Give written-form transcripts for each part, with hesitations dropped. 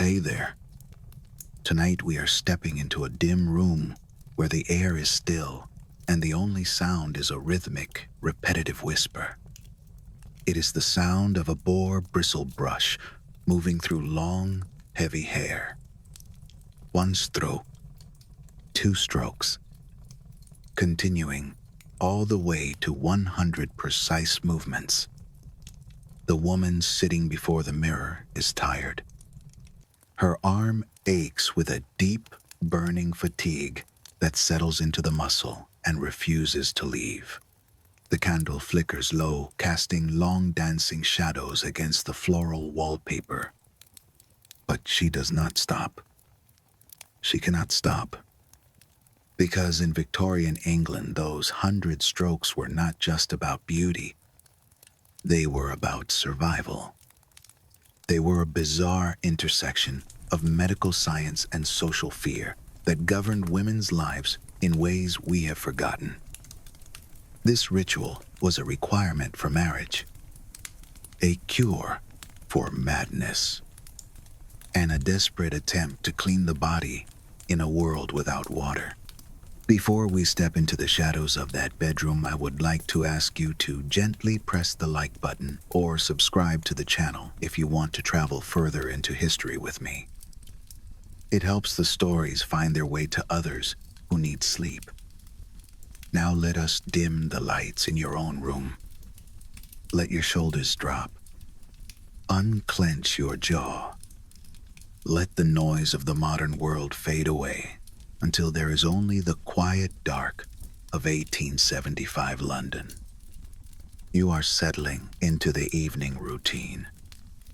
Hey there. Tonight we are stepping into a dim room where the air is still and the only sound is a rhythmic, repetitive whisper. It is the sound of a boar-bristle brush moving through long, heavy hair. One stroke, two strokes, continuing all the way to 100 precise movements. The woman sitting before the mirror is tired. Her arm aches with a deep, burning fatigue that settles into the muscle and refuses to leave. The candle flickers low, casting long dancing shadows against the floral wallpaper. But she does not stop. She cannot stop. Because in Victorian England, those 100 strokes were not just about beauty. They were about survival. They were a bizarre intersection of medical science and social fear that governed women's lives in ways we have forgotten. This ritual was a requirement for marriage, a cure for madness, and a desperate attempt to clean the body in a world without water. Before we step into the shadows of that bedroom, I would like to ask you to gently press the like button or subscribe to the channel if you want to travel further into history with me. It helps the stories find their way to others who need sleep. Now let us dim the lights in your own room. Let your shoulders drop. Unclench your jaw. Let the noise of the modern world fade away until there is only the quiet dark of 1875 London. You are settling into the evening routine.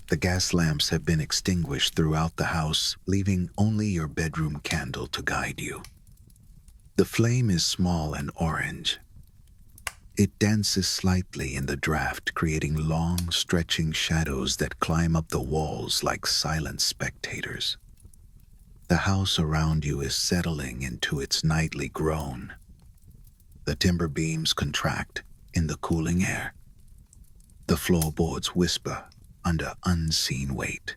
The gas lamps have been extinguished throughout the house, leaving only your bedroom candle to guide you. The flame is small and orange. It dances slightly in the draft, creating long, stretching shadows that climb up the walls like silent spectators. The house around you is settling into its nightly groan. The timber beams contract in the cooling air. The floorboards whisper under unseen weight.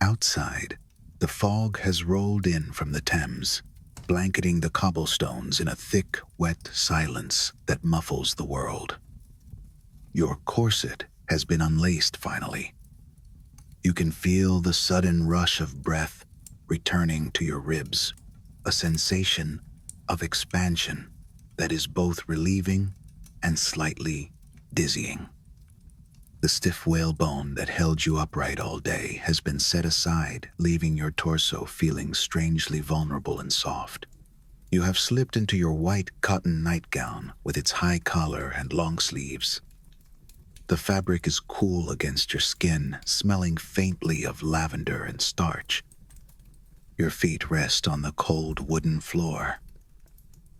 Outside, the fog has rolled in from the Thames, blanketing the cobblestones in a thick, wet silence that muffles the world. Your corset has been unlaced finally. You can feel the sudden rush of breath returning to your ribs, a sensation of expansion that is both relieving and slightly dizzying. The stiff whalebone that held you upright all day has been set aside, leaving your torso feeling strangely vulnerable and soft. You have slipped into your white cotton nightgown with its high collar and long sleeves. The fabric is cool against your skin, smelling faintly of lavender and starch. Your feet rest on the cold wooden floor.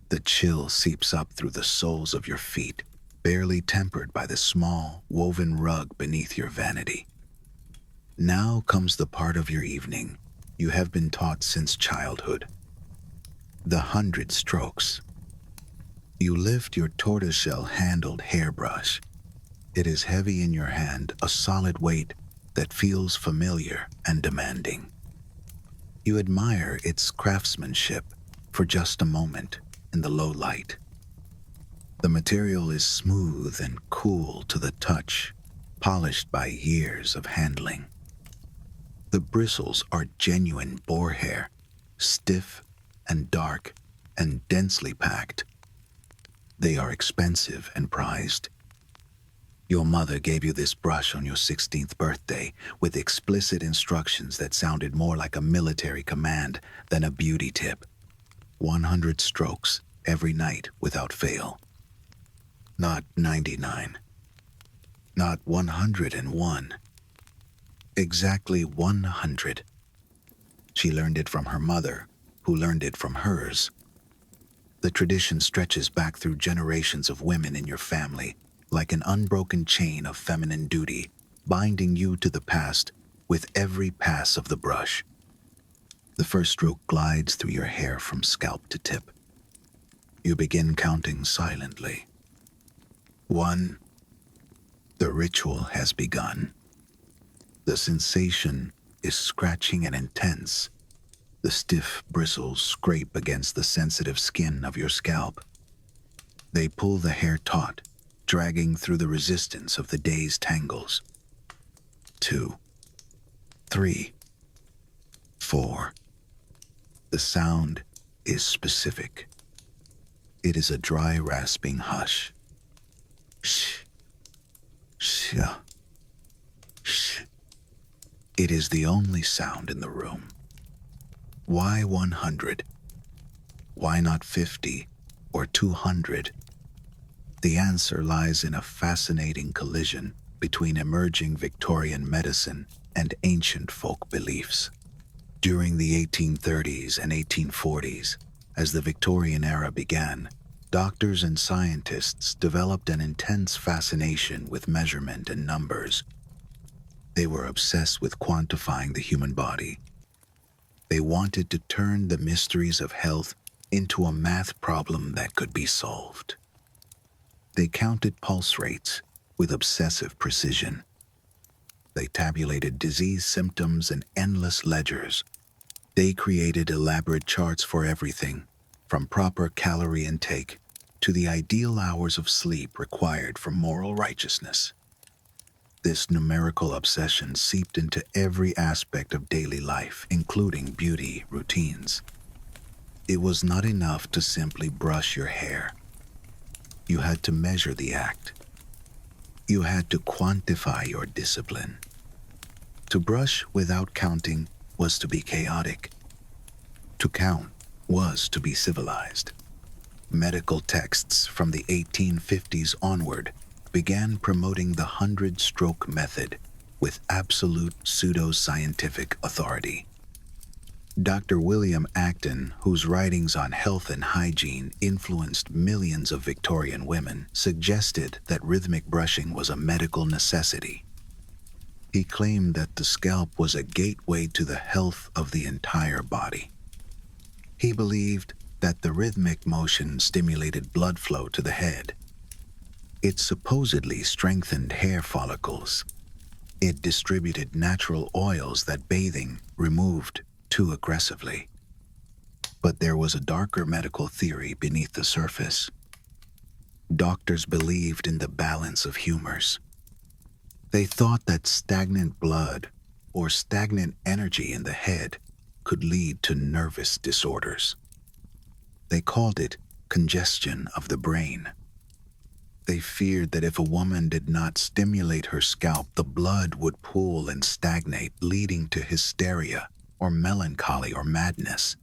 The chill seeps up through the soles of your feet, barely tempered by the small, woven rug beneath your vanity. Now comes the part of your evening you have been taught since childhood. The 100 strokes. You lift your tortoiseshell-handled hairbrush. It is heavy in your hand, a solid weight that feels familiar and demanding. You admire its craftsmanship for just a moment in the low light. The material is smooth and cool to the touch, polished by years of handling. The bristles are genuine boar hair, stiff and dark and densely packed. They are expensive and prized. Your mother gave you this brush on your 16th birthday with explicit instructions that sounded more like a military command than a beauty tip. 100 strokes every night without fail. Not 99. Not 101. Exactly 100. She learned it from her mother, who learned it from hers. The tradition stretches back through generations of women in your family, like an unbroken chain of feminine duty, binding you to the past with every pass of the brush. The first stroke glides through your hair from scalp to tip. You begin counting silently. 1. The ritual has begun. The sensation is scratching and intense. The stiff bristles scrape against the sensitive skin of your scalp. They pull the hair taut, dragging through the resistance of the day's tangles. 2, 3, 4. The sound is specific. It is a dry, rasping hush. Shh. Shh. Shh. It is the only sound in the room. Why 100? Why not 50 or 200? The answer lies in a fascinating collision between emerging Victorian medicine and ancient folk beliefs. During the 1830s and 1840s, as the Victorian era began, doctors and scientists developed an intense fascination with measurement and numbers. They were obsessed with quantifying the human body. They wanted to turn the mysteries of health into a math problem that could be solved. They counted pulse rates with obsessive precision. They tabulated disease symptoms in endless ledgers. They created elaborate charts for everything, from proper calorie intake to the ideal hours of sleep required for moral righteousness. This numerical obsession seeped into every aspect of daily life, including beauty routines. It was not enough to simply brush your hair. You had to measure the act. You had to quantify your discipline. To brush without counting was to be chaotic. To count was to be civilized. Medical texts from the 1850s onward began promoting the 100-stroke method with absolute pseudo-scientific authority. Dr. William Acton, whose writings on health and hygiene influenced millions of Victorian women, suggested that rhythmic brushing was a medical necessity. He claimed that the scalp was a gateway to the health of the entire body. He believed that the rhythmic motion stimulated blood flow to the head. It supposedly strengthened hair follicles. It distributed natural oils that bathing removed too aggressively. But there was a darker medical theory beneath the surface. Doctors believed in the balance of humors. They thought that stagnant blood or stagnant energy in the head could lead to nervous disorders. They called it congestion of the brain. They feared that if a woman did not stimulate her scalp, the blood would pool and stagnate, leading to hysteria or melancholy or madness.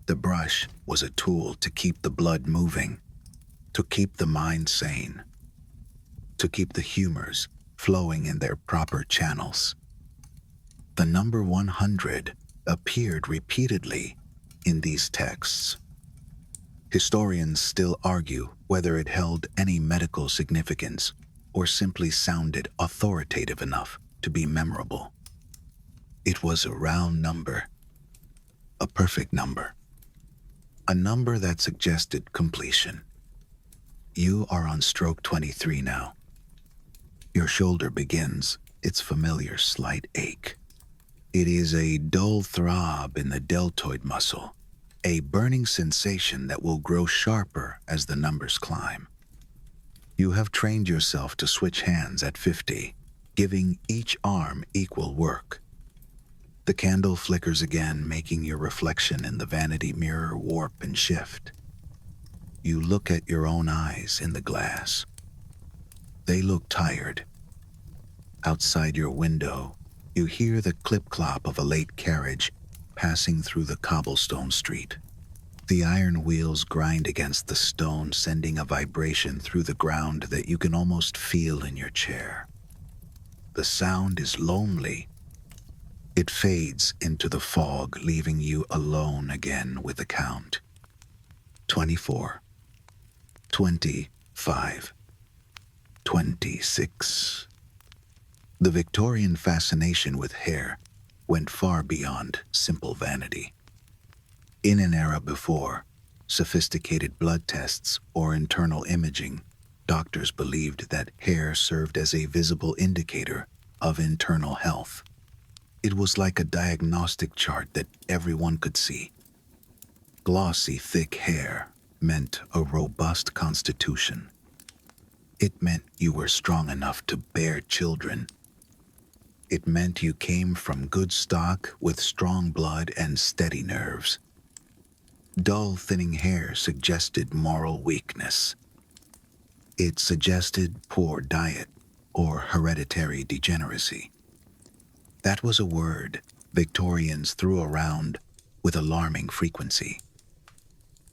The brush was a tool to keep the blood moving, to keep the mind sane, to keep the humors flowing in their proper channels. The number 100 appeared repeatedly in these texts. Historians still argue whether it held any medical significance or simply sounded authoritative enough to be memorable. It was a round number, a perfect number, a number that suggested completion. You are on stroke 23 now. Your shoulder begins its familiar slight ache. It is a dull throb in the deltoid muscle, a burning sensation that will grow sharper as the numbers climb. You have trained yourself to switch hands at 50, giving each arm equal work. The candle flickers again, making your reflection in the vanity mirror warp and shift. You look at your own eyes in the glass. They look tired. Outside your window, you hear the clip-clop of a late carriage passing through the cobblestone street. The iron wheels grind against the stone, sending a vibration through the ground that you can almost feel in your chair. The sound is lonely. It fades into the fog, leaving you alone again with the count. 24, 25, 26. The Victorian fascination with hair went far beyond simple vanity. In an era before sophisticated blood tests or internal imaging, doctors believed that hair served as a visible indicator of internal health. It was like a diagnostic chart that everyone could see. Glossy, thick hair meant a robust constitution. It meant you were strong enough to bear children. It meant you came from good stock with strong blood and steady nerves. Dull, thinning hair suggested moral weakness. It suggested poor diet or hereditary degeneracy. That was a word Victorians threw around with alarming frequency.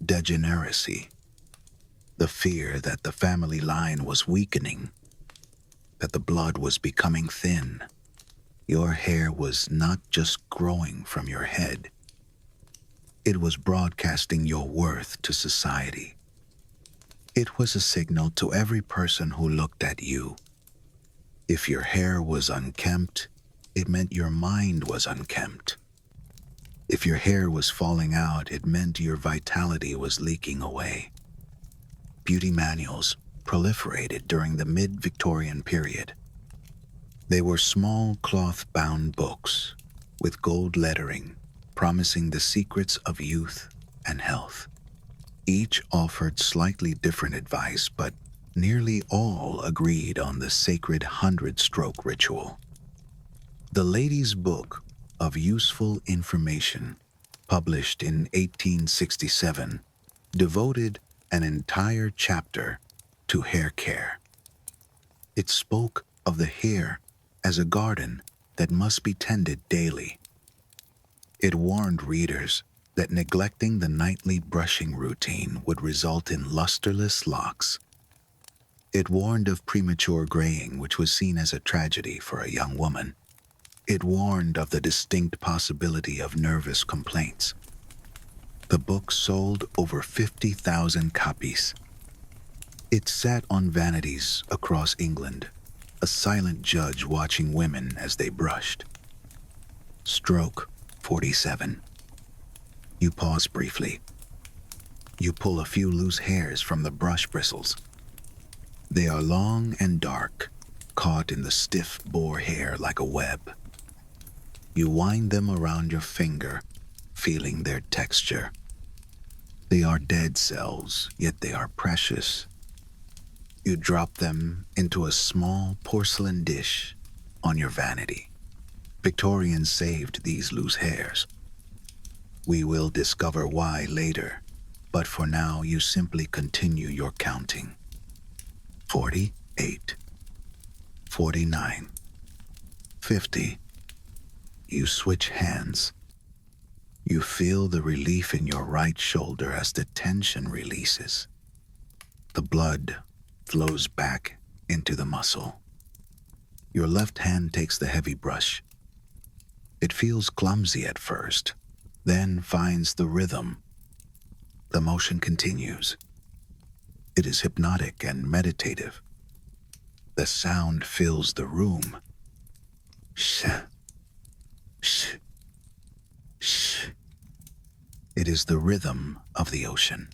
Degeneracy. The fear that the family line was weakening, that the blood was becoming thin. Your hair was not just growing from your head. It was broadcasting your worth to society. It was a signal to every person who looked at you. If your hair was unkempt, it meant your mind was unkempt. If your hair was falling out, it meant your vitality was leaking away. Beauty manuals proliferated during the mid-Victorian period. They were small cloth-bound books with gold lettering promising the secrets of youth and health. Each offered slightly different advice, but nearly all agreed on the sacred 100-stroke ritual. The Lady's Book of Useful Information, published in 1867, devoted an entire chapter to hair care. It spoke of the hair as a garden that must be tended daily. It warned readers that neglecting the nightly brushing routine would result in lusterless locks. It warned of premature graying, which was seen as a tragedy for a young woman. It warned of the distinct possibility of nervous complaints. The book sold over 50,000 copies. It sat on vanities across England, a silent judge watching women as they brushed. Stroke 47. You pause briefly. You pull a few loose hairs from the brush bristles. They are long and dark, caught in the stiff boar hair like a web. You wind them around your finger, feeling their texture. They are dead cells, yet they are precious. You drop them into a small porcelain dish on your vanity. Victorians saved these loose hairs. We will discover why later, but for now you simply continue your counting. 48, 49, 50. You switch hands. You feel the relief in your right shoulder as the tension releases. The blood flows back into the muscle. Your left hand takes the heavy brush. It feels clumsy at first, then finds the rhythm. The motion continues. It is hypnotic and meditative. The sound fills the room. Shh, shh, shh. It is the rhythm of the ocean,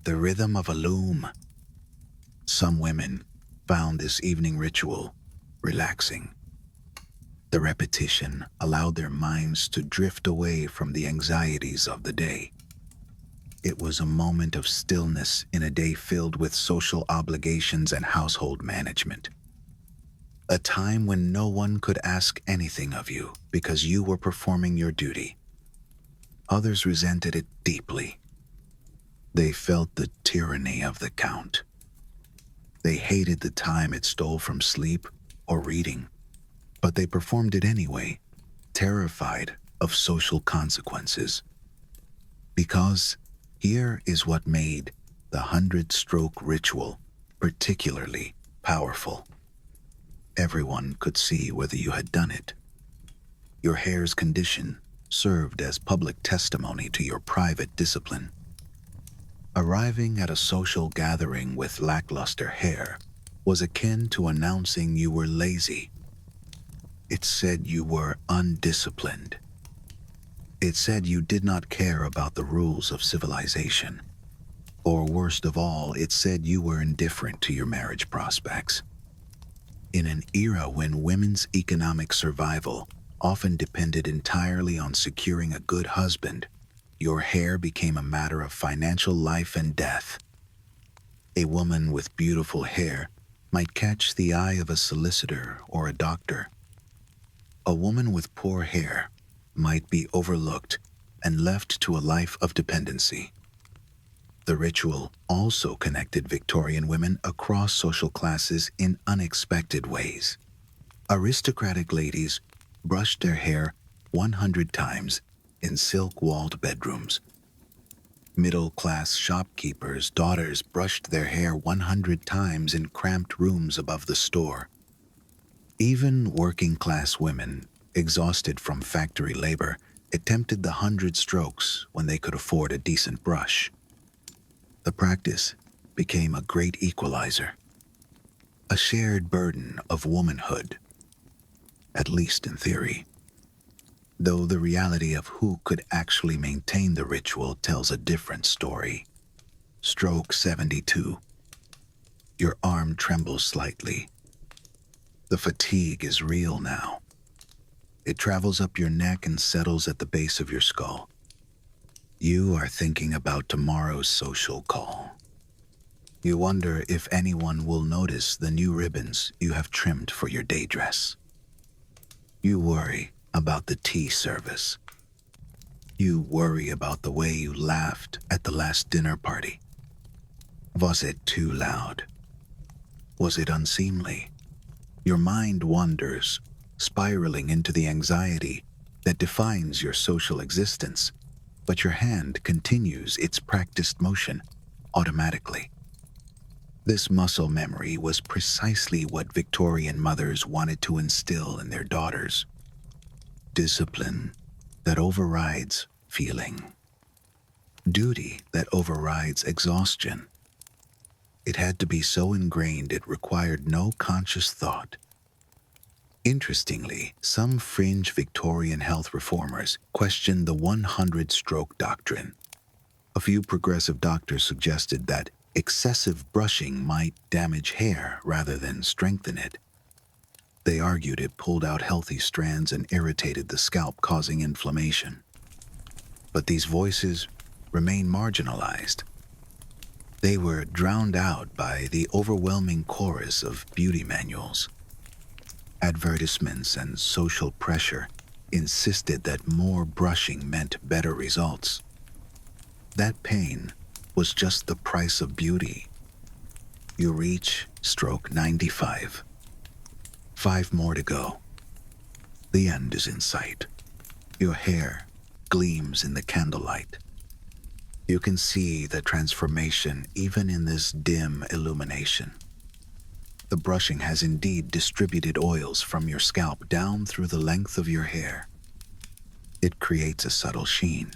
the rhythm of a loom. Some women found this evening ritual relaxing. The repetition allowed their minds to drift away from the anxieties of the day. It was a moment of stillness in a day filled with social obligations and household management. A time when no one could ask anything of you because you were performing your duty. Others resented it deeply. They felt the tyranny of the count. They hated the time it stole from sleep or reading, but they performed it anyway, terrified of social consequences. Because here is what made the 100-stroke ritual particularly powerful. Everyone could see whether you had done it. Your hair's condition served as public testimony to your private discipline. Arriving at a social gathering with lackluster hair was akin to announcing you were lazy. It said you were undisciplined. It said you did not care about the rules of civilization. Or worst of all, it said you were indifferent to your marriage prospects. In an era when women's economic survival often depended entirely on securing a good husband, your hair became a matter of financial life and death. A woman with beautiful hair might catch the eye of a solicitor or a doctor. A woman with poor hair might be overlooked and left to a life of dependency. The ritual also connected Victorian women across social classes in unexpected ways. Aristocratic ladies brushed their hair 100 times in silk-walled bedrooms. Middle-class shopkeepers' daughters brushed their hair 100 times in cramped rooms above the store. Even working-class women, exhausted from factory labor, attempted the 100 strokes when they could afford a decent brush. The practice became a great equalizer, a shared burden of womanhood, at least in theory, though the reality of who could actually maintain the ritual tells a different story. Stroke 72. Your arm trembles slightly. The fatigue is real now. It travels up your neck and settles at the base of your skull. You are thinking about tomorrow's social call. You wonder if anyone will notice the new ribbons you have trimmed for your day dress. You worry about the tea service. You worry about the way you laughed at the last dinner party. Was it too loud? Was it unseemly? Your mind wanders, spiraling into the anxiety that defines your social existence, but your hand continues its practiced motion automatically. This muscle memory was precisely what Victorian mothers wanted to instill in their daughters. Discipline that overrides feeling. Duty that overrides exhaustion. It had to be so ingrained it required no conscious thought. Interestingly, some fringe Victorian health reformers questioned the 100-stroke doctrine. A few progressive doctors suggested that excessive brushing might damage hair rather than strengthen it. They argued it pulled out healthy strands and irritated the scalp, causing inflammation. But these voices remain marginalized. They were drowned out by the overwhelming chorus of beauty manuals. Advertisements and social pressure insisted that more brushing meant better results. That pain was just the price of beauty. You reach stroke 95. 5 more to go. The end is in sight. Your hair gleams in the candlelight. You can see the transformation even in this dim illumination. The brushing has indeed distributed oils from your scalp down through the length of your hair. It creates a subtle sheen,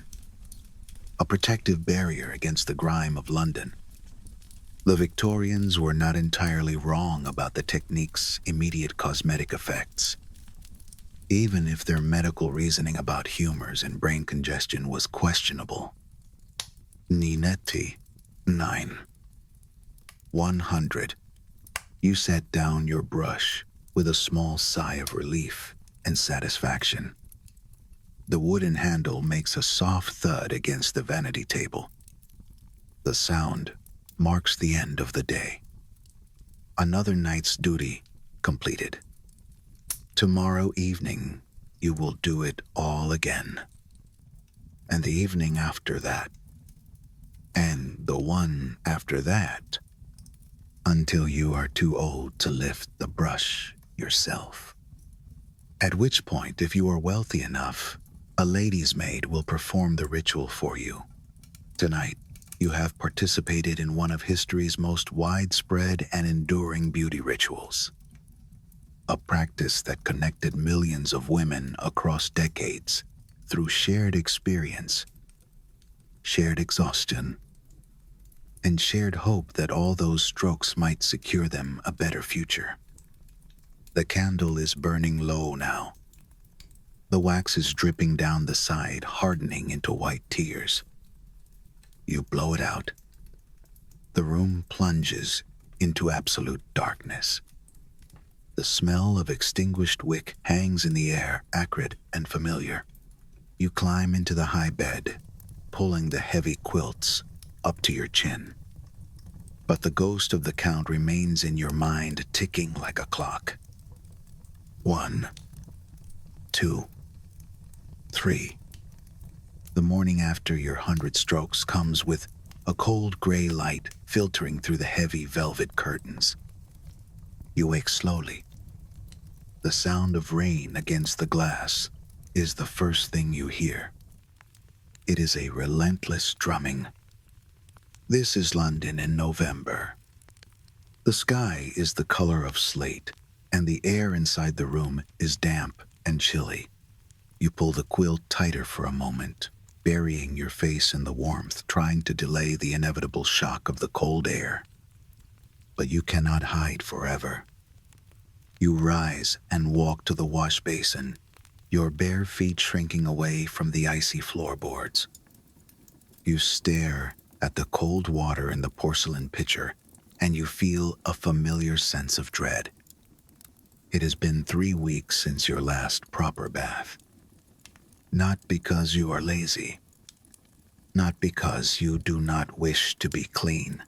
a protective barrier against the grime of London. The Victorians were not entirely wrong about the technique's immediate cosmetic effects, even if their medical reasoning about humors and brain congestion was questionable. Ninety 9. 100. You set down your brush with a small sigh of relief and satisfaction. The wooden handle makes a soft thud against the vanity table. The sound marks the end of the day. Another night's duty completed. Tomorrow evening, you will do it all again. And the evening after that. And the one after that. Until you are too old to lift the brush yourself. At which point, if you are wealthy enough, a lady's maid will perform the ritual for you. Tonight, you have participated in one of history's most widespread and enduring beauty rituals. A practice that connected millions of women across decades through shared experience, shared exhaustion, and shared hope that all those strokes might secure them a better future. The candle is burning low now. The wax is dripping down the side, hardening into white tears. You blow it out. The room plunges into absolute darkness. The smell of extinguished wick hangs in the air, acrid and familiar. You climb into the high bed, pulling the heavy quilts up to your chin. But the ghost of the Count remains in your mind, ticking like a clock. 1, 2, 3. The morning after your 100 strokes comes with a cold gray light filtering through the heavy velvet curtains. You wake slowly. The sound of rain against the glass is the first thing you hear. It is a relentless drumming. This is London in November. The sky is the color of slate, and the air inside the room is damp and chilly. You pull the quilt tighter for a moment, burying your face in the warmth, trying to delay the inevitable shock of the cold air. But you cannot hide forever. You rise and walk to the wash basin, your bare feet shrinking away from the icy floorboards. You stare at the cold water in the porcelain pitcher, and you feel a familiar sense of dread. It has been 3 weeks since your last proper bath. Not because you are lazy, not because you do not wish to be clean,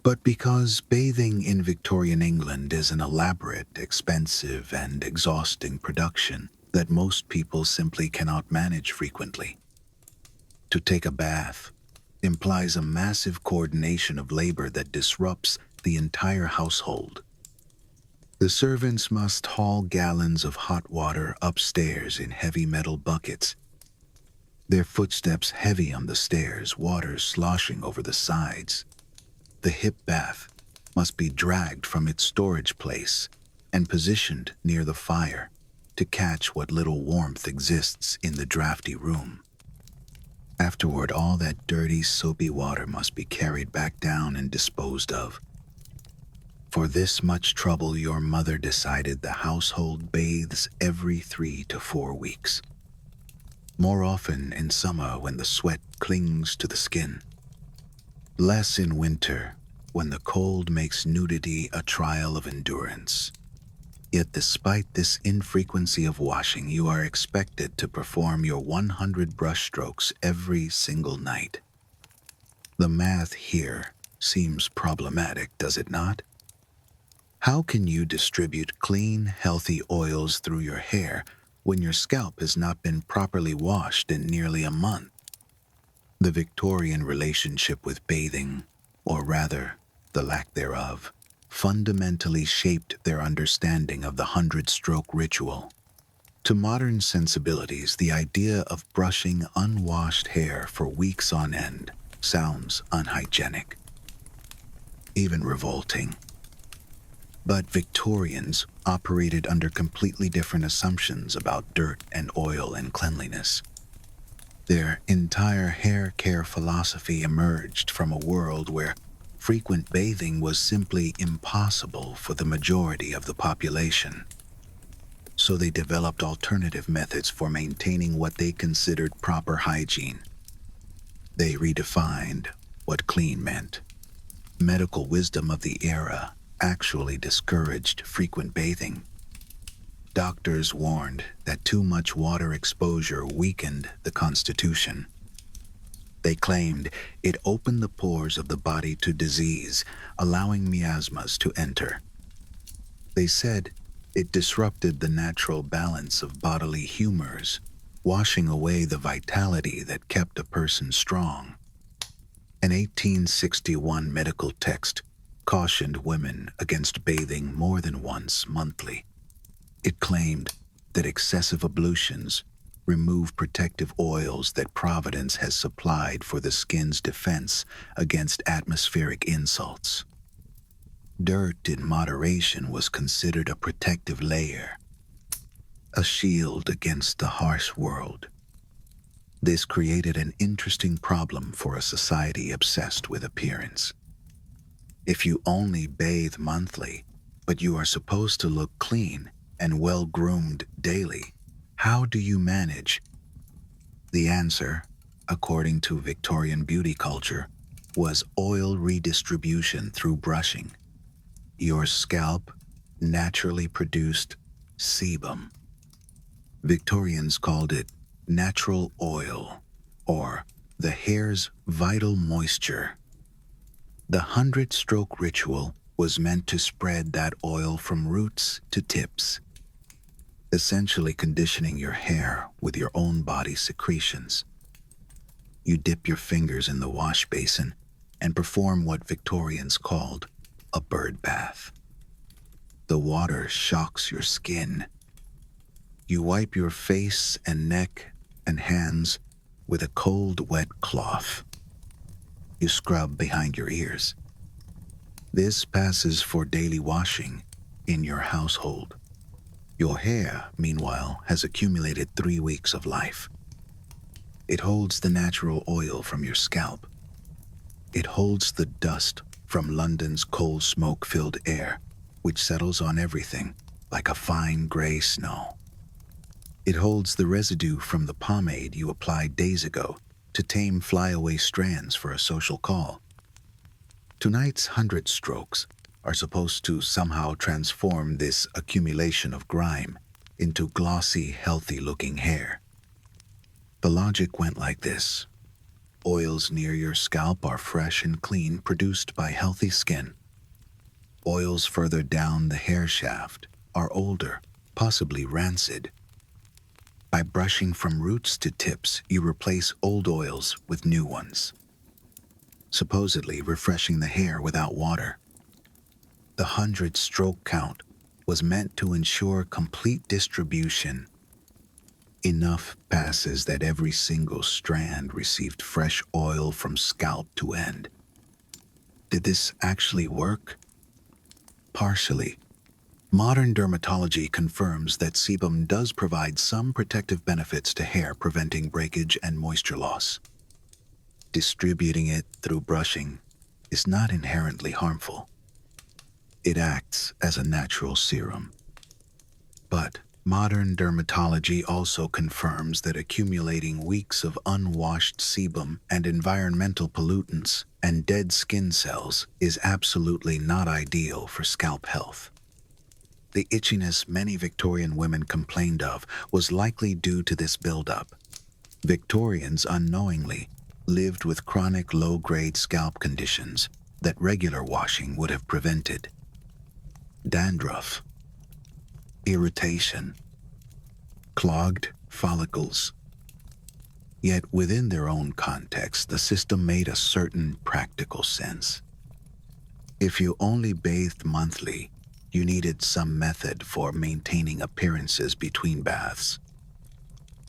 but because bathing in Victorian England is an elaborate, expensive, and exhausting production that most people simply cannot manage frequently. To take a bath implies a massive coordination of labor that disrupts the entire household. The servants must haul gallons of hot water upstairs in heavy metal buckets, their footsteps heavy on the stairs, water sloshing over the sides. The hip bath must be dragged from its storage place and positioned near the fire to catch what little warmth exists in the drafty room. Afterward, all that dirty, soapy water must be carried back down and disposed of. For this much trouble, your mother decided the household bathes every 3 to 4 weeks. More often in summer when the sweat clings to the skin. Less in winter, when the cold makes nudity a trial of endurance. Yet despite this infrequency of washing, you are expected to perform your 100 brush strokes every single night. The math here seems problematic, does it not? How can you distribute clean, healthy oils through your hair when your scalp has not been properly washed in nearly a month? The Victorian relationship with bathing, or rather, the lack thereof, fundamentally shaped their understanding of the 100-stroke ritual. To modern sensibilities, the idea of brushing unwashed hair for weeks on end sounds unhygienic, even revolting. But Victorians operated under completely different assumptions about dirt and oil and cleanliness. Their entire hair care philosophy emerged from a world where frequent bathing was simply impossible for the majority of the population. So they developed alternative methods for maintaining what they considered proper hygiene. They redefined what clean meant. Medical wisdom of the era actually discouraged frequent bathing. Doctors warned that too much water exposure weakened the constitution. They claimed it opened the pores of the body to disease, allowing miasmas to enter. They said it disrupted the natural balance of bodily humors, washing away the vitality that kept a person strong. An 1861 medical text cautioned women against bathing more than once monthly. It claimed that excessive ablutions remove protective oils that Providence has supplied for the skin's defense against atmospheric insults. Dirt in moderation was considered a protective layer, a shield against the harsh world. This created an interesting problem for a society obsessed with appearance. If you only bathe monthly, but you are supposed to look clean and well-groomed daily, how do you manage? The answer, according to Victorian beauty culture, was oil redistribution through brushing. Your scalp, naturally produced sebum. Victorians called it natural oil, or the hair's vital moisture. The 100-stroke ritual was meant to spread that oil from roots to tips, essentially conditioning your hair with your own body secretions. You dip your fingers in the wash basin and perform what Victorians called a bird bath. The water shocks your skin. You wipe your face and neck and hands with a cold, wet cloth. You scrub behind your ears. This passes for daily washing in your household. Your hair, meanwhile, has accumulated 3 weeks of life. It holds the natural oil from your scalp. It holds the dust from London's coal smoke-filled air, which settles on everything like a fine gray snow. It holds the residue from the pomade you applied days ago to tame flyaway strands for a social call. Tonight's 100 strokes are supposed to somehow transform this accumulation of grime into glossy, healthy-looking hair. The logic went like this. Oils near your scalp are fresh and clean, produced by healthy skin. Oils further down the hair shaft are older, possibly rancid. By brushing from roots to tips, you replace old oils with new ones, supposedly refreshing the hair without water. The 100-stroke count was meant to ensure complete distribution. Enough passes that every single strand received fresh oil from scalp to end. Did this actually work? Partially. Modern dermatology confirms that sebum does provide some protective benefits to hair, preventing breakage and moisture loss. Distributing it through brushing is not inherently harmful. It acts as a natural serum. But modern dermatology also confirms that accumulating weeks of unwashed sebum and environmental pollutants and dead skin cells is absolutely not ideal for scalp health. The itchiness many Victorian women complained of was likely due to this buildup. Victorians unknowingly lived with chronic low-grade scalp conditions that regular washing would have prevented. Dandruff, irritation, clogged follicles. Yet within their own context, the system made a certain practical sense. If you only bathed monthly, you needed some method for maintaining appearances between baths.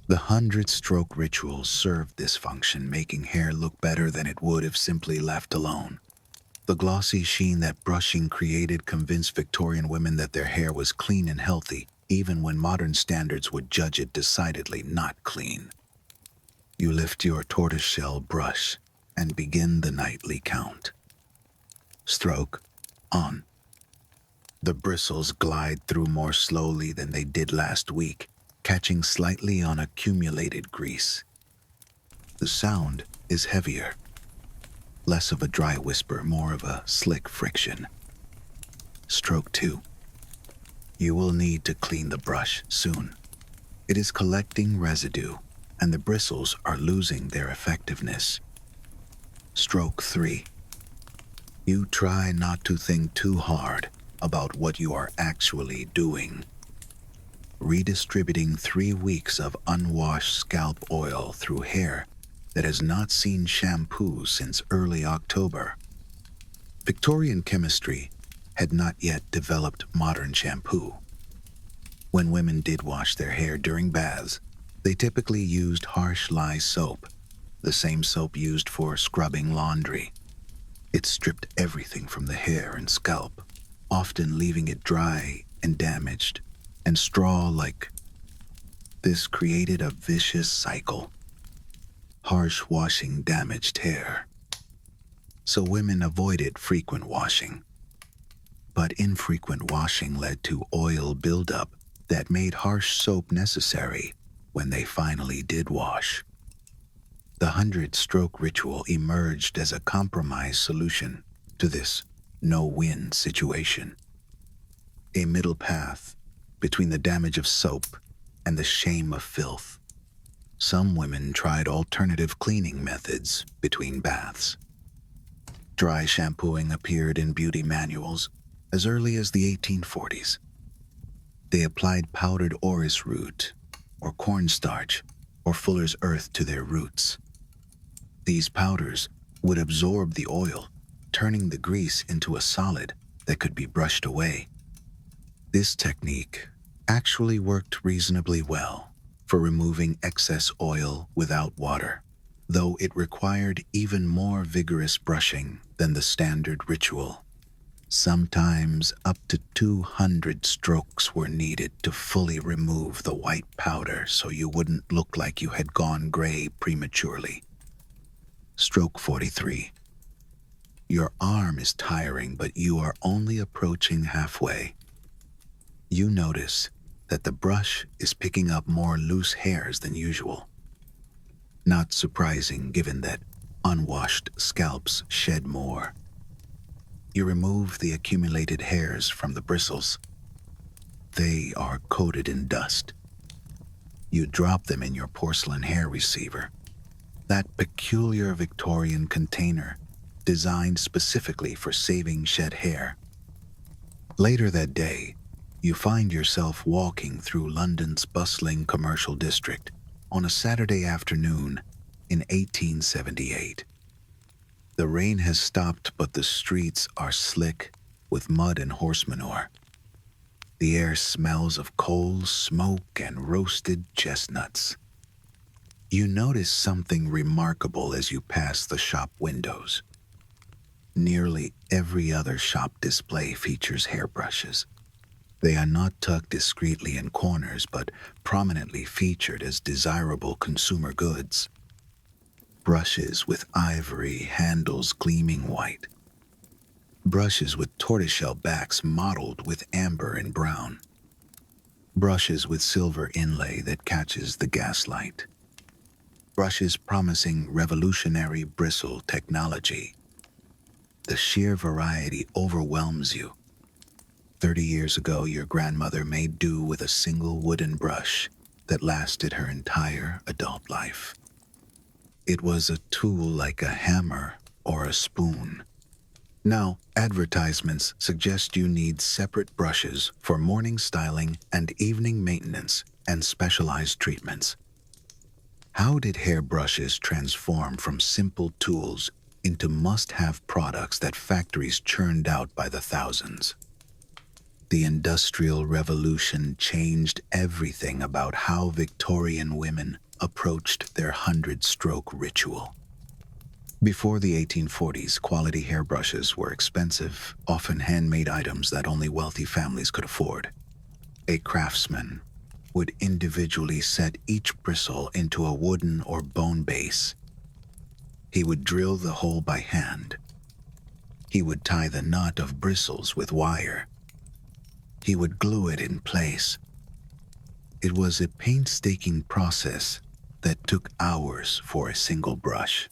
The 100-stroke ritual served this function, making hair look better than it would if simply left alone. The glossy sheen that brushing created convinced Victorian women that their hair was clean and healthy, even when modern standards would judge it decidedly not clean. You lift your tortoiseshell brush and begin the nightly count. Stroke on. The bristles glide through more slowly than they did last week, catching slightly on accumulated grease. The sound is heavier. Less of a dry whisper, more of a slick friction. Stroke 2. You will need to clean the brush soon. It is collecting residue, and the bristles are losing their effectiveness. Stroke 3. You try not to think too hard about what you are actually doing. Redistributing 3 weeks of unwashed scalp oil through hair that has not seen shampoo since early October. Victorian chemistry had not yet developed modern shampoo. When women did wash their hair during baths, they typically used harsh lye soap, the same soap used for scrubbing laundry. It stripped everything from the hair and scalp, often leaving it dry and damaged and straw-like. This created a vicious cycle. Harsh washing damaged hair, so women avoided frequent washing. But infrequent washing led to oil buildup that made harsh soap necessary when they finally did wash. The 100-stroke ritual emerged as a compromise solution to this no-win situation. a middle path between the damage of soap and the shame of filth. Some women tried alternative cleaning methods between baths. Dry shampooing appeared in beauty manuals as early as the 1840s. They applied powdered orris root, or cornstarch, or fuller's earth to their roots. These powders would absorb the oil, turning the grease into a solid that could be brushed away. This technique actually worked reasonably well for removing excess oil without water, though it required even more vigorous brushing than the standard ritual. Sometimes up to 200 strokes were needed to fully remove the white powder so you wouldn't look like you had gone gray prematurely. Stroke 43. Your arm is tiring, but you are only approaching halfway. You notice that the brush is picking up more loose hairs than usual. Not surprising given that unwashed scalps shed more. You remove the accumulated hairs from the bristles. They are coated in dust. You drop them in your porcelain hair receiver, that peculiar Victorian container designed specifically for saving shed hair. Later that day, you find yourself walking through London's bustling commercial district on a Saturday afternoon in 1878. The rain has stopped, but the streets are slick with mud and horse manure. The air smells of coal, smoke, and roasted chestnuts. You notice something remarkable as you pass the shop windows. Nearly every other shop display features hairbrushes. They are not tucked discreetly in corners, but prominently featured as desirable consumer goods. Brushes with ivory handles gleaming white. Brushes with tortoiseshell backs mottled with amber and brown. Brushes with silver inlay that catches the gaslight. Brushes promising revolutionary bristle technology. The sheer variety overwhelms you. 30 years ago, your grandmother made do with a single wooden brush that lasted her entire adult life. It was a tool like a hammer or a spoon. Now, advertisements suggest you need separate brushes for morning styling and evening maintenance and specialized treatments. How did hairbrushes transform from simple tools into must-have products that factories churned out by the thousands? The Industrial Revolution changed everything about how Victorian women approached their 100-stroke ritual. Before the 1840s, quality hairbrushes were expensive, often handmade items that only wealthy families could afford. A craftsman would individually set each bristle into a wooden or bone base. He would drill the hole by hand. He would tie the knot of bristles with wire. He would glue it in place. It was a painstaking process that took hours for a single brush.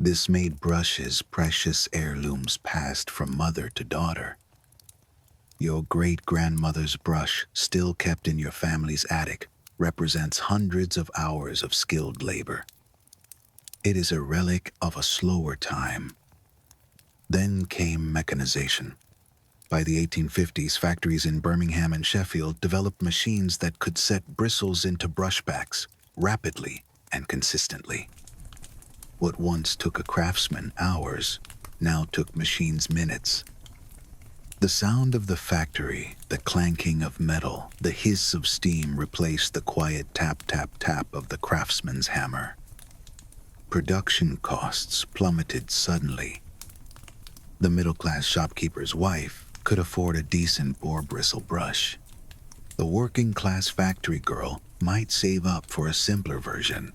This made brushes precious heirlooms passed from mother to daughter. Your great-grandmother's brush, still kept in your family's attic, represents hundreds of hours of skilled labor. It is a relic of a slower time. Then came mechanization. By the 1850s, factories in Birmingham and Sheffield developed machines that could set bristles into brushbacks rapidly and consistently. What once took a craftsman hours now took machines minutes. The sound of the factory, the clanking of metal, the hiss of steam replaced the quiet tap-tap-tap of the craftsman's hammer. Production costs plummeted suddenly. The middle-class shopkeeper's wife could afford a decent boar-bristle brush. The working-class factory girl might save up for a simpler version.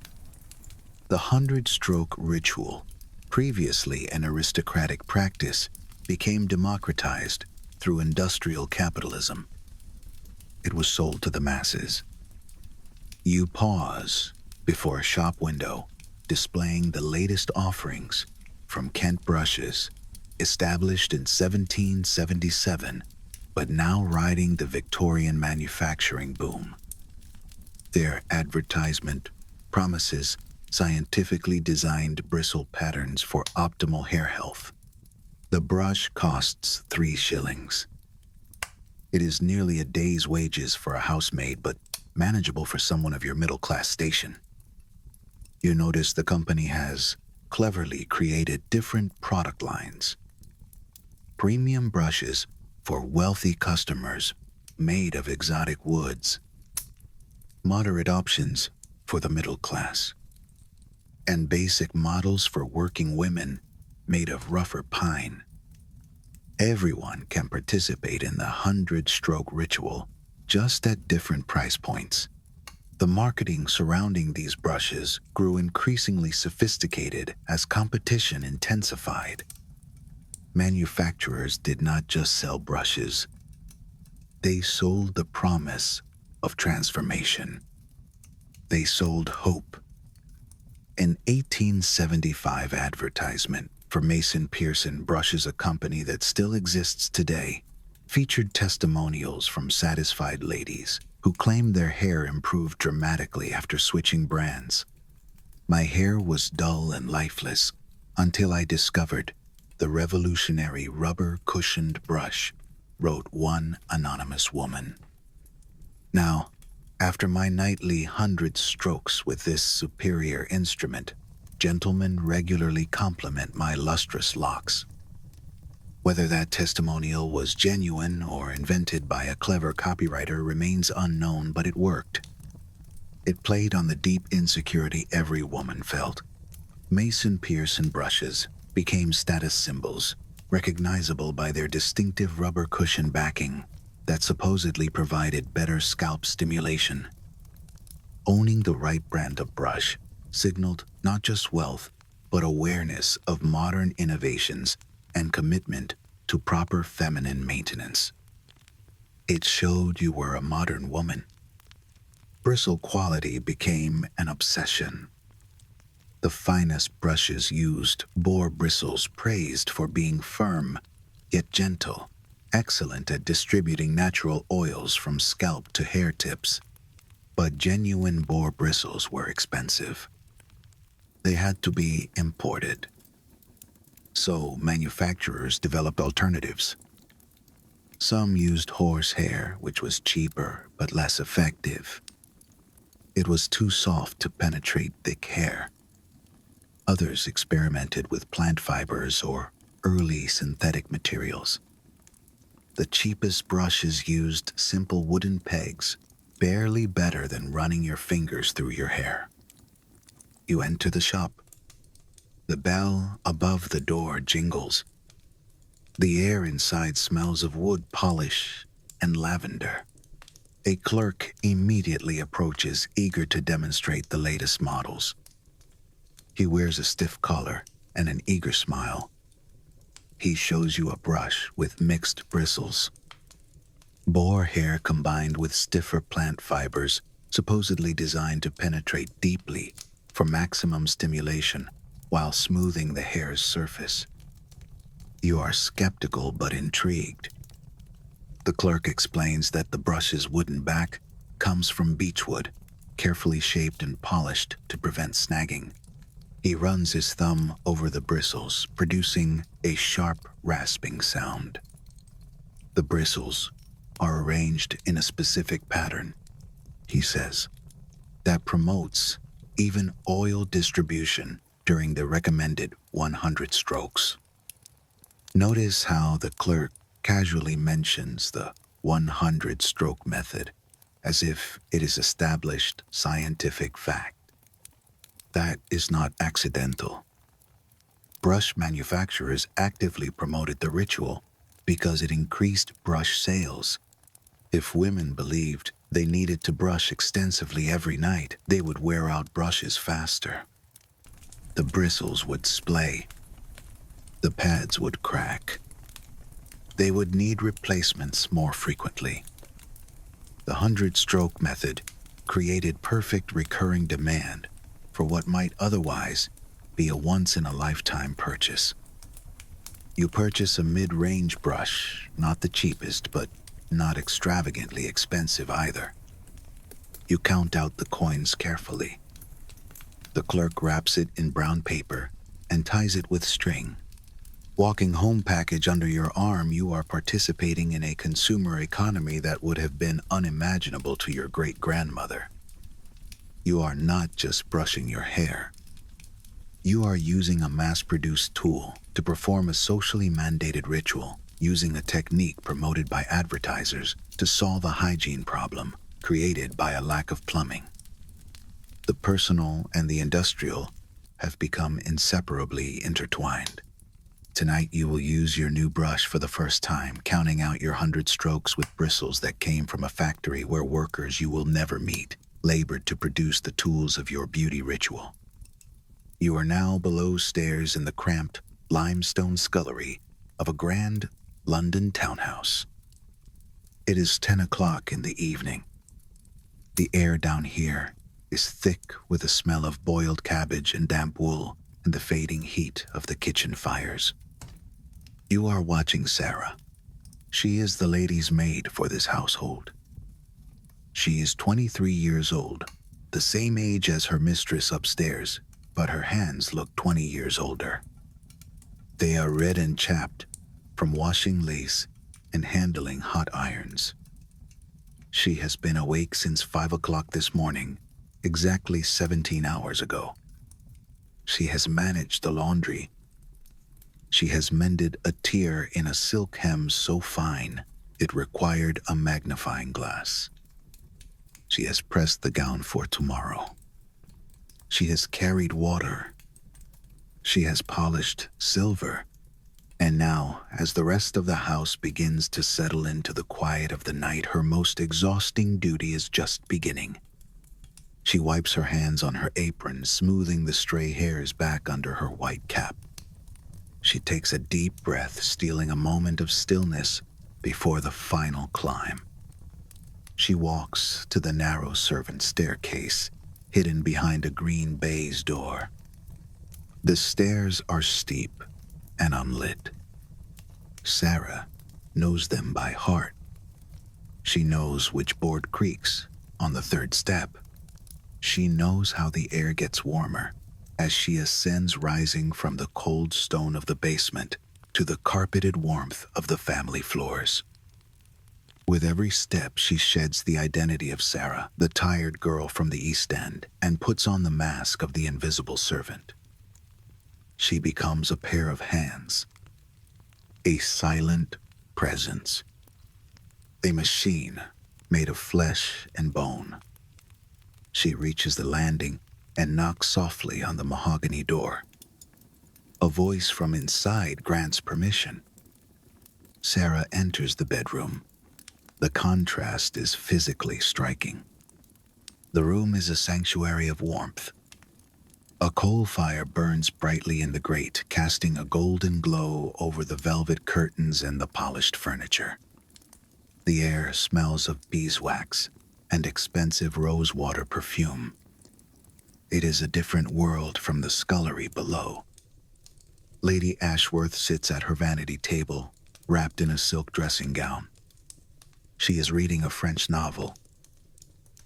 The 100-stroke ritual, previously an aristocratic practice, became democratized through industrial capitalism. It was sold to the masses. You pause before a shop window displaying the latest offerings from Kent brushes, established in 1777, but now riding the Victorian manufacturing boom. Their advertisement promises scientifically designed bristle patterns for optimal hair health. The brush costs 3 shillings. It is nearly a day's wages for a housemaid, but manageable for someone of your middle-class station. You notice the company has cleverly created different product lines. Premium brushes for wealthy customers made of exotic woods. Moderate options for the middle class. And basic models for working women made of rougher pine. Everyone can participate in the 100-stroke ritual, just at different price points. The marketing surrounding these brushes grew increasingly sophisticated as competition intensified. Manufacturers did not just sell brushes. They sold the promise of transformation. They sold hope. An 1875 advertisement for Mason Pearson Brushes, a company that still exists today, featured testimonials from satisfied ladies who claimed their hair improved dramatically after switching brands. My hair was dull and lifeless until I discovered the revolutionary rubber-cushioned brush, wrote one anonymous woman. Now, after my nightly 100 strokes with this superior instrument, gentlemen regularly compliment my lustrous locks. Whether that testimonial was genuine or invented by a clever copywriter remains unknown, but it worked. It played on the deep insecurity every woman felt. Mason Pearson brushes became status symbols, recognizable by their distinctive rubber cushion backing that supposedly provided better scalp stimulation. Owning the right brand of brush signaled not just wealth, but awareness of modern innovations and commitment to proper feminine maintenance. It showed you were a modern woman. Bristle quality became an obsession. The finest brushes used boar-bristles praised for being firm, yet gentle, excellent at distributing natural oils from scalp to hair tips. But genuine boar-bristles were expensive. They had to be imported. So manufacturers developed alternatives. Some used horsehair, which was cheaper but less effective. It was too soft to penetrate thick hair. Others experimented with plant fibers or early synthetic materials. The cheapest brushes used simple wooden pegs, barely better than running your fingers through your hair. You enter the shop. The bell above the door jingles. The air inside smells of wood polish and lavender. A clerk immediately approaches, eager to demonstrate the latest models. He wears a stiff collar and an eager smile. He shows you a brush with mixed bristles. Boar hair combined with stiffer plant fibers, supposedly designed to penetrate deeply for maximum stimulation while smoothing the hair's surface. You are skeptical but intrigued. The clerk explains that the brush's wooden back comes from beechwood, carefully shaped and polished to prevent snagging. He runs his thumb over the bristles, producing a sharp, rasping sound. The bristles are arranged in a specific pattern, he says, that promotes even oil distribution during the recommended 100 strokes. Notice how the clerk casually mentions the 100-stroke method, as if it is established scientific fact. That is not accidental. Brush manufacturers actively promoted the ritual because it increased brush sales. If women believed they needed to brush extensively every night, they would wear out brushes faster. The bristles would splay. The pads would crack. They would need replacements more frequently. The 100-stroke method created perfect recurring demand for what might otherwise be a once-in-a-lifetime purchase. You purchase a mid-range brush, not the cheapest, but not extravagantly expensive either. You count out the coins carefully. The clerk wraps it in brown paper and ties it with string. Walking home package under your arm, you are participating in a consumer economy that would have been unimaginable to your great-grandmother. You are not just brushing your hair. You are using a mass-produced tool to perform a socially mandated ritual, using a technique promoted by advertisers to solve a hygiene problem created by a lack of plumbing. The personal and the industrial have become inseparably intertwined. Tonight you will use your new brush for the first time, counting out your 100 strokes with bristles that came from a factory where workers you will never meet labored to produce the tools of your beauty ritual. You are now below stairs in the cramped limestone scullery of a grand London townhouse. It is 10 o'clock in the evening. The air down here is thick with the smell of boiled cabbage and damp wool and the fading heat of the kitchen fires. You are watching Sarah. She is the lady's maid for this household. She is 23 years old, the same age as her mistress upstairs, but her hands look 20 years older. They are red and chapped from washing lace and handling hot irons. She has been awake since 5 o'clock this morning, exactly 17 hours ago. She has managed the laundry. She has mended a tear in a silk hem so fine it required a magnifying glass. She has pressed the gown for tomorrow. She has carried water. She has polished silver. And now, as the rest of the house begins to settle into the quiet of the night, her most exhausting duty is just beginning. She wipes her hands on her apron, smoothing the stray hairs back under her white cap. She takes a deep breath, stealing a moment of stillness before the final climb. She walks to the narrow servant staircase, hidden behind a green baize door. The stairs are steep and unlit. Sarah knows them by heart. She knows which board creaks on the third step. She knows how the air gets warmer as she ascends, rising from the cold stone of the basement to the carpeted warmth of the family floors. With every step, she sheds the identity of Sarah, the tired girl from the East End, and puts on the mask of the invisible servant. She becomes a pair of hands, a silent presence, a machine made of flesh and bone. She reaches the landing and knocks softly on the mahogany door. A voice from inside grants permission. Sarah enters the bedroom. The contrast is physically striking. The room is a sanctuary of warmth. A coal fire burns brightly in the grate, casting a golden glow over the velvet curtains and the polished furniture. The air smells of beeswax and expensive rosewater perfume. It is a different world from the scullery below. Lady Ashworth sits at her vanity table, wrapped in a silk dressing gown. She is reading a French novel.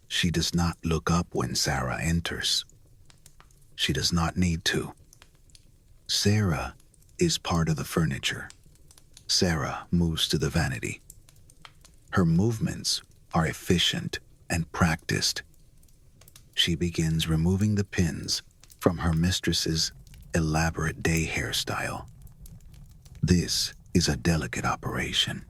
She does not look up when Sarah enters. She does not need to. Sarah is part of the furniture. Sarah moves to the vanity. Her movements are efficient and practiced. She begins removing the pins from her mistress's elaborate day hairstyle. This is a delicate operation.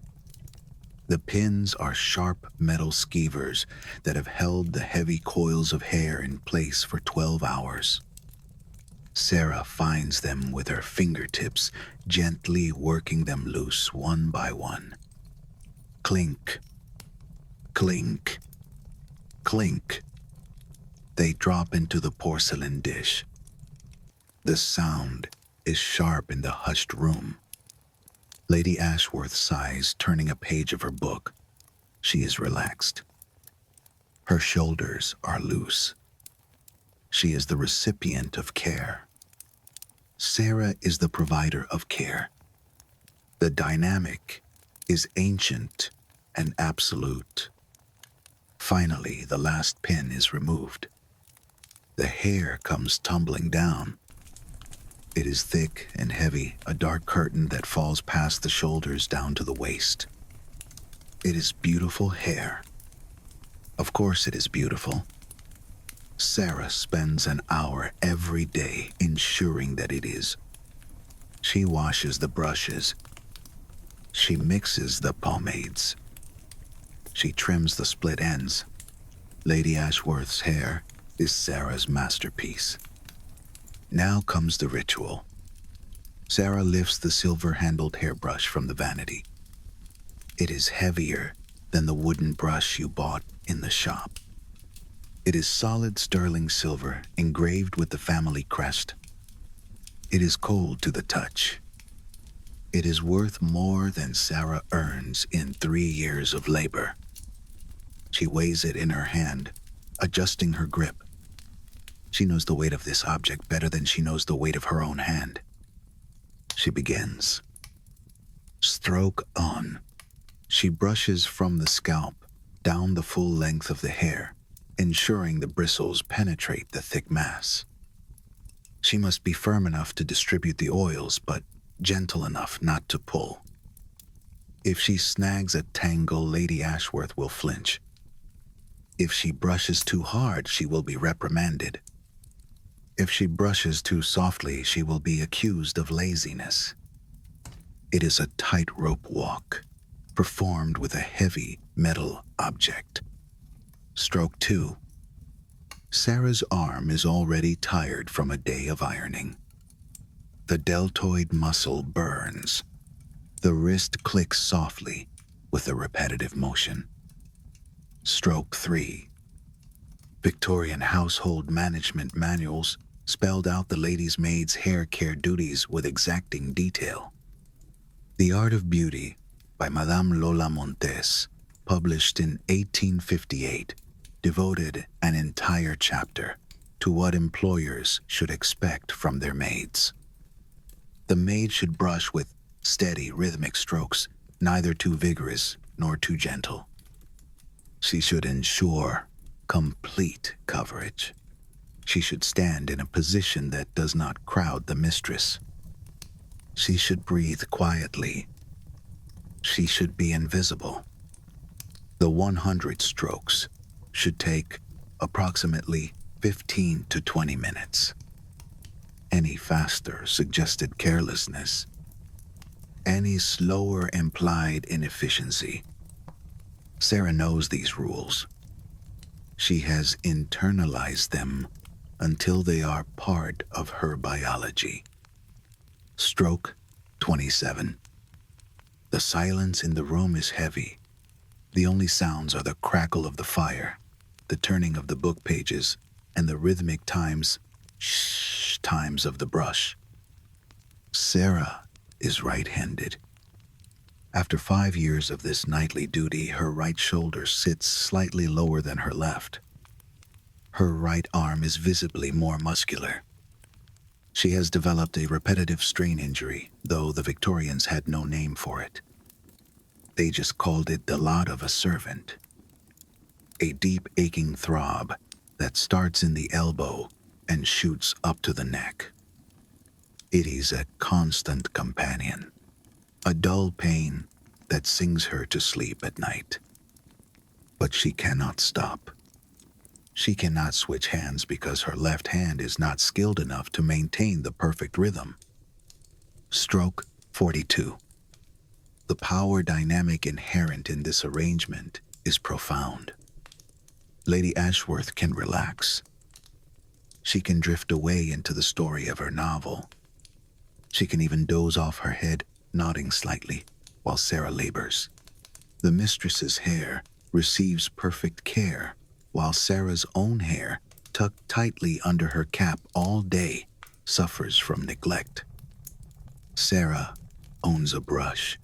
The pins are sharp metal skeevers that have held the heavy coils of hair in place for 12 hours. Sarah finds them with her fingertips, gently working them loose one by one. Clink, clink, clink. They drop into the porcelain dish. The sound is sharp in the hushed room. Lady Ashworth sighs, turning a page of her book. She is relaxed. Her shoulders are loose. She is the recipient of care. Sarah is the provider of care. The dynamic is ancient and absolute. Finally, the last pin is removed. The hair comes tumbling down. It is thick and heavy, a dark curtain that falls past the shoulders down to the waist. It is beautiful hair. Of course it is beautiful. Sarah spends an hour every day ensuring that it is. She washes the brushes. She mixes the pomades. She trims the split ends. Lady Ashworth's hair is Sarah's masterpiece. Now comes the ritual. Sarah lifts the silver-handled hairbrush from the vanity. It is heavier than the wooden brush you bought in the shop. It is solid sterling silver engraved with the family crest. It is cold to the touch. It is worth more than Sarah earns in 3 years of labor. She weighs it in her hand, adjusting her grip. She knows the weight of this object better than she knows the weight of her own hand. She begins. Stroke on. She brushes from the scalp down the full length of the hair, ensuring the bristles penetrate the thick mass. She must be firm enough to distribute the oils, but gentle enough not to pull. If she snags a tangle, Lady Ashworth will flinch. If she brushes too hard, she will be reprimanded. If she brushes too softly, she will be accused of laziness. It is a tightrope walk, performed with a heavy metal object. Stroke 2. Sarah's arm is already tired from a day of ironing. The deltoid muscle burns. The wrist clicks softly with a repetitive motion. Stroke 3. Victorian household management manuals spelled out the lady's maid's hair care duties with exacting detail. The Art of Beauty by Madame Lola Montes, published in 1858, devoted an entire chapter to what employers should expect from their maids. The maid should brush with steady, rhythmic strokes, neither too vigorous nor too gentle. She should ensure complete coverage. She should stand in a position that does not crowd the mistress. She should breathe quietly. She should be invisible. The 100 strokes should take approximately 15 to 20 minutes. Any faster suggested carelessness. Any slower implied inefficiency. Sarah knows these rules. She has internalized them until they are part of her biology. Stroke 27. The silence in the room is heavy. The only sounds are the crackle of the fire, the turning of the book pages, and the rhythmic times of the brush. Sarah is right-handed. After 5 years of this nightly duty, her right shoulder sits slightly lower than her left. Her right arm is visibly more muscular. She has developed a repetitive strain injury, though the Victorians had no name for it. They just called it the lot of a servant. A deep aching throb that starts in the elbow and shoots up to the neck. It is a constant companion, a dull pain that sings her to sleep at night. But she cannot stop. She cannot switch hands because her left hand is not skilled enough to maintain the perfect rhythm. Stroke 42. The power dynamic inherent in this arrangement is profound. Lady Ashworth can relax. She can drift away into the story of her novel. She can even doze off her head, nodding slightly, while Sarah labors. The mistress's hair receives perfect care, while Sarah's own hair, tucked tightly under her cap all day, suffers from neglect. Sarah owns a brush.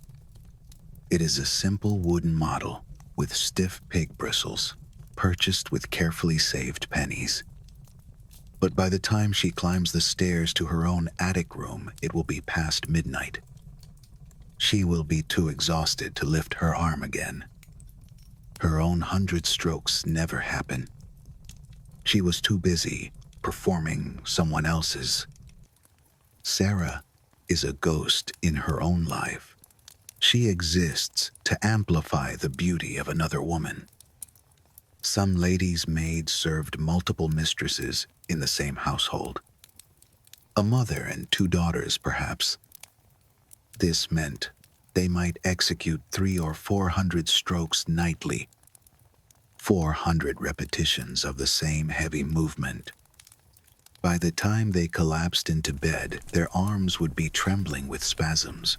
It is a simple wooden model with stiff pig bristles, purchased with carefully saved pennies. But by the time she climbs the stairs to her own attic room, it will be past midnight. She will be too exhausted to lift her arm again. Her own 100 strokes never happen. She was too busy performing someone else's. Sarah is a ghost in her own life. She exists to amplify the beauty of another woman. Some ladies' maids served multiple mistresses in the same household. A mother and 2 daughters, perhaps. This meant they might execute 300 or 400 strokes nightly, 400 repetitions of the same heavy movement. By the time they collapsed into bed, their arms would be trembling with spasms.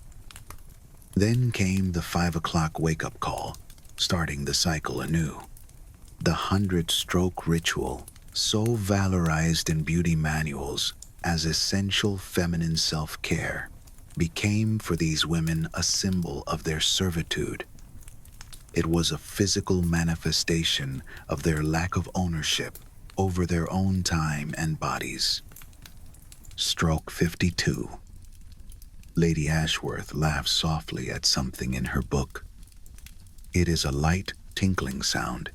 Then came the 5 o'clock wake-up call, starting the cycle anew. The 100-stroke ritual, so valorized in beauty manuals as essential feminine self-care, became for these women a symbol of their servitude. It was a physical manifestation of their lack of ownership over their own time and bodies. Stroke 52. Lady Ashworth laughs softly at something in her book. It is a light, tinkling sound.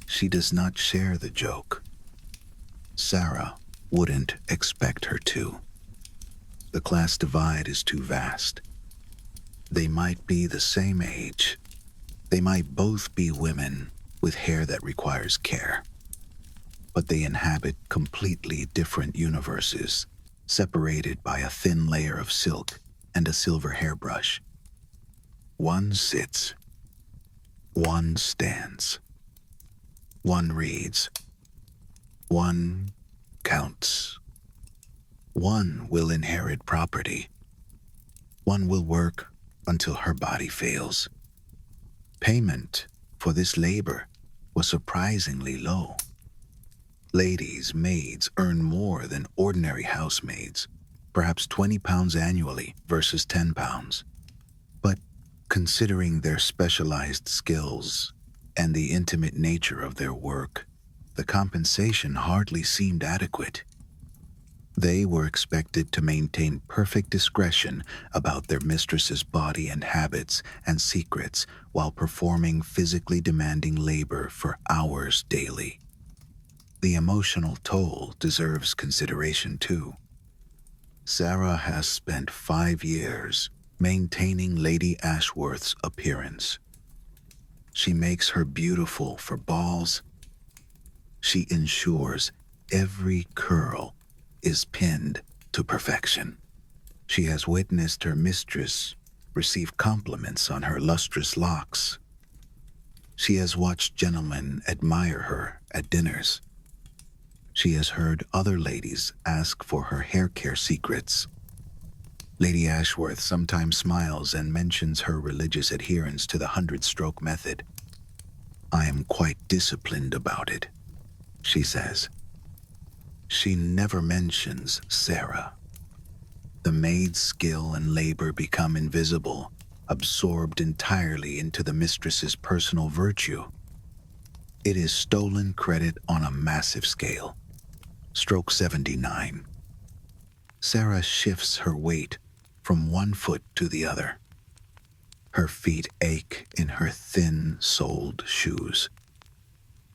She does not share the joke. Sarah wouldn't expect her to. The class divide is too vast. They might be the same age. They might both be women with hair that requires care. But they inhabit completely different universes, separated by a thin layer of silk and a silver hairbrush. One sits. One stands. One reads. One counts. One will inherit property. One will work until her body fails. Payment for this labor was surprisingly low. Ladies' maids earn more than ordinary housemaids, perhaps 20 pounds annually versus 10 pounds. But considering their specialized skills and the intimate nature of their work, the compensation hardly seemed adequate. They were expected to maintain perfect discretion about their mistress's body and habits and secrets while performing physically demanding labor for hours daily. The emotional toll deserves consideration too. Sarah has spent 5 years maintaining Lady Ashworth's appearance. She makes her beautiful for balls. She ensures every curl is pinned to perfection. She has witnessed her mistress receive compliments on her lustrous locks. She has watched gentlemen admire her at dinners. She has heard other ladies ask for her hair care secrets. Lady Ashworth sometimes smiles and mentions her religious adherence to the 100-stroke method. "I am quite disciplined about it," she says. She never mentions Sarah. The maid's skill and labor become invisible, absorbed entirely into the mistress's personal virtue. It is stolen credit on a massive scale. Stroke 79. Sarah shifts her weight from one foot to the other. Her feet ache in her thin-soled shoes.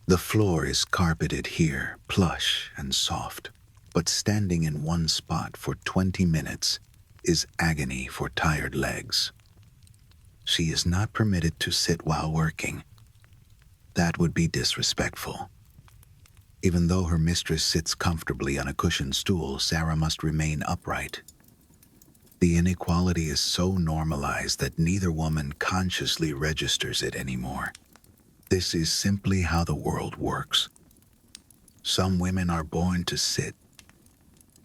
The floor is carpeted here, plush and soft, but standing in one spot for 20 minutes is agony for tired legs. She is not permitted to sit while working. That would be disrespectful. Even though her mistress sits comfortably on a cushioned stool, Sarah must remain upright. The inequality is so normalized that neither woman consciously registers it anymore. This is simply how the world works. Some women are born to sit.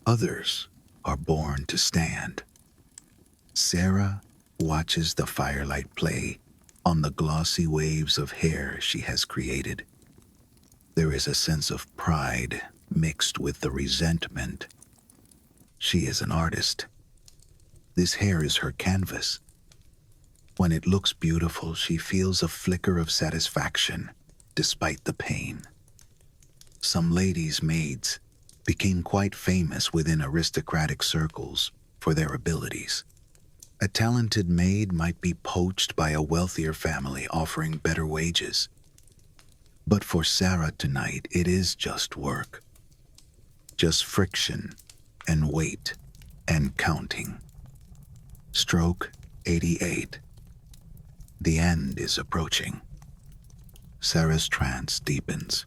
Others are born to stand. Sarah watches the firelight play on the glossy waves of hair she has created. There is a sense of pride mixed with the resentment. She is an artist. This hair is her canvas. When it looks beautiful, she feels a flicker of satisfaction, despite the pain. Some ladies' maids became quite famous within aristocratic circles for their abilities. A talented maid might be poached by a wealthier family offering better wages. But for Sarah tonight, it is just work. Just friction and weight and counting. Stroke 88. The end is approaching. Sarah's trance deepens.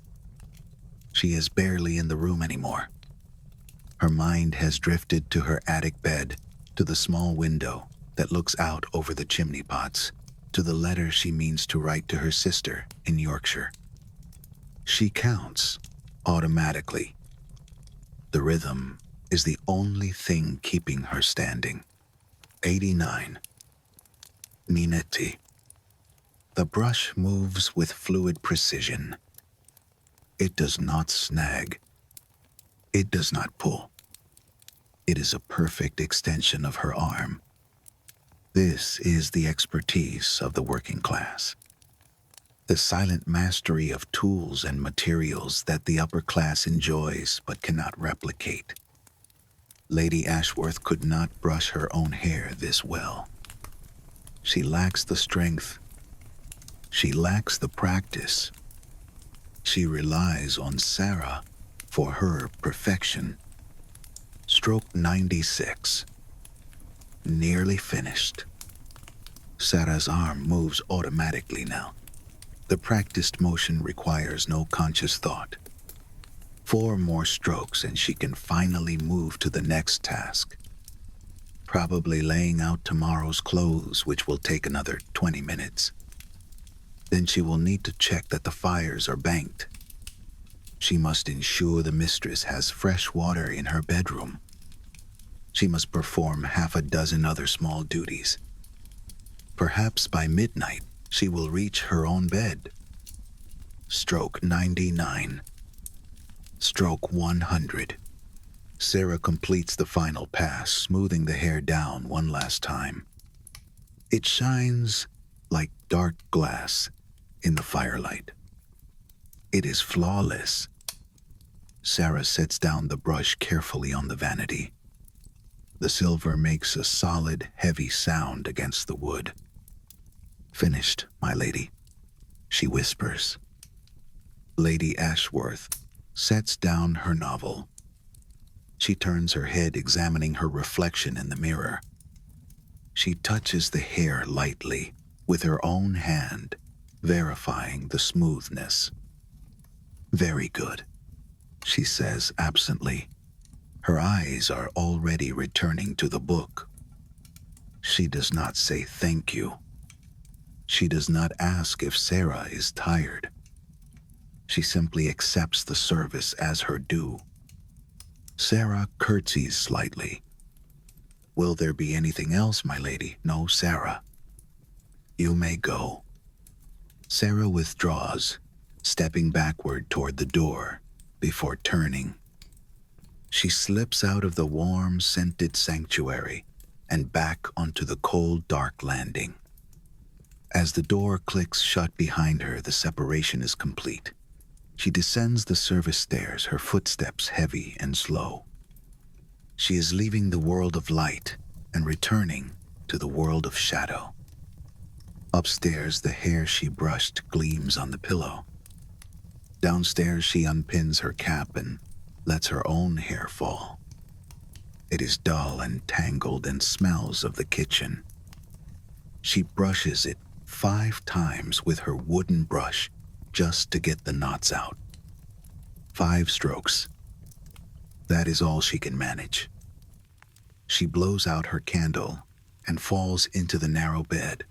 She is barely in the room anymore. Her mind has drifted to her attic bed, to the small window that looks out over the chimney pots, to the letter she means to write to her sister in Yorkshire. She counts automatically. The rhythm is the only thing keeping her standing. 89. Ninety. The brush moves with fluid precision. It does not snag. It does not pull. It is a perfect extension of her arm. This is the expertise of the working class. The silent mastery of tools and materials that the upper class enjoys but cannot replicate. Lady Ashworth could not brush her own hair this well. She lacks the strength. She lacks the practice. She relies on Sarah for her perfection. Stroke 96. Nearly finished. Sarah's arm moves automatically now. The practiced motion requires no conscious thought. 4 more strokes and she can finally move to the next task. Probably laying out tomorrow's clothes, which will take another 20 minutes. Then she will need to check that the fires are banked. She must ensure the mistress has fresh water in her bedroom. She must perform half a dozen other small duties. Perhaps by midnight, she will reach her own bed. Stroke 99. Stroke 100. Sarah completes the final pass, smoothing the hair down one last time. It shines like dark glass in the firelight. It is flawless. Sarah sets down the brush carefully on the vanity. The silver makes a solid, heavy sound against the wood. "Finished, my lady," she whispers. Lady Ashworth sets down her novel. She turns her head, examining her reflection in the mirror. She touches the hair lightly with her own hand, verifying the smoothness. "Very good," she says absently. Her eyes are already returning to the book. She does not say thank you. She does not ask if Sarah is tired. She simply accepts the service as her due. Sarah curtsies slightly. "Will there be anything else, my lady?" "No, Sarah. You may go." Sarah withdraws, stepping backward toward the door before turning. She slips out of the warm, scented sanctuary and back onto the cold, dark landing. As the door clicks shut behind her, the separation is complete. She descends the service stairs, her footsteps heavy and slow. She is leaving the world of light and returning to the world of shadow. Upstairs, the hair she brushed gleams on the pillow. Downstairs, she unpins her cap and lets her own hair fall. It is dull and tangled and smells of the kitchen. She brushes it 5 times with her wooden brush just to get the knots out. 5 strokes. That is all she can manage. She blows out her candle and falls into the narrow bed.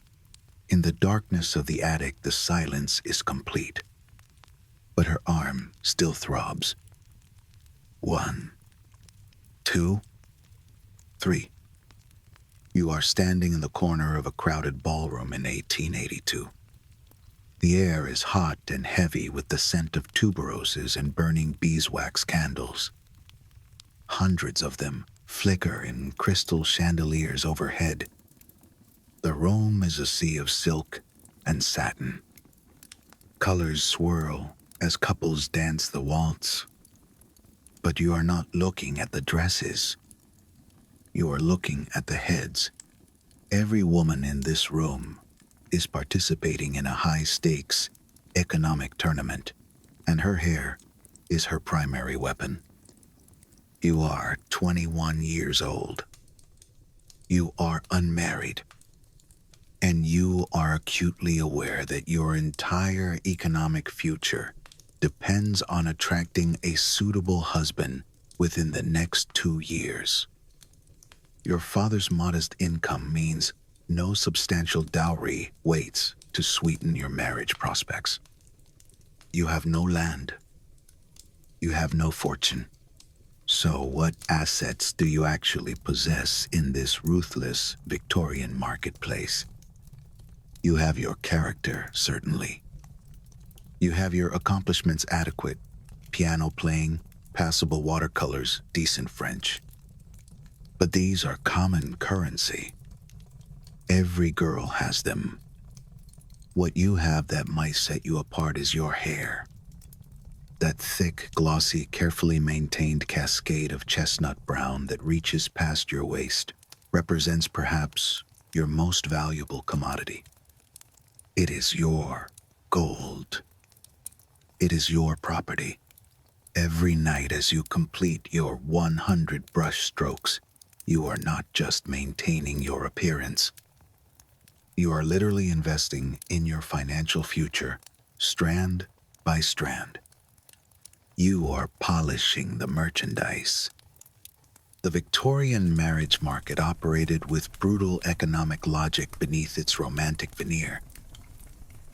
In the darkness of the attic, the silence is complete. But her arm still throbs. 1, 2, 3. You are standing in the corner of a crowded ballroom in 1882. The air is hot and heavy with the scent of tuberoses and burning beeswax candles. Hundreds of them flicker in crystal chandeliers overhead. The room is a sea of silk and satin. Colors swirl as couples dance the waltz. But you are not looking at the dresses. You are looking at the heads. Every woman in this room is participating in a high-stakes economic tournament, and her hair is her primary weapon. You are 21 years old. You are unmarried, and you are acutely aware that your entire economic future depends on attracting a suitable husband within the next 2 years. Your father's modest income means no substantial dowry waits to sweeten your marriage prospects. You have no land. You have no fortune. So what assets do you actually possess in this ruthless Victorian marketplace? You have your character, certainly. You have your accomplishments adequate: piano playing, passable watercolors, decent French. But these are common currency. Every girl has them. What you have that might set you apart is your hair. That thick, glossy, carefully maintained cascade of chestnut brown that reaches past your waist represents perhaps your most valuable commodity. It is your gold. It is your property. Every night as you complete your 100 brush strokes, you are not just maintaining your appearance. You are literally investing in your financial future, strand by strand. You are polishing the merchandise. The Victorian marriage market operated with brutal economic logic beneath its romantic veneer.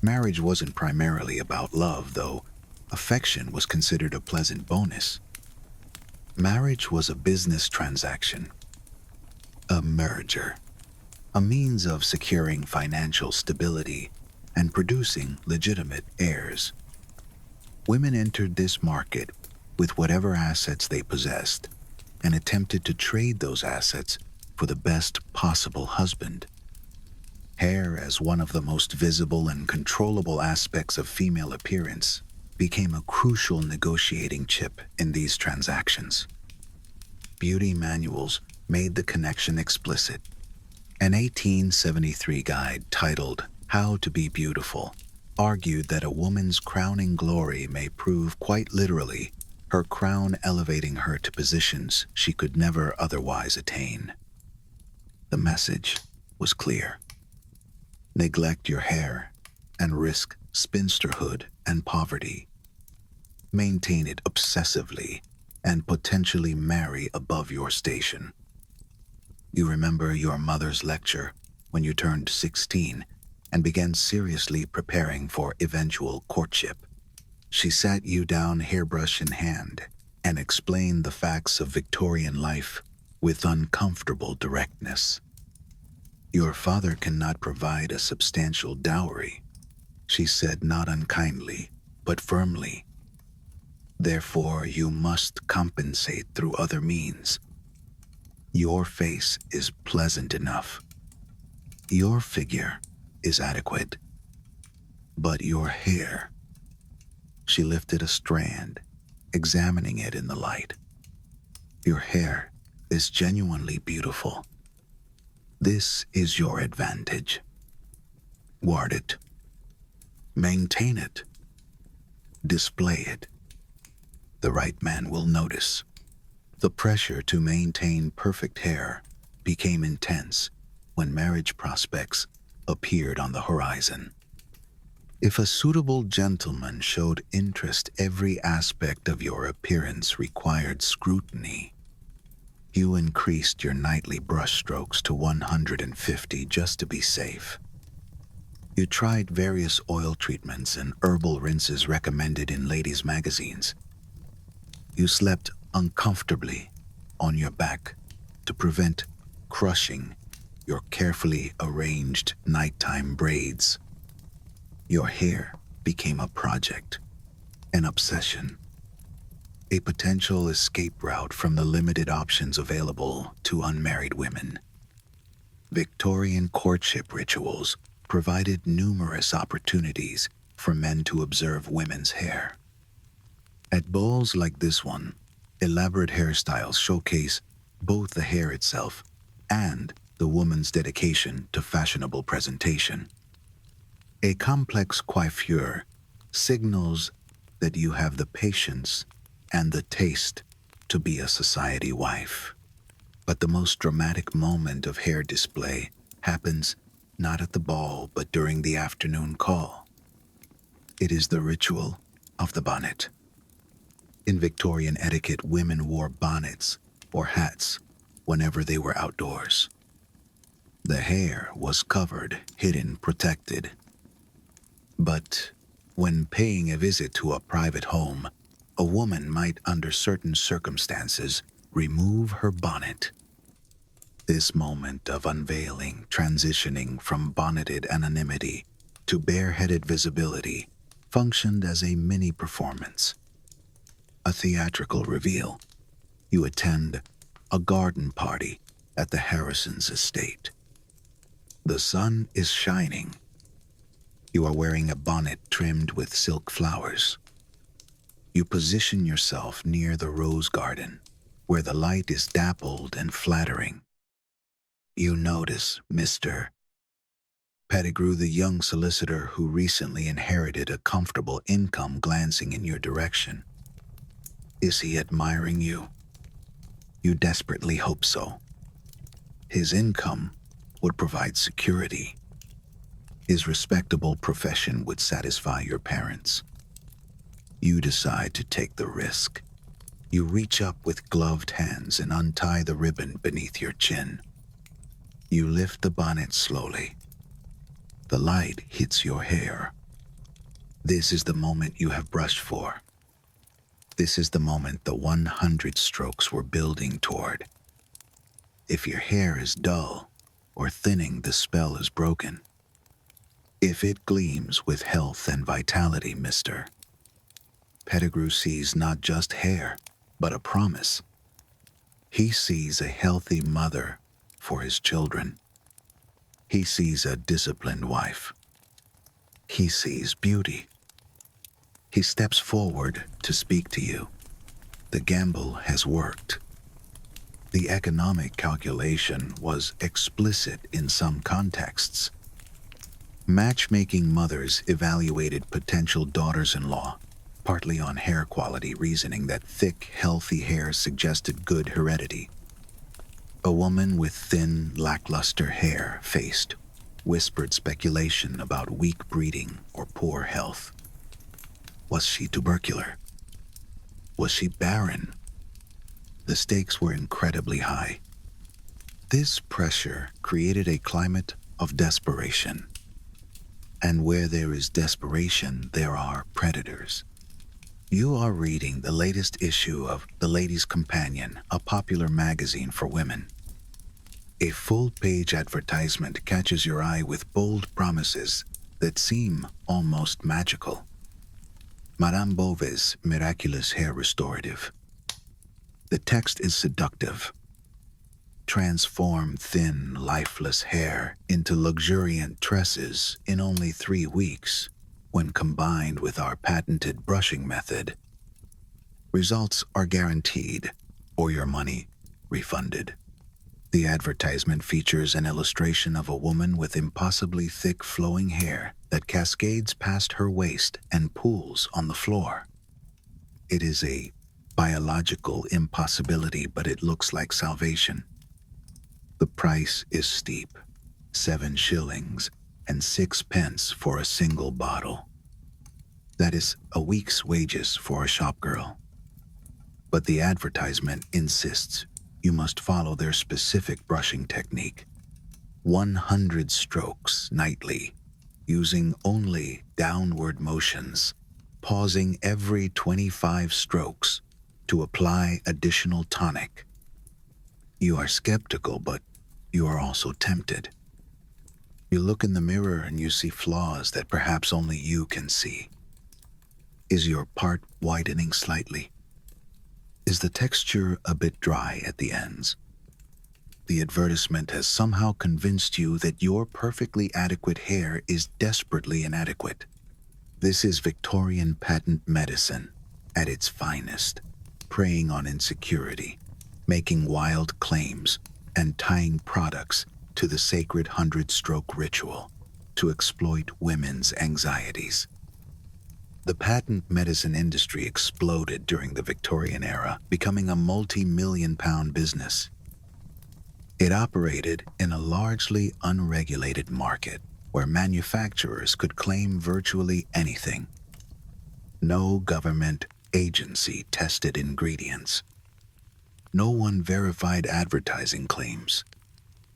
Marriage wasn't primarily about love, though affection was considered a pleasant bonus. Marriage was a business transaction, a merger, a means of securing financial stability and producing legitimate heirs. Women entered this market with whatever assets they possessed and attempted to trade those assets for the best possible husband. Hair, as one of the most visible and controllable aspects of female appearance, became a crucial negotiating chip in these transactions. Beauty manuals made the connection explicit. An 1873 guide titled "How to Be Beautiful" argued that a woman's crowning glory may prove quite literally her crown elevating her to positions she could never otherwise attain. The message was clear. Neglect your hair and risk spinsterhood and poverty. Maintain it obsessively and potentially marry above your station. You remember your mother's lecture when you turned 16 and began seriously preparing for eventual courtship. She sat you down, hairbrush in hand, and explained the facts of Victorian life with uncomfortable directness. Your father cannot provide a substantial dowry, she said, not unkindly, but firmly. Therefore, you must compensate through other means. Your face is pleasant enough. Your figure is adequate. But your hair... She lifted a strand, examining it in the light. Your hair is genuinely beautiful. This is your advantage. Guard it. Maintain it. Display it. The right man will notice. The pressure to maintain perfect hair became intense when marriage prospects appeared on the horizon. If a suitable gentleman showed interest, every aspect of your appearance required scrutiny. You increased your nightly brushstrokes to 150 just to be safe. You tried various oil treatments and herbal rinses recommended in ladies' magazines. You slept uncomfortably on your back to prevent crushing your carefully arranged nighttime braids. Your hair became a project, an obsession, a potential escape route from the limited options available to unmarried women. Victorian courtship rituals provided numerous opportunities for men to observe women's hair. At balls like this one, elaborate hairstyles showcase both the hair itself and the woman's dedication to fashionable presentation. A complex coiffure signals that you have the patience and the taste to be a society wife. But the most dramatic moment of hair display happens not at the ball but during the afternoon call. It is the ritual of the bonnet. In Victorian etiquette, women wore bonnets or hats whenever they were outdoors. The hair was covered, hidden, protected. But when paying a visit to a private home, a woman might, under certain circumstances, remove her bonnet. This moment of unveiling, transitioning from bonneted anonymity to bareheaded visibility, functioned as a mini performance, a theatrical reveal. You attend a garden party at the Harrisons' estate. The sun is shining. You are wearing a bonnet trimmed with silk flowers. You position yourself near the rose garden, where the light is dappled and flattering. You notice Mr. Pettigrew, the young solicitor who recently inherited a comfortable income, glancing in your direction. Is he admiring you? You desperately hope so. His income would provide security. His respectable profession would satisfy your parents. You decide to take the risk. You reach up with gloved hands and untie the ribbon beneath your chin. You lift the bonnet slowly. The light hits your hair. This is the moment you have brushed for. This is the moment the 100 strokes were building toward. If your hair is dull or thinning, the spell is broken. If it gleams with health and vitality, Mr. Pettigrew sees not just hair, but a promise. He sees a healthy mother for his children. He sees a disciplined wife. He sees beauty. He steps forward to speak to you. The gamble has worked. The economic calculation was explicit in some contexts. Matchmaking mothers evaluated potential daughters-in-law, partly on hair quality, reasoning that thick, healthy hair suggested good heredity. A woman with thin, lackluster hair faced whispered speculation about weak breeding or poor health. Was she tubercular? Was she barren? The stakes were incredibly high. This pressure created a climate of desperation. And where there is desperation, there are predators. You are reading the latest issue of The Lady's Companion, a popular magazine for women. A full-page advertisement catches your eye with bold promises that seem almost magical. Madame Bove's miraculous hair restorative. The text is seductive. Transform thin, lifeless hair into luxuriant tresses in only 3 weeks. When combined with our patented brushing method, results are guaranteed or your money refunded. The advertisement features an illustration of a woman with impossibly thick flowing hair that cascades past her waist and pools on the floor. It is a biological impossibility, but it looks like salvation. The price is steep, 7 shillings and 6 pence for a single bottle. That is a week's wages for a shopgirl. But the advertisement insists you must follow their specific brushing technique. 100 strokes nightly, using only downward motions, pausing every 25 strokes to apply additional tonic. You are skeptical, but you are also tempted. You look in the mirror and you see flaws that perhaps only you can see. Is your part widening slightly? Is the texture a bit dry at the ends? The advertisement has somehow convinced you that your perfectly adequate hair is desperately inadequate. This is Victorian patent medicine at its finest, preying on insecurity, making wild claims, and tying products to the sacred 100-stroke ritual to exploit women's anxieties. The patent medicine industry exploded during the Victorian era, becoming a multi-million-pound business. It operated in a largely unregulated market where manufacturers could claim virtually anything. No government agency tested ingredients. No one verified advertising claims.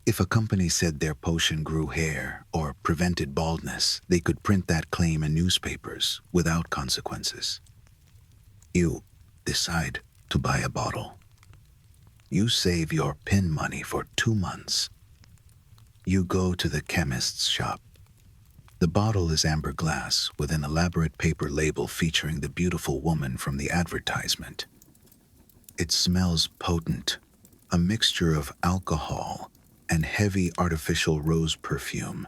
If a company said their potion grew hair or prevented baldness, they could print that claim in newspapers without consequences. You decide to buy a bottle. You save your pin money for 2 months. You go to the chemist's shop. The bottle is amber glass with an elaborate paper label featuring the beautiful woman from the advertisement. It smells potent, a mixture of alcohol and heavy artificial rose perfume,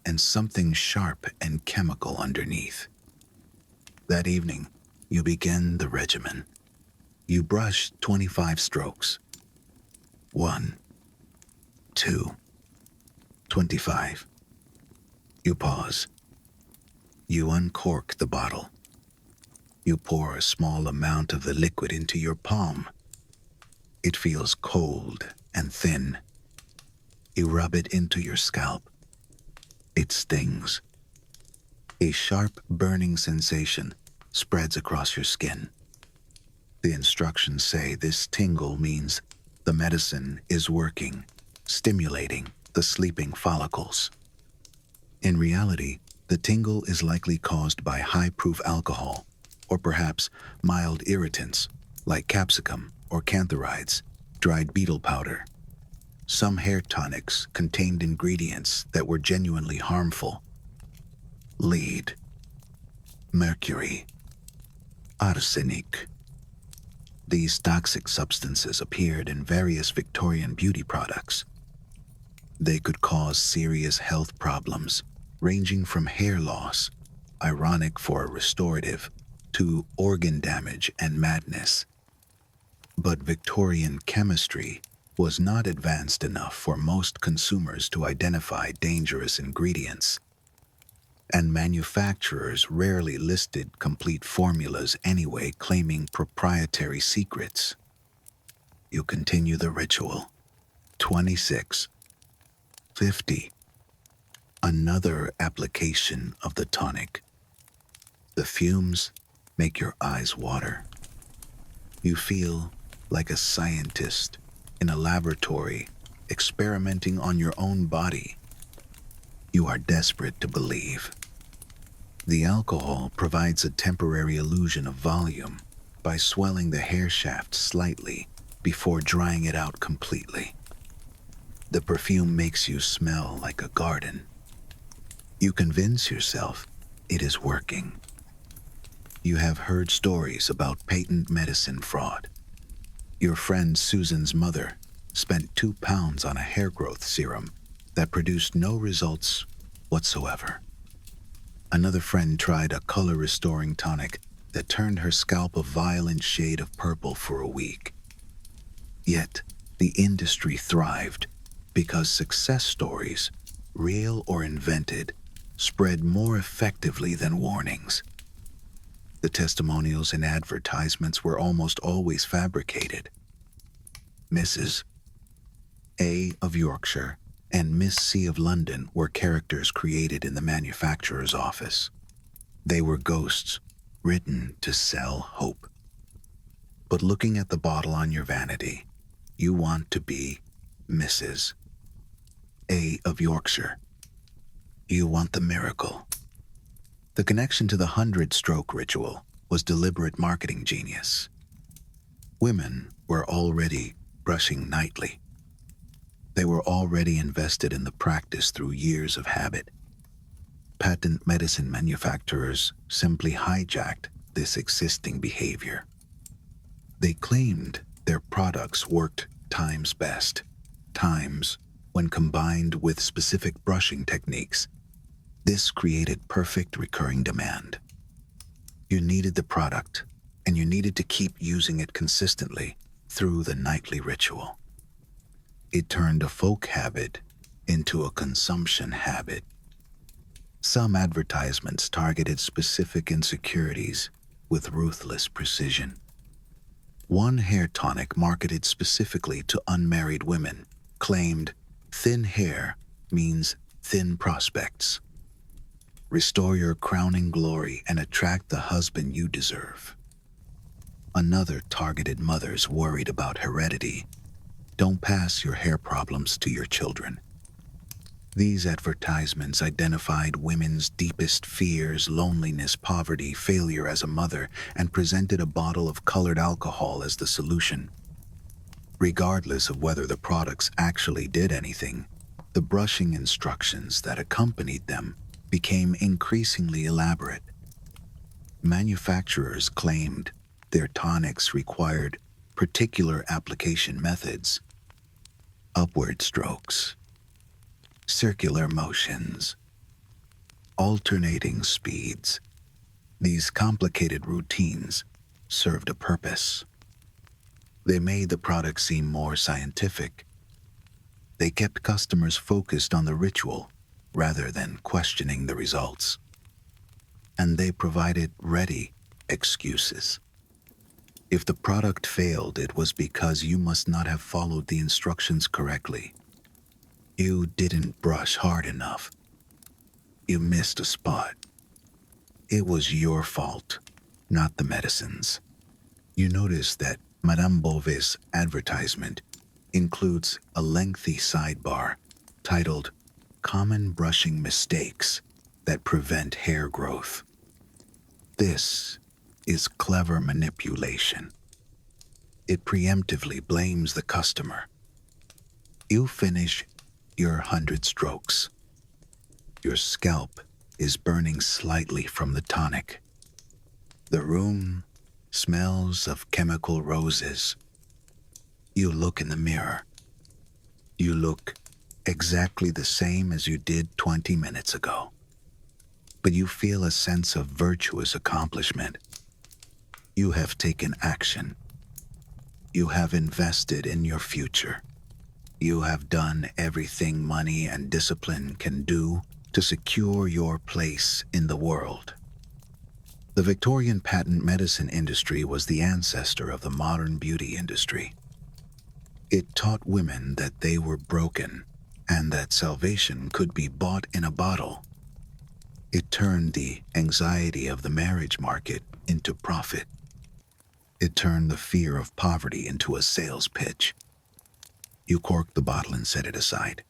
and something sharp and chemical underneath. That evening, you begin the regimen. You brush 25 strokes. 1, 2, 25. You pause. You uncork the bottle. You pour a small amount of the liquid into your palm. It feels cold and thin. You rub it into your scalp. It stings. A sharp, burning sensation spreads across your skin. The instructions say this tingle means the medicine is working, stimulating the sleeping follicles. In reality, the tingle is likely caused by high-proof alcohol, or perhaps mild irritants like capsicum or cantharides, dried beetle powder. Some hair tonics contained ingredients that were genuinely harmful. Lead, mercury, arsenic. These toxic substances appeared in various Victorian beauty products. They could cause serious health problems, ranging from hair loss, ironic for a restorative, to organ damage and madness. But Victorian chemistry was not advanced enough for most consumers to identify dangerous ingredients, and manufacturers rarely listed complete formulas anyway, claiming proprietary secrets. You continue the ritual. 26. 50. Another application of the tonic. The fumes make your eyes water. You feel like a scientist in a laboratory experimenting on your own body. You are desperate to believe. The alcohol provides a temporary illusion of volume by swelling the hair shaft slightly before drying it out completely. The perfume makes you smell like a garden. You convince yourself it is working. You have heard stories about patent medicine fraud. Your friend Susan's mother spent 2 pounds on a hair growth serum that produced no results whatsoever. Another friend tried a color-restoring tonic that turned her scalp a violent shade of purple for a week. Yet, the industry thrived because success stories, real or invented, spread more effectively than warnings. The testimonials and advertisements were almost always fabricated. Mrs. A of Yorkshire and Miss C of London were characters created in the manufacturer's office. They were ghosts, written to sell hope. But looking at the bottle on your vanity, you want to be Mrs. A of Yorkshire. You want the miracle. The connection to the 100-stroke ritual was deliberate marketing genius. Women were already brushing nightly. They were already invested in the practice through years of habit. Patent medicine manufacturers simply hijacked this existing behavior. They claimed their products worked times best, times when combined with specific brushing techniques. This created perfect recurring demand. You needed the product, and you needed to keep using it consistently through the nightly ritual. It turned a folk habit into a consumption habit. Some advertisements targeted specific insecurities with ruthless precision. One hair tonic marketed specifically to unmarried women claimed thin hair means thin prospects. Restore your crowning glory and attract the husband you deserve. Another targeted mothers worried about heredity. Don't pass your hair problems to your children. These advertisements identified women's deepest fears, loneliness, poverty, failure as a mother, and presented a bottle of colored alcohol as the solution. Regardless of whether the products actually did anything, the brushing instructions that accompanied them became increasingly elaborate. Manufacturers claimed their tonics required particular application methods: upward strokes, circular motions, alternating speeds. These complicated routines served a purpose. They made the product seem more scientific. They kept customers focused on the ritual rather than questioning the results. And they provided ready excuses. If the product failed, it was because you must not have followed the instructions correctly. You didn't brush hard enough. You missed a spot. It was your fault, not the medicine's. You notice that Madame Bove's advertisement includes a lengthy sidebar titled "Common Brushing Mistakes That Prevent Hair Growth." This is clever manipulation. It preemptively blames the customer. You finish your 100 strokes. Your scalp is burning slightly from the tonic. The room smells of chemical roses. You look in the mirror. You look exactly the same as you did 20 minutes ago. But you feel a sense of virtuous accomplishment. You have taken action. You have invested in your future. You have done everything money and discipline can do to secure your place in the world. The Victorian patent medicine industry was the ancestor of the modern beauty industry. It taught women that they were broken and that salvation could be bought in a bottle. It turned the anxiety of the marriage market into profit. It turned the fear of poverty into a sales pitch. You cork the bottle and set it aside.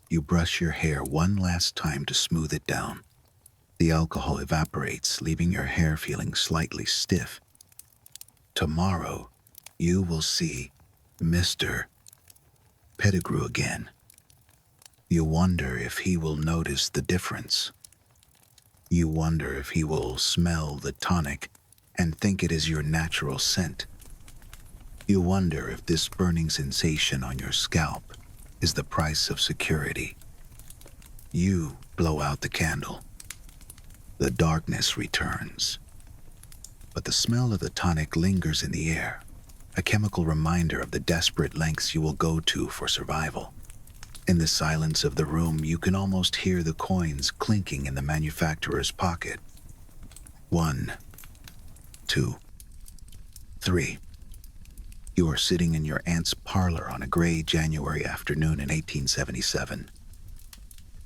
You brush your hair one last time to smooth it down. The alcohol evaporates, leaving your hair feeling slightly stiff. Tomorrow, you will see Mr. Pettigrew again. You wonder if he will notice the difference. You wonder if he will smell the tonic and think it is your natural scent. You wonder if this burning sensation on your scalp is the price of security. You blow out the candle. The darkness returns. But the smell of the tonic lingers in the air, a chemical reminder of the desperate lengths you will go to for survival. In the silence of the room, you can almost hear the coins clinking in the manufacturer's pocket. 1, 2, 3. You are sitting in your aunt's parlor on a gray January afternoon in 1877.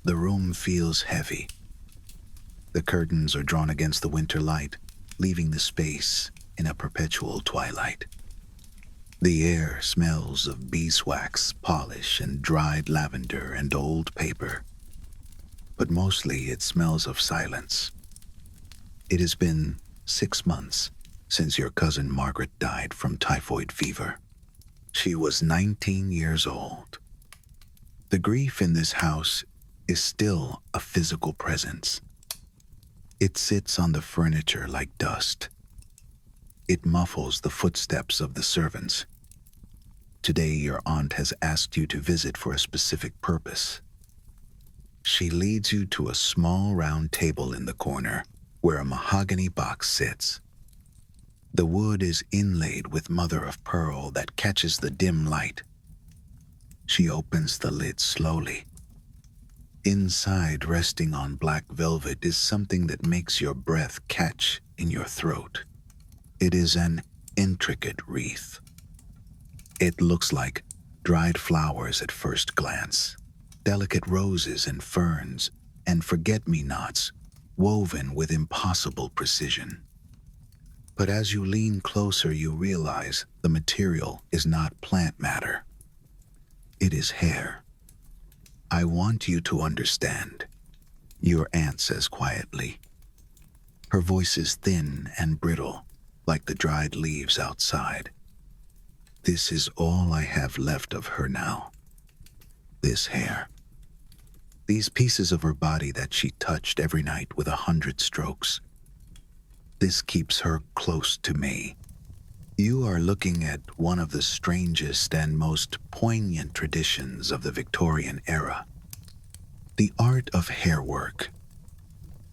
The room feels heavy. The curtains are drawn against the winter light, leaving the space in a perpetual twilight. The air smells of beeswax, polish, and dried lavender and old paper. But mostly it smells of silence. It has been 6 months since your cousin Margaret died from typhoid fever. She was 19 years old. The grief in this house is still a physical presence. It sits on the furniture like dust. It muffles the footsteps of the servants. Today your aunt has asked you to visit for a specific purpose. She leads you to a small round table in the corner where a mahogany box sits. The wood is inlaid with mother of pearl that catches the dim light. She opens the lid slowly. Inside, resting on black velvet, is something that makes your breath catch in your throat. It is an intricate wreath. It looks like dried flowers at first glance, delicate roses and ferns, and forget-me-nots woven with impossible precision. But as you lean closer, you realize the material is not plant matter. It is hair. "I want you to understand," your aunt says quietly. Her voice is thin and brittle, like the dried leaves outside. "This is all I have left of her now. This hair. These pieces of her body that she touched every night with 100 strokes. This keeps her close to me." You are looking at one of the strangest and most poignant traditions of the Victorian era. The art of hair work.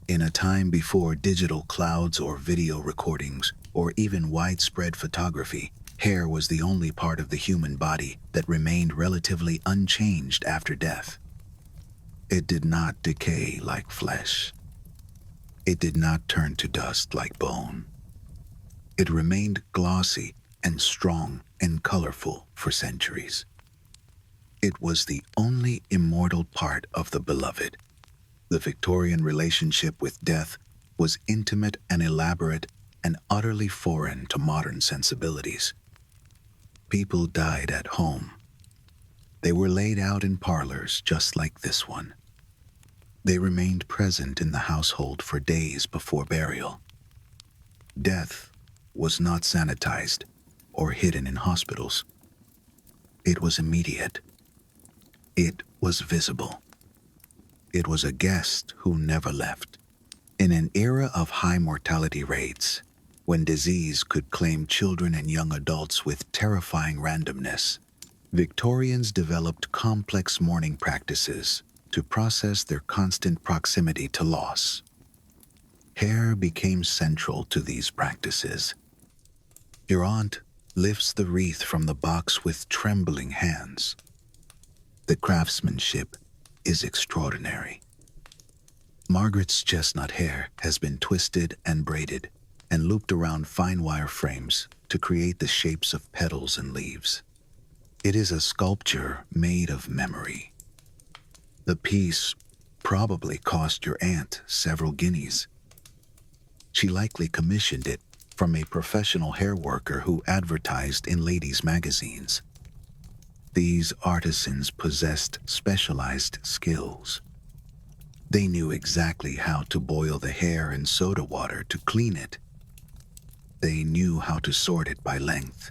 In a time before digital clouds or video recordings or even widespread photography, hair was the only part of the human body that remained relatively unchanged after death. It did not decay like flesh. It did not turn to dust like bone. It remained glossy and strong and colorful for centuries. It was the only immortal part of the beloved. The Victorian relationship with death was intimate and elaborate and utterly foreign to modern sensibilities. People died at home. They were laid out in parlors just like this one. They remained present in the household for days before burial. Death was not sanitized or hidden in hospitals. It was immediate. It was visible. It was a guest who never left. In an era of high mortality rates, when disease could claim children and young adults with terrifying randomness, Victorians developed complex mourning practices to process their constant proximity to loss. Hair became central to these practices. Your aunt lifts the wreath from the box with trembling hands. The craftsmanship is extraordinary. Margaret's chestnut hair has been twisted and braided and looped around fine wire frames to create the shapes of petals and leaves. It is a sculpture made of memory. The piece probably cost your aunt several guineas. She likely commissioned it from a professional hair worker who advertised in ladies' magazines. These artisans possessed specialized skills. They knew exactly how to boil the hair in soda water to clean it. They knew how to sort it by length.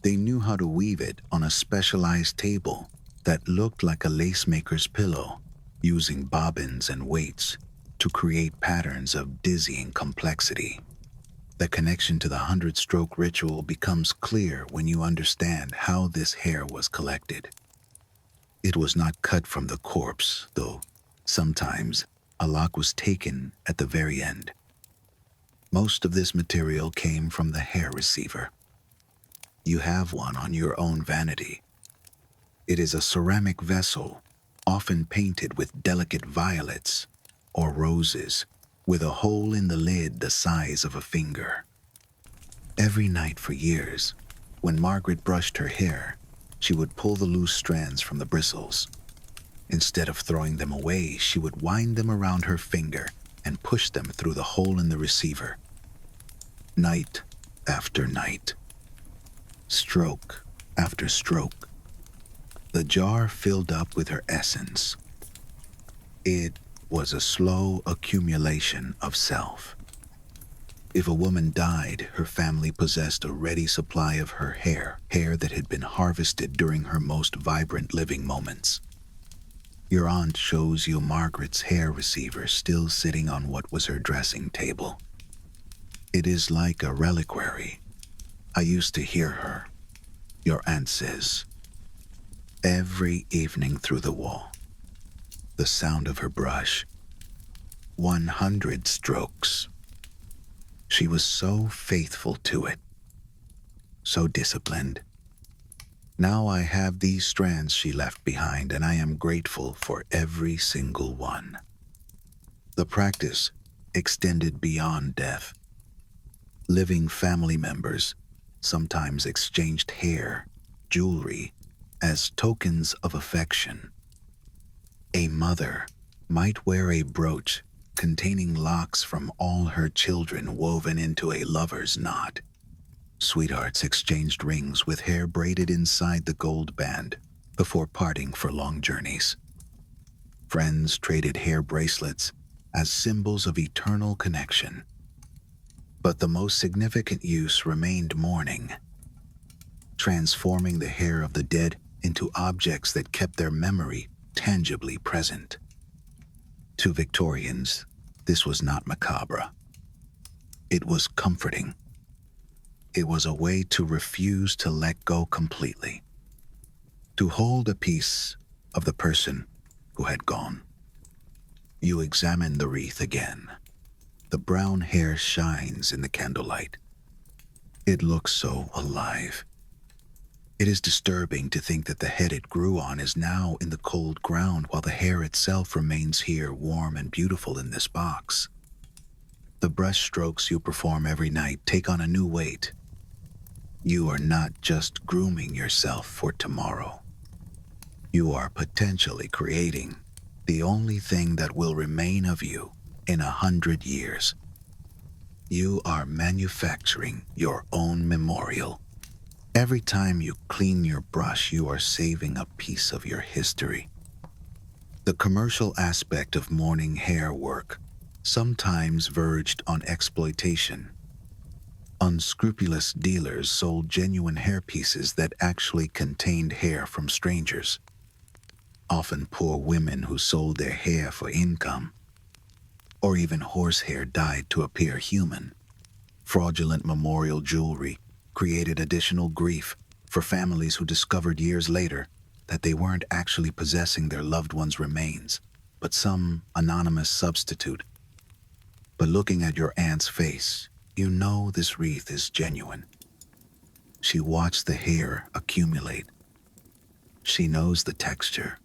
They knew how to weave it on a specialized table that looked like a lace-maker's pillow, using bobbins and weights to create patterns of dizzying complexity. The connection to the 100-stroke ritual becomes clear when you understand how this hair was collected. It was not cut from the corpse, though sometimes a lock was taken at the very end. Most of this material came from the hair receiver. You have one on your own vanity. It is a ceramic vessel, often painted with delicate violets or roses, with a hole in the lid the size of a finger. Every night for years, when Margaret brushed her hair, she would pull the loose strands from the bristles. Instead of throwing them away, she would wind them around her finger and push them through the hole in the receiver. Night after night, stroke after stroke, the jar filled up with her essence. It was a slow accumulation of self. If a woman died, her family possessed a ready supply of her hair that had been harvested during her most vibrant living moments. Your aunt shows you Margaret's hair receiver still sitting on what was her dressing table. It is like a reliquary. "I used to hear her," your aunt says, "every evening through the wall. The sound of her brush. 100 strokes. She was so faithful to it, so disciplined. Now I have these strands she left behind, and I am grateful for every single one. The practice extended beyond death. Living family members sometimes exchanged hair, jewelry, as tokens of affection. A mother might wear a brooch containing locks from all her children woven into a lover's knot. Sweethearts exchanged rings with hair braided inside the gold band before parting for long journeys. Friends traded hair bracelets as symbols of eternal connection. But the most significant use remained mourning, transforming the hair of the dead into objects that kept their memory tangibly present. To Victorians, this was not macabre. It was comforting. It was a way to refuse to let go completely, to hold a piece of the person who had gone. You examine the wreath again. The brown hair shines in the candlelight. It looks so alive. It is disturbing to think that the head it grew on is now in the cold ground while the hair itself remains here warm and beautiful in this box. The brush strokes you perform every night take on a new weight. You are not just grooming yourself for tomorrow. You are potentially creating the only thing that will remain of you in 100 years. You are manufacturing your own memorial. Every time you clean your brush, you are saving a piece of your history. The commercial aspect of mourning hair work sometimes verged on exploitation. Unscrupulous dealers sold genuine hair pieces that actually contained hair from strangers. Often poor women who sold their hair for income, or even horsehair dyed to appear human. Fraudulent memorial jewelry created additional grief for families who discovered years later that they weren't actually possessing their loved one's remains, but some anonymous substitute. But looking at your aunt's face, you know this wreath is genuine. She watched the hair accumulate. She knows the texture.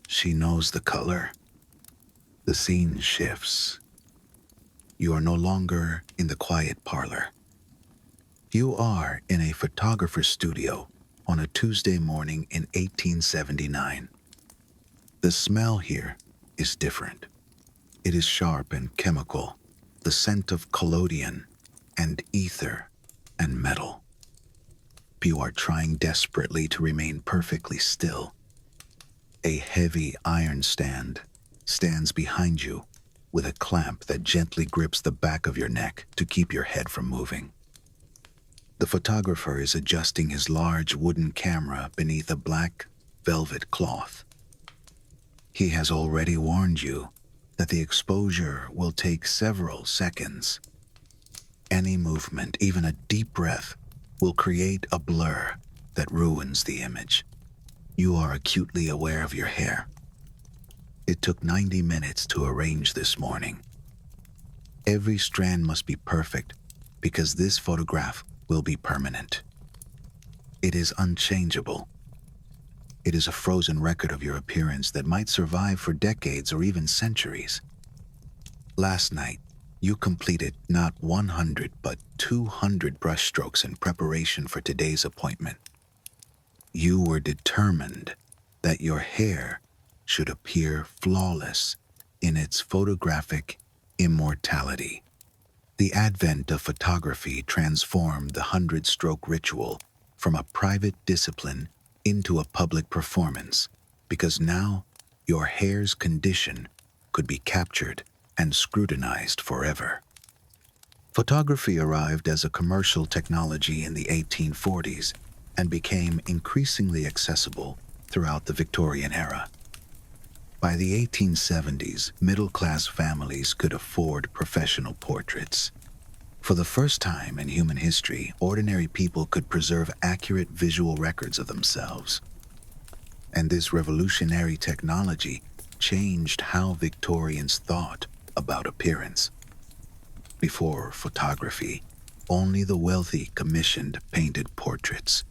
She knows the color. The scene shifts. You are no longer in the quiet parlor. You are in a photographer's studio on a Tuesday morning in 1879. The smell here is different. It is sharp and chemical, the scent of collodion and ether and metal. You are trying desperately to remain perfectly still. A heavy iron stand stands behind you with a clamp that gently grips the back of your neck to keep your head from moving. The photographer is adjusting his large wooden camera beneath a black velvet cloth. He has already warned you that the exposure will take several seconds. Any movement, even a deep breath, will create a blur that ruins the image. You are acutely aware of your hair. It took 90 minutes to arrange this morning. Every strand must be perfect because this photograph will be permanent. It is unchangeable. It is a frozen record of your appearance that might survive for decades or even centuries. Last night, you completed not 100 but 200 brushstrokes in preparation for today's appointment. You were determined that your hair should appear flawless in its photographic immortality. The advent of photography transformed the 100-stroke ritual from a private discipline into a public performance, because now your hair's condition could be captured and scrutinized forever. Photography arrived as a commercial technology in the 1840s and became increasingly accessible throughout the Victorian era. By the 1870s, middle-class families could afford professional portraits. For the first time in human history, ordinary people could preserve accurate visual records of themselves. And this revolutionary technology changed how Victorians thought about appearance. Before photography, only the wealthy commissioned painted portraits.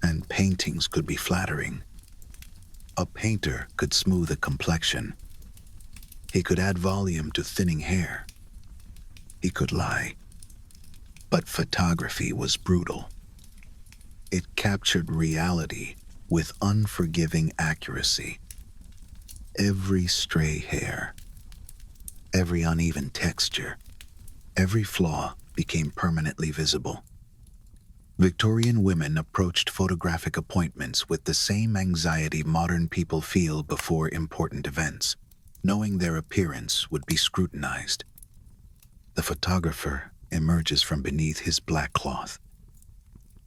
and paintings could be flattering. A painter could smooth a complexion. He could add volume to thinning hair. He could lie. But photography was brutal. It captured reality with unforgiving accuracy. Every stray hair, every uneven texture, every flaw became permanently visible. Victorian women approached photographic appointments with the same anxiety modern people feel before important events, knowing their appearance would be scrutinized. The photographer emerges from beneath his black cloth.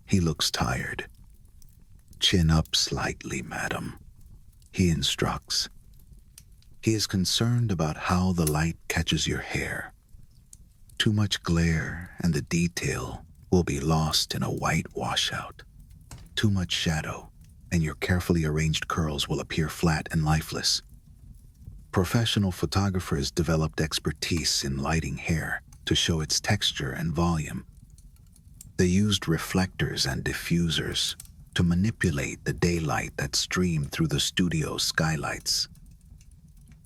He looks tired. "Chin up slightly, madam," he instructs. He is concerned about how the light catches your hair. Too much glare and the detail will be lost in a white washout. Too much shadow and your carefully arranged curls will appear flat and lifeless. Professional photographers developed expertise in lighting hair to show its texture and volume. They used reflectors and diffusers to manipulate the daylight that streamed through the studio skylights.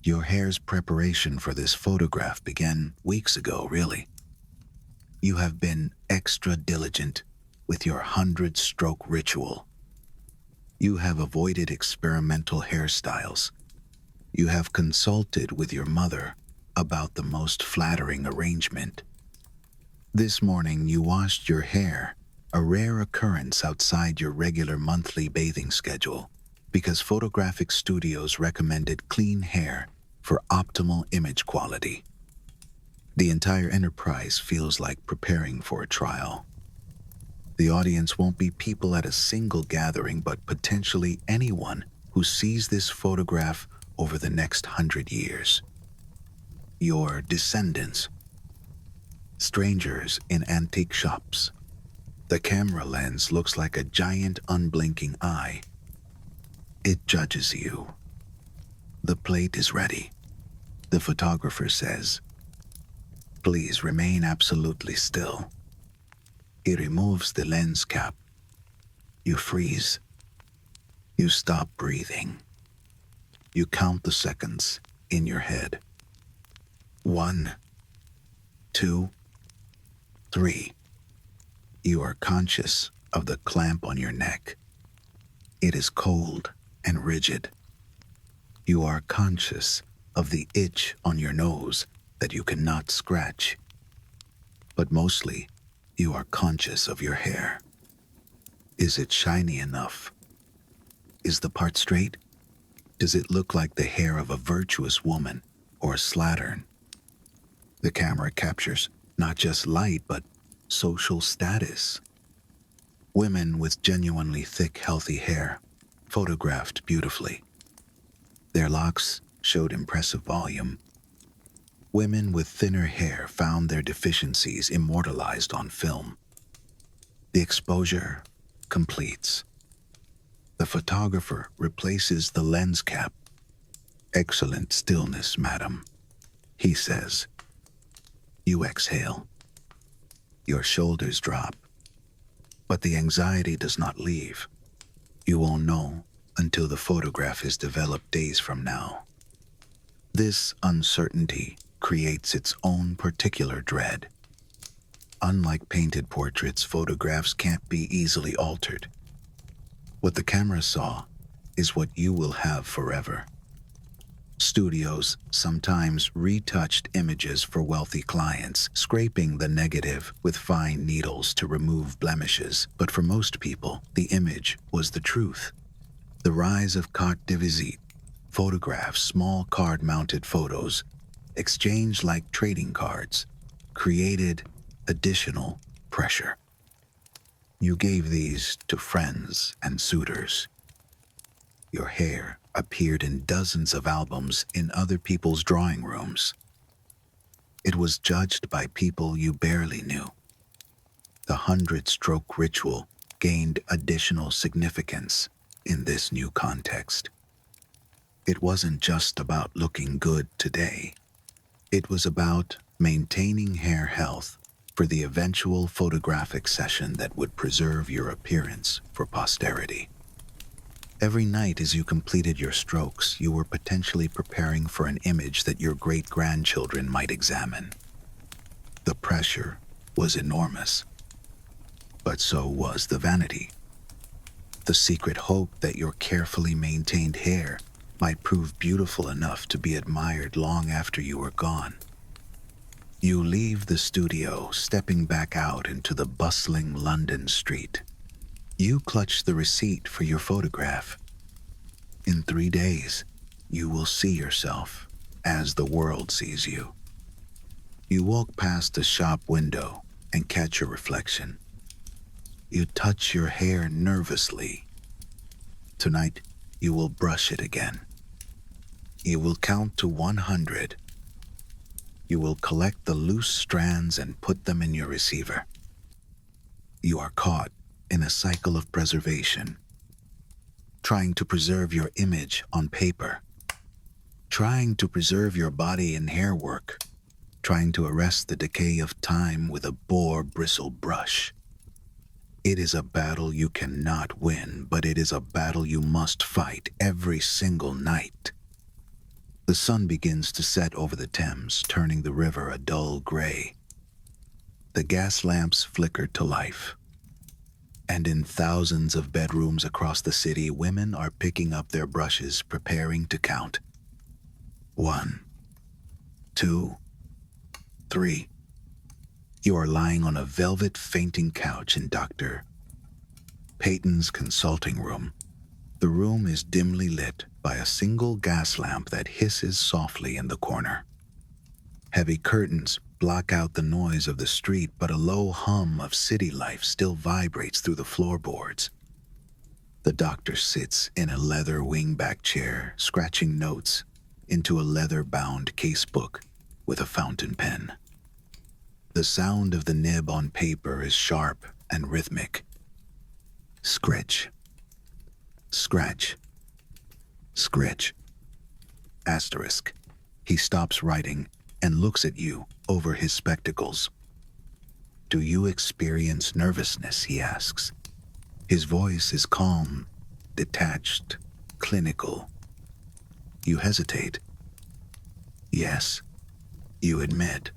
Your hair's preparation for this photograph began weeks ago, really. You have been extra diligent with your 100-stroke ritual. You have avoided experimental hairstyles. You have consulted with your mother about the most flattering arrangement. This morning you washed your hair, a rare occurrence outside your regular monthly bathing schedule, because photographic studios recommended clean hair for optimal image quality. The entire enterprise feels like preparing for a trial. The audience won't be people at a single gathering, but potentially anyone who sees this photograph over the next 100 years. Your descendants. Strangers in antique shops. The camera lens looks like a giant unblinking eye. It judges you. The plate is ready. The photographer says, "Please remain absolutely still." He removes the lens cap. You freeze. You stop breathing. You count the seconds in your head. 1, 2, 3. You are conscious of the clamp on your neck. It is cold and rigid. You are conscious of the itch on your nose that you cannot scratch. But mostly, you are conscious of your hair. Is it shiny enough? Is the part straight? Does it look like the hair of a virtuous woman or a slattern? The camera captures not just light, but social status. Women with genuinely thick, healthy hair, photographed beautifully. Their locks showed impressive volume. Women with thinner hair found their deficiencies immortalized on film. The exposure completes. The photographer replaces the lens cap. "Excellent stillness, madam," he says. You exhale. Your shoulders drop. But the anxiety does not leave. You won't know until the photograph is developed days from now. This uncertainty creates its own particular dread. Unlike painted portraits, photographs can't be easily altered. What the camera saw is what you will have forever. Studios sometimes retouched images for wealthy clients, scraping the negative with fine needles to remove blemishes. But for most people, the image was the truth. The rise of carte de visite, photographs, small card-mounted photos, exchanged like trading cards, created additional pressure. You gave these to friends and suitors. Your hair appeared in dozens of albums in other people's drawing rooms. It was judged by people you barely knew. The 100-stroke ritual gained additional significance in this new context. It wasn't just about looking good today. It was about maintaining hair health for the eventual photographic session that would preserve your appearance for posterity. Every night as you completed your strokes, you were potentially preparing for an image that your great-grandchildren might examine. The pressure was enormous, but so was the vanity. The secret hope that your carefully maintained hair might prove beautiful enough to be admired long after you were gone. You leave the studio, stepping back out into the bustling London street. You clutch the receipt for your photograph. In 3 days, you will see yourself as the world sees you. You walk past a shop window and catch your reflection. You touch your hair nervously. Tonight, you will brush it again. You will count to 100. You will collect the loose strands and put them in your receiver. You are caught in a cycle of preservation, trying to preserve your image on paper, trying to preserve your body in hair work, trying to arrest the decay of time with a boar-bristle brush. It is a battle you cannot win, but it is a battle you must fight every single night. The sun begins to set over the Thames, turning the river a dull gray. The gas lamps flicker to life. And in thousands of bedrooms across the city, women are picking up their brushes, preparing to count. 1, 2, 3. You are lying on a velvet fainting couch in Dr. Peyton's consulting room. The room is dimly lit by a single gas lamp that hisses softly in the corner. Heavy curtains block out the noise of the street, but a low hum of city life still vibrates through the floorboards. The doctor sits in a leather wingback chair, scratching notes into a leather-bound casebook with a fountain pen. The sound of the nib on paper is sharp and rhythmic. Scritch. Scratch. Scritch. Asterisk. He stops writing and looks at you over his spectacles. Do you experience nervousness? He asks. His voice is calm, detached, clinical. You hesitate. Yes, you admit.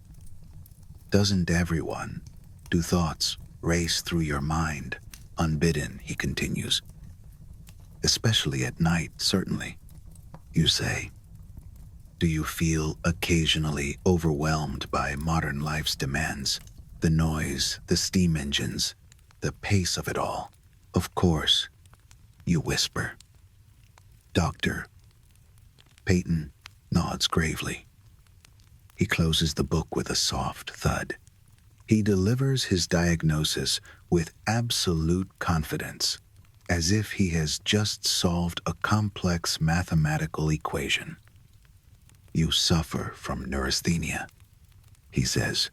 Doesn't everyone? Do thoughts race through your mind, unbidden, he continues. Especially at night, certainly, you say. Do you feel occasionally overwhelmed by modern life's demands? The noise, the steam engines, the pace of it all. Of course, you whisper. Dr. Peyton nods gravely. He closes the book with a soft thud. He delivers his diagnosis with absolute confidence, as if he has just solved a complex mathematical equation. You suffer from neurasthenia, he says.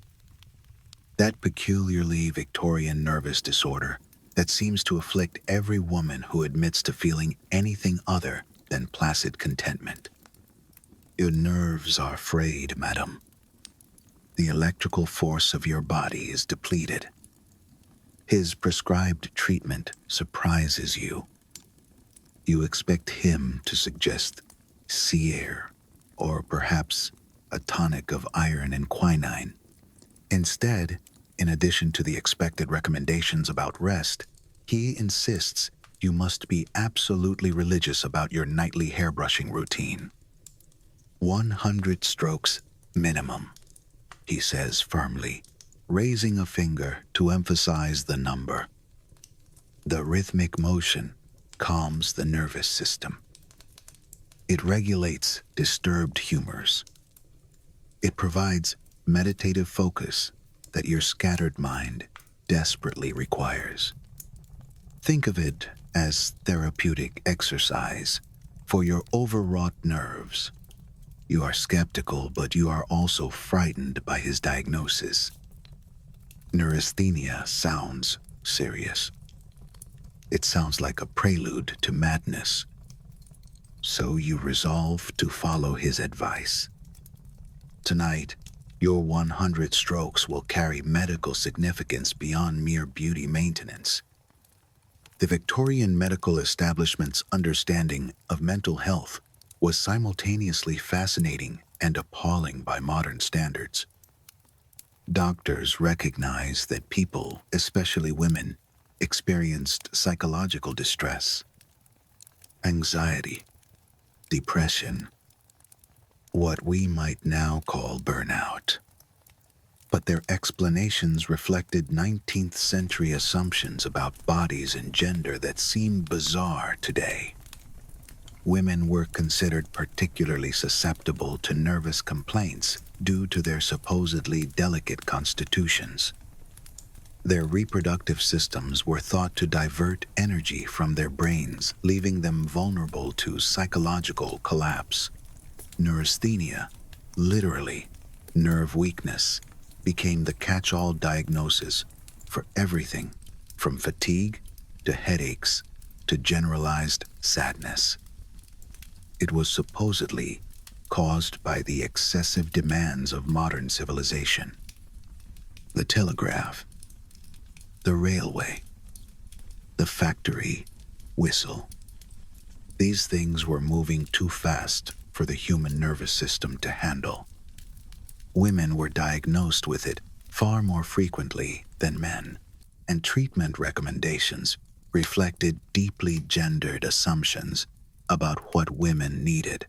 That peculiarly Victorian nervous disorder that seems to afflict every woman who admits to feeling anything other than placid contentment. Your nerves are frayed, madam. The electrical force of your body is depleted. His prescribed treatment surprises you. You expect him to suggest sea air, or perhaps a tonic of iron and quinine. Instead, in addition to the expected recommendations about rest, he insists you must be absolutely religious about your nightly hairbrushing routine. 100 strokes minimum, he says firmly, raising a finger to emphasize the number. The rhythmic motion calms the nervous system. It regulates disturbed humors. It provides meditative focus that your scattered mind desperately requires. Think of it as therapeutic exercise for your overwrought nerves. You are skeptical, but you are also frightened by his diagnosis. Neurasthenia sounds serious. It sounds like a prelude to madness. So you resolve to follow his advice. Tonight, Your 100 strokes will carry medical significance beyond mere beauty maintenance. The Victorian medical establishment's understanding of mental health was simultaneously fascinating and appalling by modern standards. Doctors recognized that people, especially women, experienced psychological distress, anxiety, depression, what we might now call burnout. But their explanations reflected 19th century assumptions about bodies and gender that seem bizarre today. Women were considered particularly susceptible to nervous complaints due to their supposedly delicate constitutions. Their reproductive systems were thought to divert energy from their brains, leaving them vulnerable to psychological collapse. Neurasthenia, literally nerve weakness, became the catch-all diagnosis for everything from fatigue to headaches to generalized sadness. It was supposedly caused by the excessive demands of modern civilization. The telegraph, the railway, the factory whistle. These things were moving too fast for the human nervous system to handle. Women were diagnosed with it far more frequently than men, and treatment recommendations reflected deeply gendered assumptions about what women needed.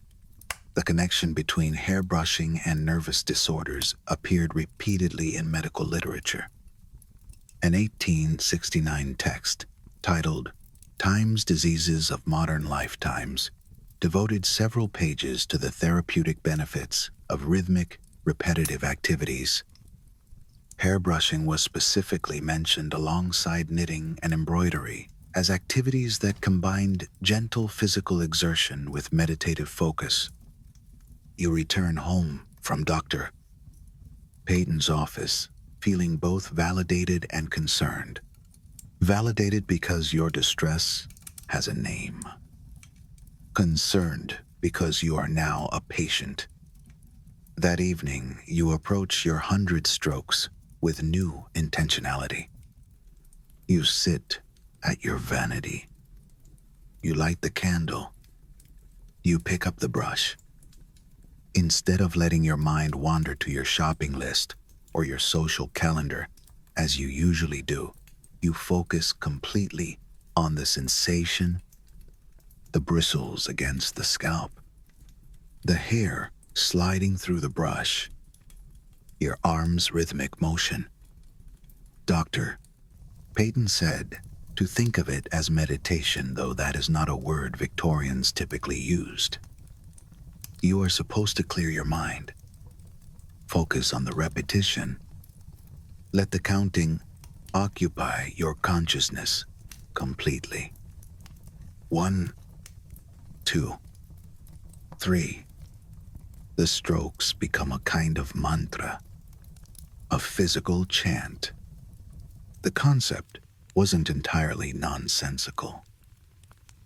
The connection between hair brushing and nervous disorders appeared repeatedly in medical literature. An 1869 text titled Times Diseases of Modern Lifetimes devoted several pages to the therapeutic benefits of rhythmic, repetitive activities. Hairbrushing was specifically mentioned alongside knitting and embroidery as activities that combined gentle physical exertion with meditative focus. You return home from Dr. Peyton's office feeling both validated and concerned. Validated because your distress has a name. Concerned because you are now a patient. That evening, you approach your 100 strokes with new intentionality. You sit at your vanity. You light the candle. You pick up the brush. Instead of letting your mind wander to your shopping list or your social calendar, as you usually do, you focus completely on the sensation, the bristles against the scalp, the hair sliding through the brush, your arm's rhythmic motion. Dr. Peyton said to think of it as meditation, though that is not a word Victorians typically used. You are supposed to clear your mind. Focus on the repetition. Let the counting occupy your consciousness completely. 1, 2, 3. The strokes become a kind of mantra, a physical chant. The concept wasn't entirely nonsensical.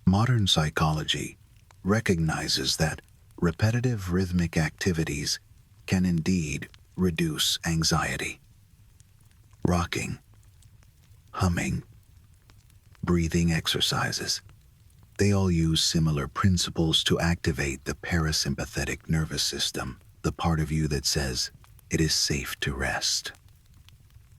Modern psychology recognizes that repetitive rhythmic activities can indeed reduce anxiety. Rocking, humming, breathing exercises, they all use similar principles to activate the parasympathetic nervous system, the part of you that says it is safe to rest.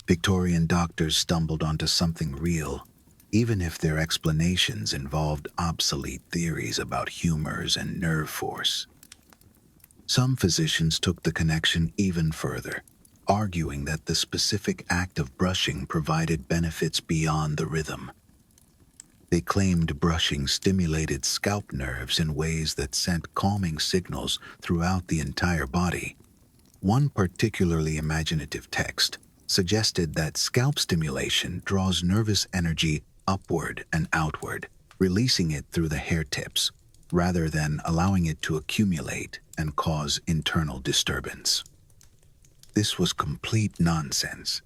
Victorian doctors stumbled onto something real, even if their explanations involved obsolete theories about humors and nerve force. Some physicians took the connection even further, arguing that the specific act of brushing provided benefits beyond the rhythm. They claimed brushing stimulated scalp nerves in ways that sent calming signals throughout the entire body. One particularly imaginative text suggested that scalp stimulation draws nervous energy upward and outward, releasing it through the hair tips, rather than allowing it to accumulate and cause internal disturbance. This was complete nonsense,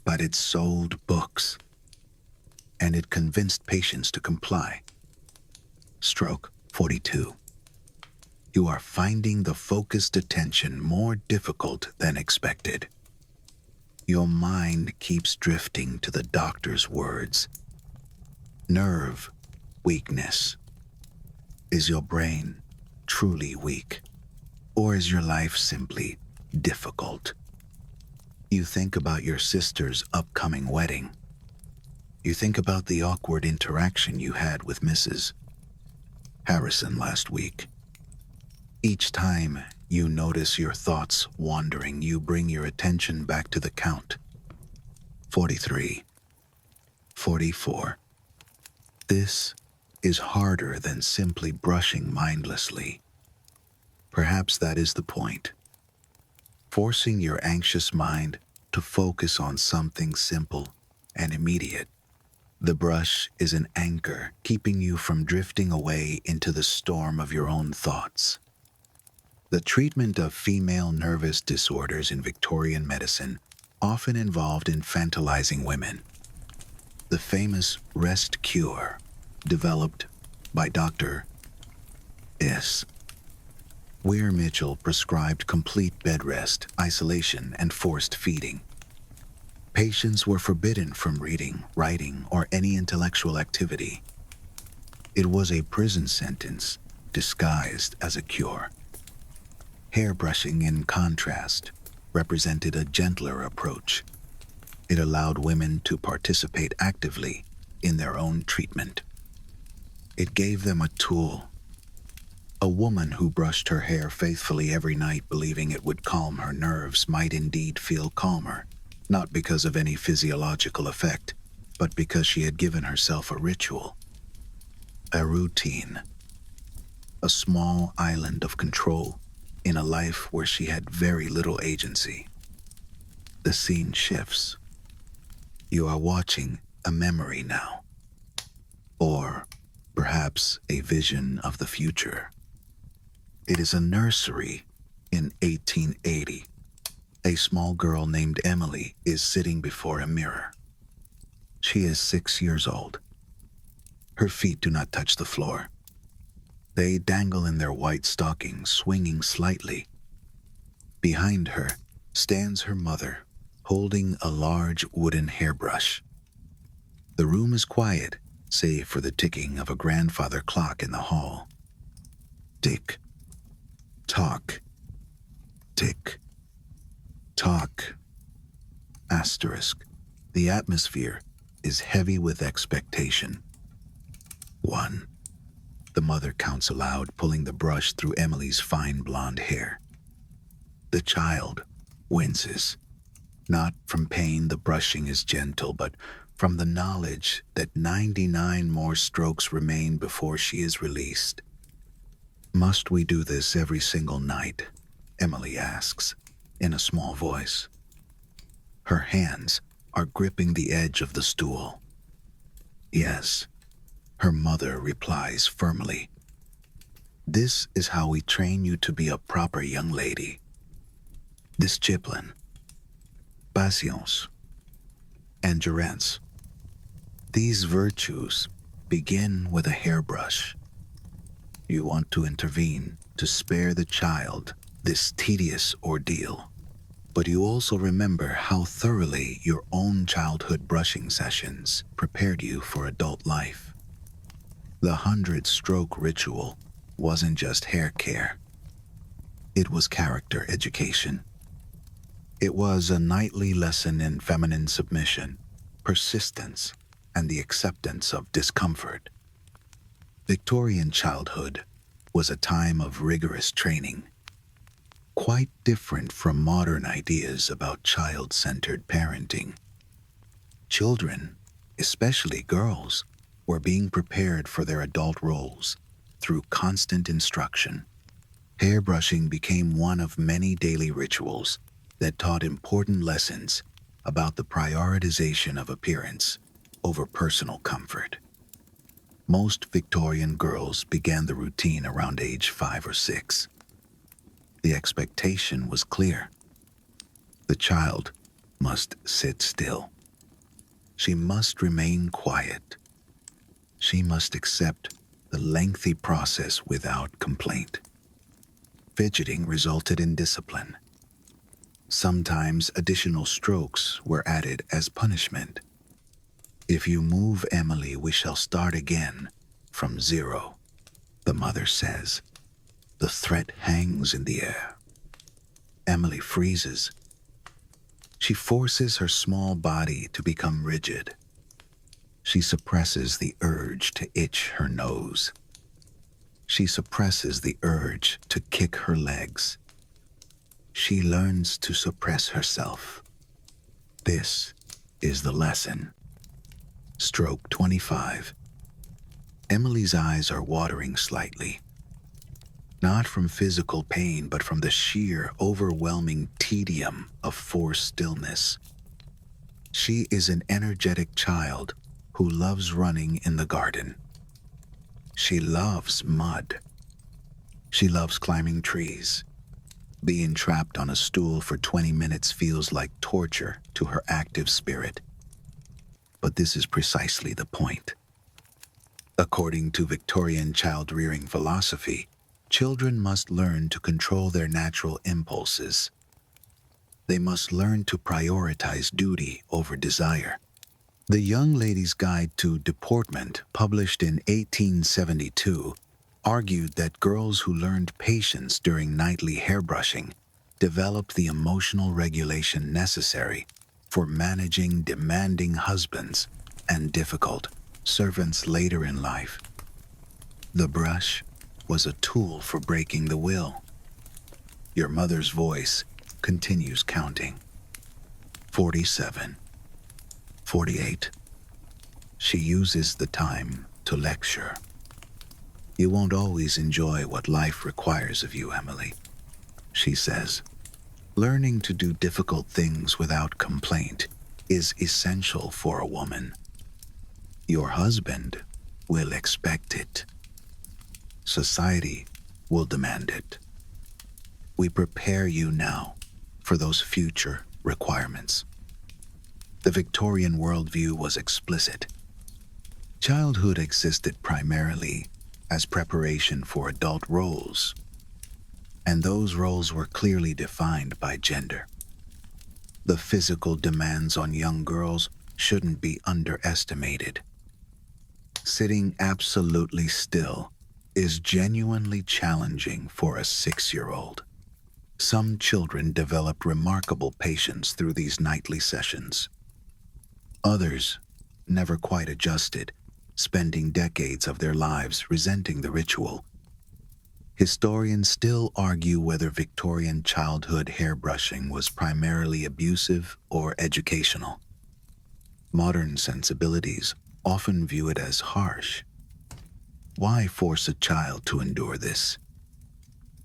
but it sold books, and it convinced patients to comply. Stroke 42. You are finding the focused attention more difficult than expected. Your mind keeps drifting to the doctor's words. Nerve weakness. Is your brain truly weak? Or is your life simply difficult? You think about your sister's upcoming wedding. You think about the awkward interaction you had with Mrs. Harrison last week. Each time you notice your thoughts wandering, you bring your attention back to the count. 43. 44. This is harder than simply brushing mindlessly. Perhaps that is the point. Forcing your anxious mind to focus on something simple and immediate. The brush is an anchor keeping you from drifting away into the storm of your own thoughts. The treatment of female nervous disorders in Victorian medicine often involved infantilizing women. The famous rest cure, developed by Dr. S. Weir Mitchell, prescribed complete bed rest, isolation, and forced feeding. Patients were forbidden from reading, writing, or any intellectual activity. It was a prison sentence disguised as a cure. Hairbrushing, in contrast, represented a gentler approach. It allowed women to participate actively in their own treatment. It gave them a tool. A woman who brushed her hair faithfully every night, believing it would calm her nerves, might indeed feel calmer, not because of any physiological effect, but because she had given herself a ritual, a routine, a small island of control in a life where she had very little agency. The scene shifts. You are watching a memory now, or perhaps a vision of the future. It is a nursery in 1880. A small girl named Emily is sitting before a mirror. She is 6 years old. Her feet do not touch the floor. They dangle in their white stockings, swinging slightly. Behind her stands her mother, holding a large wooden hairbrush. The room is quiet, save for the ticking of a grandfather clock in the hall. Tick, tock, tick, tock. Asterisk. The atmosphere is heavy with expectation. 1. The mother counts aloud, pulling the brush through Emily's fine blonde hair. The child winces. Not from pain, the brushing is gentle, but from the knowledge that 99 more strokes remain before she is released. Must we do this every single night? Emily asks, in a small voice. Her hands are gripping the edge of the stool. Yes, her mother replies firmly. This is how we train you to be a proper young lady. Discipline, patience, endurance. These virtues begin with a hairbrush. You want to intervene to spare the child this tedious ordeal, but you also remember how thoroughly your own childhood brushing sessions prepared you for adult life. The 100-stroke ritual wasn't just hair care. It was character education. It was a nightly lesson in feminine submission, persistence, and the acceptance of discomfort. Victorian childhood was a time of rigorous training, quite different from modern ideas about child-centered parenting. Children, especially girls, were being prepared for their adult roles through constant instruction. Hairbrushing became one of many daily rituals that taught important lessons about the prioritization of appearance over personal comfort. Most Victorian girls began the routine around age 5 or 6. The expectation was clear. The child must sit still. She must remain quiet. She must accept the lengthy process without complaint. fidgeting resulted in discipline. Sometimes additional strokes were added as punishment. "If you move Emily, we shall start again from zero," the mother says. The threat hangs in the air. Emily freezes. She forces her small body to become rigid. She suppresses the urge to itch her nose. She suppresses the urge to kick her legs. She learns to suppress herself. This is the lesson. Stroke 25. Emily's eyes are watering slightly. Not from physical pain, but from the sheer, overwhelming tedium of forced stillness. She is an energetic child who loves running in the garden. She loves mud. She loves climbing trees. Being trapped on a stool for 20 minutes feels like torture to her active spirit. But this is precisely the point. According to Victorian child-rearing philosophy, children must learn to control their natural impulses. They must learn to prioritize duty over desire. The Young Lady's Guide to Deportment, published in 1872, argued that girls who learned patience during nightly hairbrushing developed the emotional regulation necessary for managing demanding husbands and difficult servants later in life. The brush was a tool for breaking the will. Your mother's voice continues counting. 47. 48. She uses the time to lecture. "You won't always enjoy what life requires of you, Emily," she says. "Learning to do difficult things without complaint is essential for a woman. Your husband will expect it. Society will demand it. We prepare you now for those future requirements." The Victorian worldview was explicit. Childhood existed primarily as preparation for adult roles, and those roles were clearly defined by gender. The physical demands on young girls shouldn't be underestimated. Sitting absolutely still is genuinely challenging for a 6-year-old. Some children developed remarkable patience through these nightly sessions. Others never quite adjusted, spending decades of their lives resenting the ritual. Historians still argue whether Victorian childhood hairbrushing was primarily abusive or educational. Modern sensibilities often view it as harsh. Why force a child to endure this?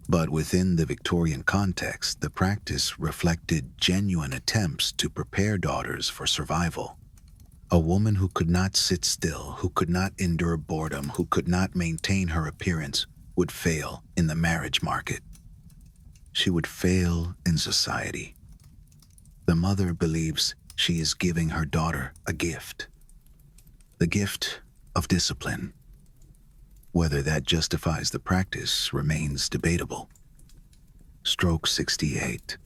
But within the Victorian context, the practice reflected genuine attempts to prepare daughters for survival. A woman who could not sit still, who could not endure boredom, who could not maintain her appearance, would fail in the marriage market. She would fail in society. The mother believes she is giving her daughter a gift. The gift of discipline. Whether that justifies the practice remains debatable. Stroke 68.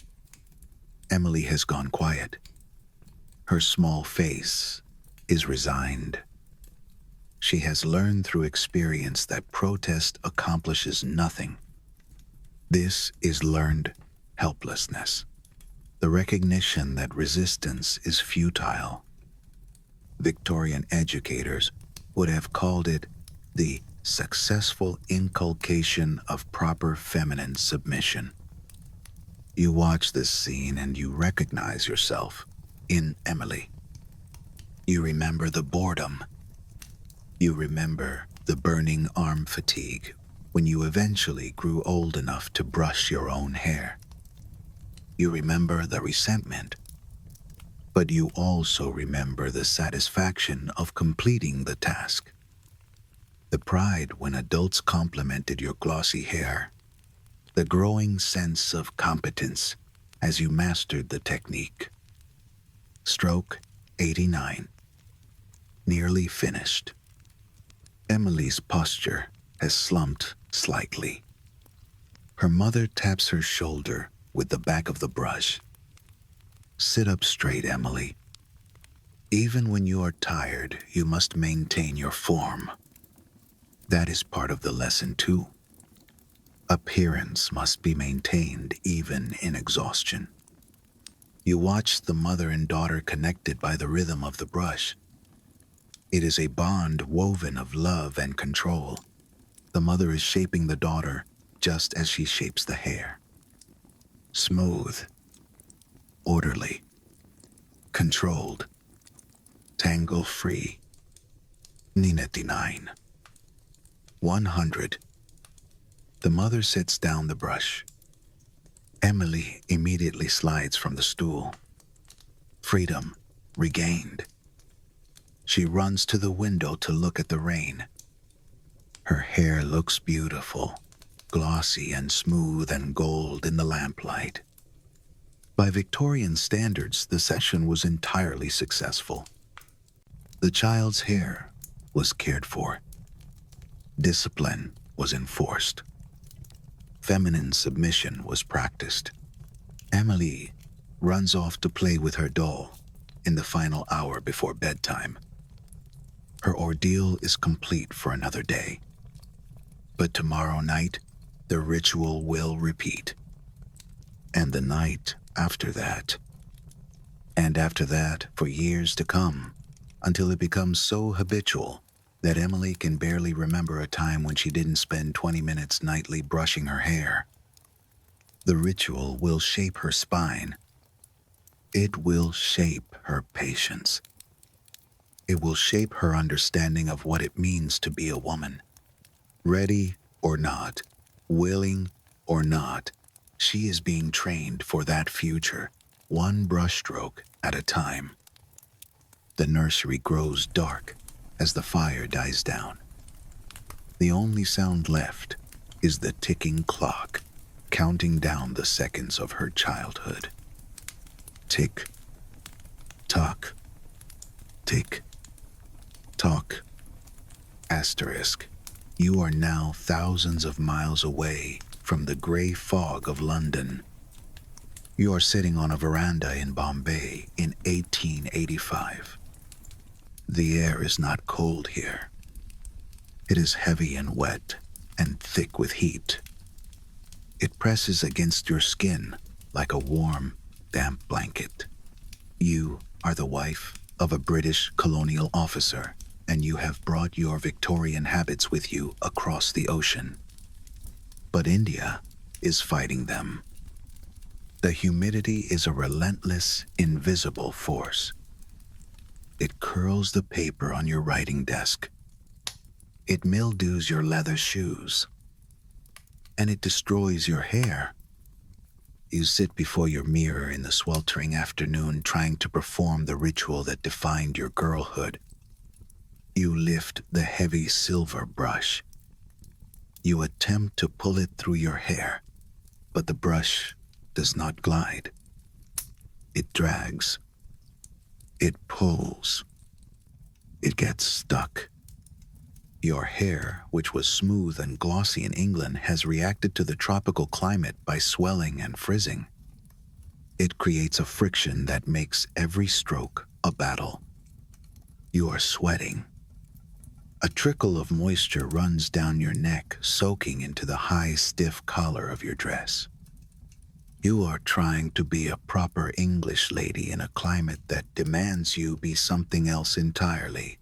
Emily has gone quiet. Her small face is resigned. She has learned through experience that protest accomplishes nothing. This is learned helplessness, the recognition that resistance is futile. Victorian educators would have called it the successful inculcation of proper feminine submission. You watch this scene and you recognize yourself in Emily. You remember the boredom. You remember the burning arm fatigue when you eventually grew old enough to brush your own hair. You remember the resentment, but you also remember the satisfaction of completing the task. The pride when adults complimented your glossy hair. The growing sense of competence as you mastered the technique. Stroke 89. Nearly finished. Emily's posture has slumped slightly. Her mother taps her shoulder with the back of the brush. Sit up straight, Emily. Even when you are tired, you must maintain your form. That is part of the lesson too. Appearance must be maintained even in exhaustion. You watch the mother and daughter connected by the rhythm of the brush. It is a bond woven of love and control. The mother is shaping the daughter just as she shapes the hair. Smooth, orderly, controlled, tangle-free. 99. 100. The mother sets down the brush. Emily immediately slides from the stool. Freedom regained. She runs to the window to look at the rain. Her hair looks beautiful, glossy and smooth and gold in the lamplight. By Victorian standards, the session was entirely successful. The child's hair was cared for. Discipline was enforced. Feminine submission was practiced. Emily runs off to play with her doll in the final hour before bedtime. Her ordeal is complete for another day. But tomorrow night, the ritual will repeat. And the night after that. And after that for years to come, until it becomes so habitual that Emily can barely remember a time when she didn't spend 20 minutes nightly brushing her hair. The ritual will shape her spine. It will shape her patience. It will shape her understanding of what it means to be a woman. Ready or not, willing or not, she is being trained for that future, one brushstroke at a time. The nursery grows dark as the fire dies down. The only sound left is the ticking clock, counting down the seconds of her childhood. Tick, tock, tick, tock. Asterisk. You are now thousands of miles away from the gray fog of London. You are sitting on a veranda in Bombay in 1885. The air is not cold here. It is heavy and wet and thick with heat. It presses against your skin like a warm, damp blanket. You are the wife of a British colonial officer, and you have brought your Victorian habits with you across the ocean. But India is fighting them. The humidity is a relentless, invisible force. It curls the paper on your writing desk. It mildews your leather shoes. And it destroys your hair. You sit before your mirror in the sweltering afternoon trying to perform the ritual that defined your girlhood. You lift the heavy silver brush. You attempt to pull it through your hair, but the brush does not glide. It drags. It pulls. It gets stuck. Your hair, which was smooth and glossy in England, has reacted to the tropical climate by swelling and frizzing. It creates a friction that makes every stroke a battle. You are sweating. A trickle of moisture runs down your neck, soaking into the high, stiff collar of your dress. You are trying to be a proper English lady in a climate that demands you be something else entirely.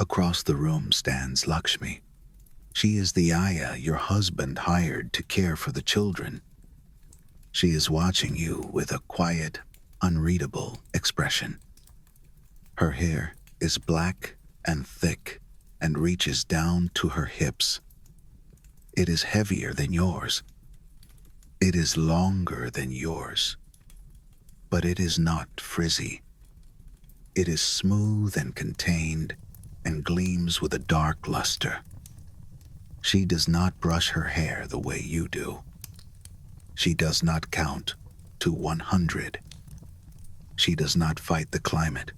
Across the room stands Lakshmi. She is the ayah your husband hired to care for the children. She is watching you with a quiet, unreadable expression. Her hair is black and thick and reaches down to her hips. It is heavier than yours. It is longer than yours. But it is not frizzy. It is smooth and contained and gleams with a dark luster. She does not brush her hair the way you do. She does not count to 100. She does not fight the climate.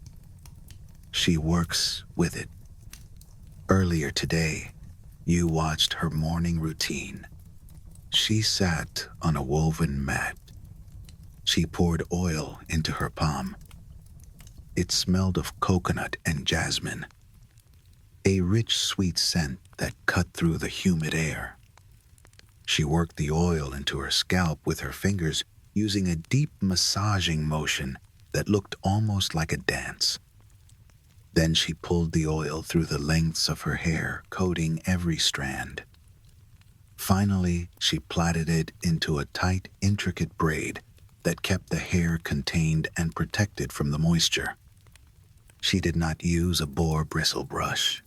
She works with it. Earlier today, you watched her morning routine. She sat on a woven mat. She poured oil into her palm. It smelled of coconut and jasmine, a rich sweet scent that cut through the humid air. She worked the oil into her scalp with her fingers, using a deep massaging motion that looked almost like a dance. Then she pulled the oil through the lengths of her hair, coating every strand. Finally, she plaited it into a tight, intricate braid that kept the hair contained and protected from the moisture. She did not use a boar-bristle brush.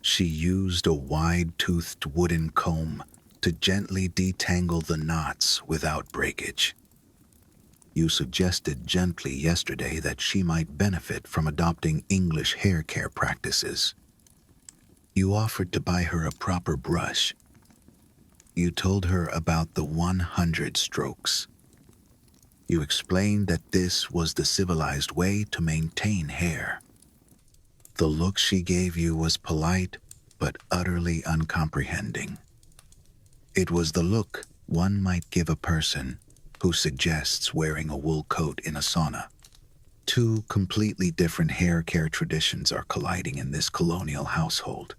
She used a wide-toothed wooden comb to gently detangle the knots without breakage. You suggested gently yesterday that she might benefit from adopting English hair care practices. You offered to buy her a proper brush. You told her about the 100 strokes. You explained that this was the civilized way to maintain hair. The look she gave you was polite, but utterly uncomprehending. It was the look one might give a person who suggests wearing a wool coat in a sauna. Two completely different hair care traditions are colliding in this colonial household.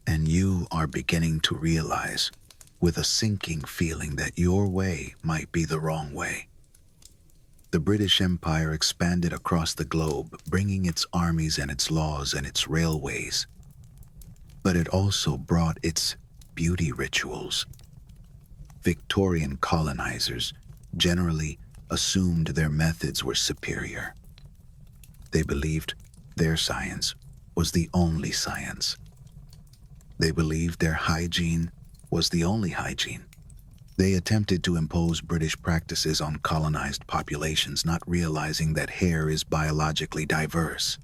And you are beginning to realize, with a sinking feeling, that your way might be the wrong way. The British Empire expanded across the globe, bringing its armies and its laws and its railways. But it also brought its beauty rituals. Victorian colonizers generally assumed their methods were superior. They believed their science was the only science. They believed their hygiene was the only hygiene. They attempted to impose British practices on colonized populations, not realizing that hair is biologically diverse.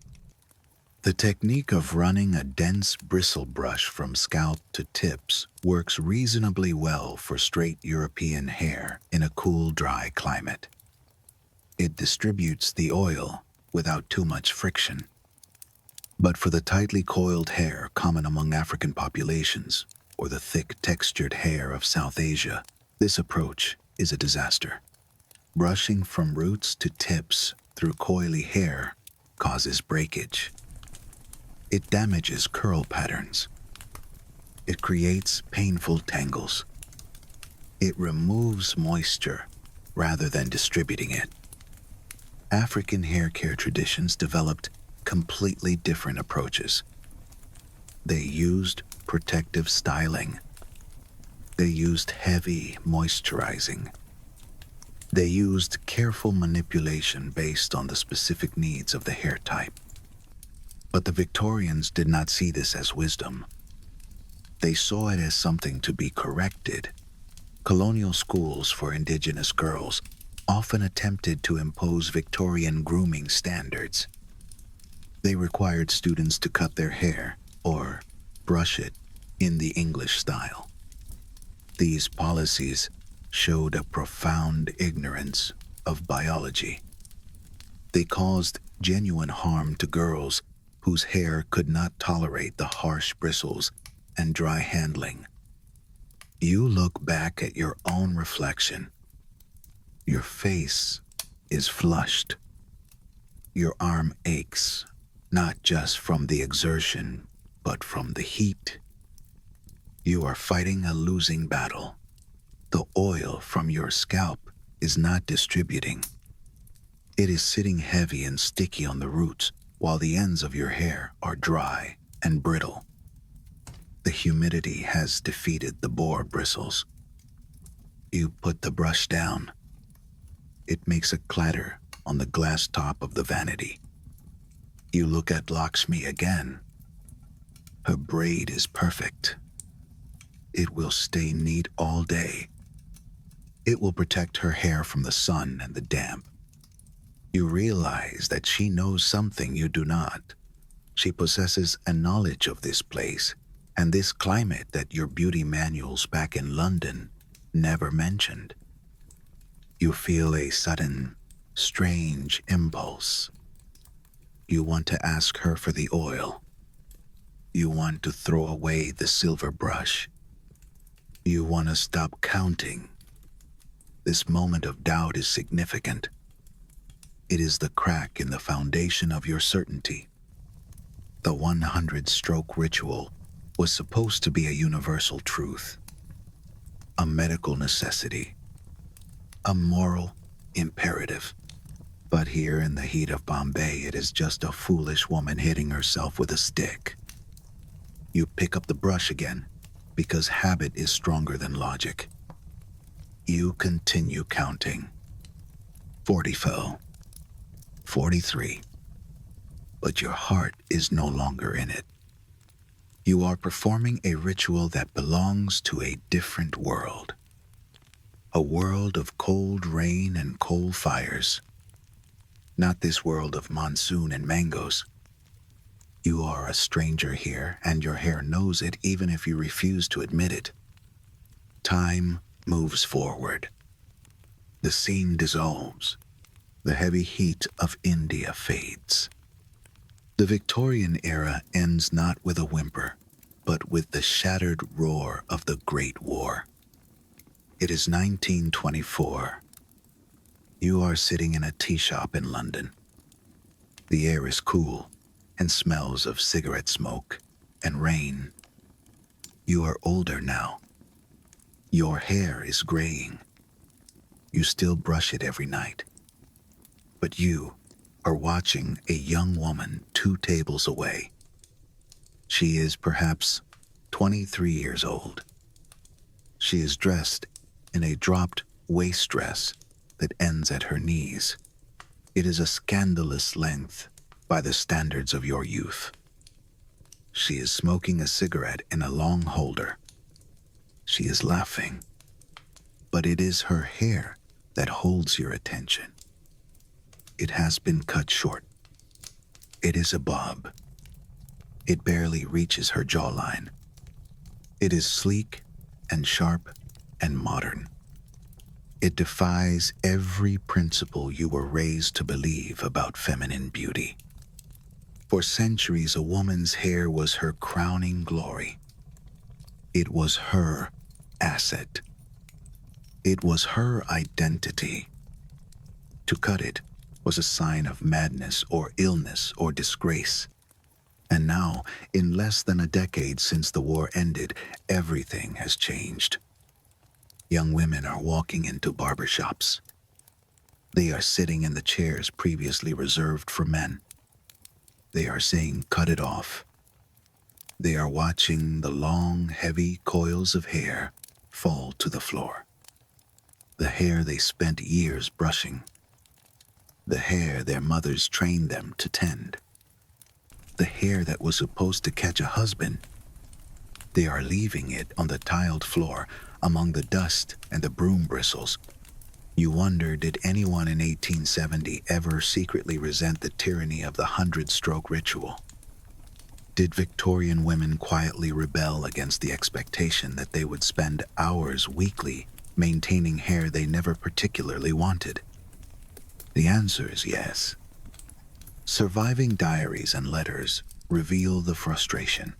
The technique of running a dense bristle brush from scalp to tips works reasonably well for straight European hair in a cool, dry climate. It distributes the oil without too much friction. But for the tightly coiled hair common among African populations, or the thick, textured hair of South Asia, this approach is a disaster. Brushing from roots to tips through coily hair causes breakage. It damages curl patterns. It creates painful tangles. It removes moisture rather than distributing it. African hair care traditions developed completely different approaches. They used protective styling. They used heavy moisturizing. They used careful manipulation based on the specific needs of the hair type. But the Victorians did not see this as wisdom. They saw it as something to be corrected. Colonial schools for indigenous girls often attempted to impose Victorian grooming standards. They required students to cut their hair, or brush it, in the English style. These policies showed a profound ignorance of biology. They caused genuine harm to girls whose hair could not tolerate the harsh bristles and dry handling. You look back at your own reflection. Your face is flushed. Your arm aches, not just from the exertion, but from the heat. You are fighting a losing battle. The oil from your scalp is not distributing. It is sitting heavy and sticky on the roots, while the ends of your hair are dry and brittle. The humidity has defeated the boar bristles. You put the brush down. It makes a clatter on the glass top of the vanity. You look at Lakshmi again. Her braid is perfect. It will stay neat all day. It will protect her hair from the sun and the damp. You realize that she knows something you do not. She possesses a knowledge of this place and this climate that your beauty manuals back in London never mentioned. You feel a sudden, strange impulse. You want to ask her for the oil. You want to throw away the silver brush. You want to stop counting. This moment of doubt is significant. It is the crack in the foundation of your certainty. The 100-stroke ritual was supposed to be a universal truth, a medical necessity, a moral imperative. But here in the heat of Bombay, it is just a foolish woman hitting herself with a stick. You pick up the brush again, because habit is stronger than logic. You continue counting. 40 fell. 43. But your heart is no longer in it. You are performing a ritual that belongs to a different world. A world of cold rain and coal fires. Not this world of monsoon and mangoes. You are a stranger here, and your hair knows it even if you refuse to admit it. Time moves forward. The scene dissolves. The heavy heat of India fades. The Victorian era ends not with a whimper, but with the shattered roar of the Great War. It is 1924. You are sitting in a tea shop in London. The air is cool and smells of cigarette smoke and rain. You are older now. Your hair is graying. You still brush it every night. But you are watching a young woman 2 tables away. She is perhaps 23 years old. She is dressed in a dropped waist dress that ends at her knees. It is a scandalous length by the standards of your youth. She is smoking a cigarette in a long holder. She is laughing, but it is her hair that holds your attention. It has been cut short. It is a bob. It barely reaches her jawline. It is sleek and sharp and modern. It defies every principle you were raised to believe about feminine beauty. For centuries, a woman's hair was her crowning glory. It was her asset. It was her identity. To cut it was a sign of madness or illness or disgrace. And now, in less than a decade since the war ended, everything has changed. Young women are walking into barbershops. They are sitting in the chairs previously reserved for men. They are saying, "Cut it off." They are watching the long, heavy coils of hair fall to the floor. The hair they spent years brushing. The hair their mothers trained them to tend. The hair that was supposed to catch a husband. They are leaving it on the tiled floor among the dust and the broom bristles. You wonder, did anyone in 1870 ever secretly resent the tyranny of the 100-stroke ritual? Did Victorian women quietly rebel against the expectation that they would spend hours weekly maintaining hair they never particularly wanted? The answer is yes. Surviving diaries and letters reveal the frustration.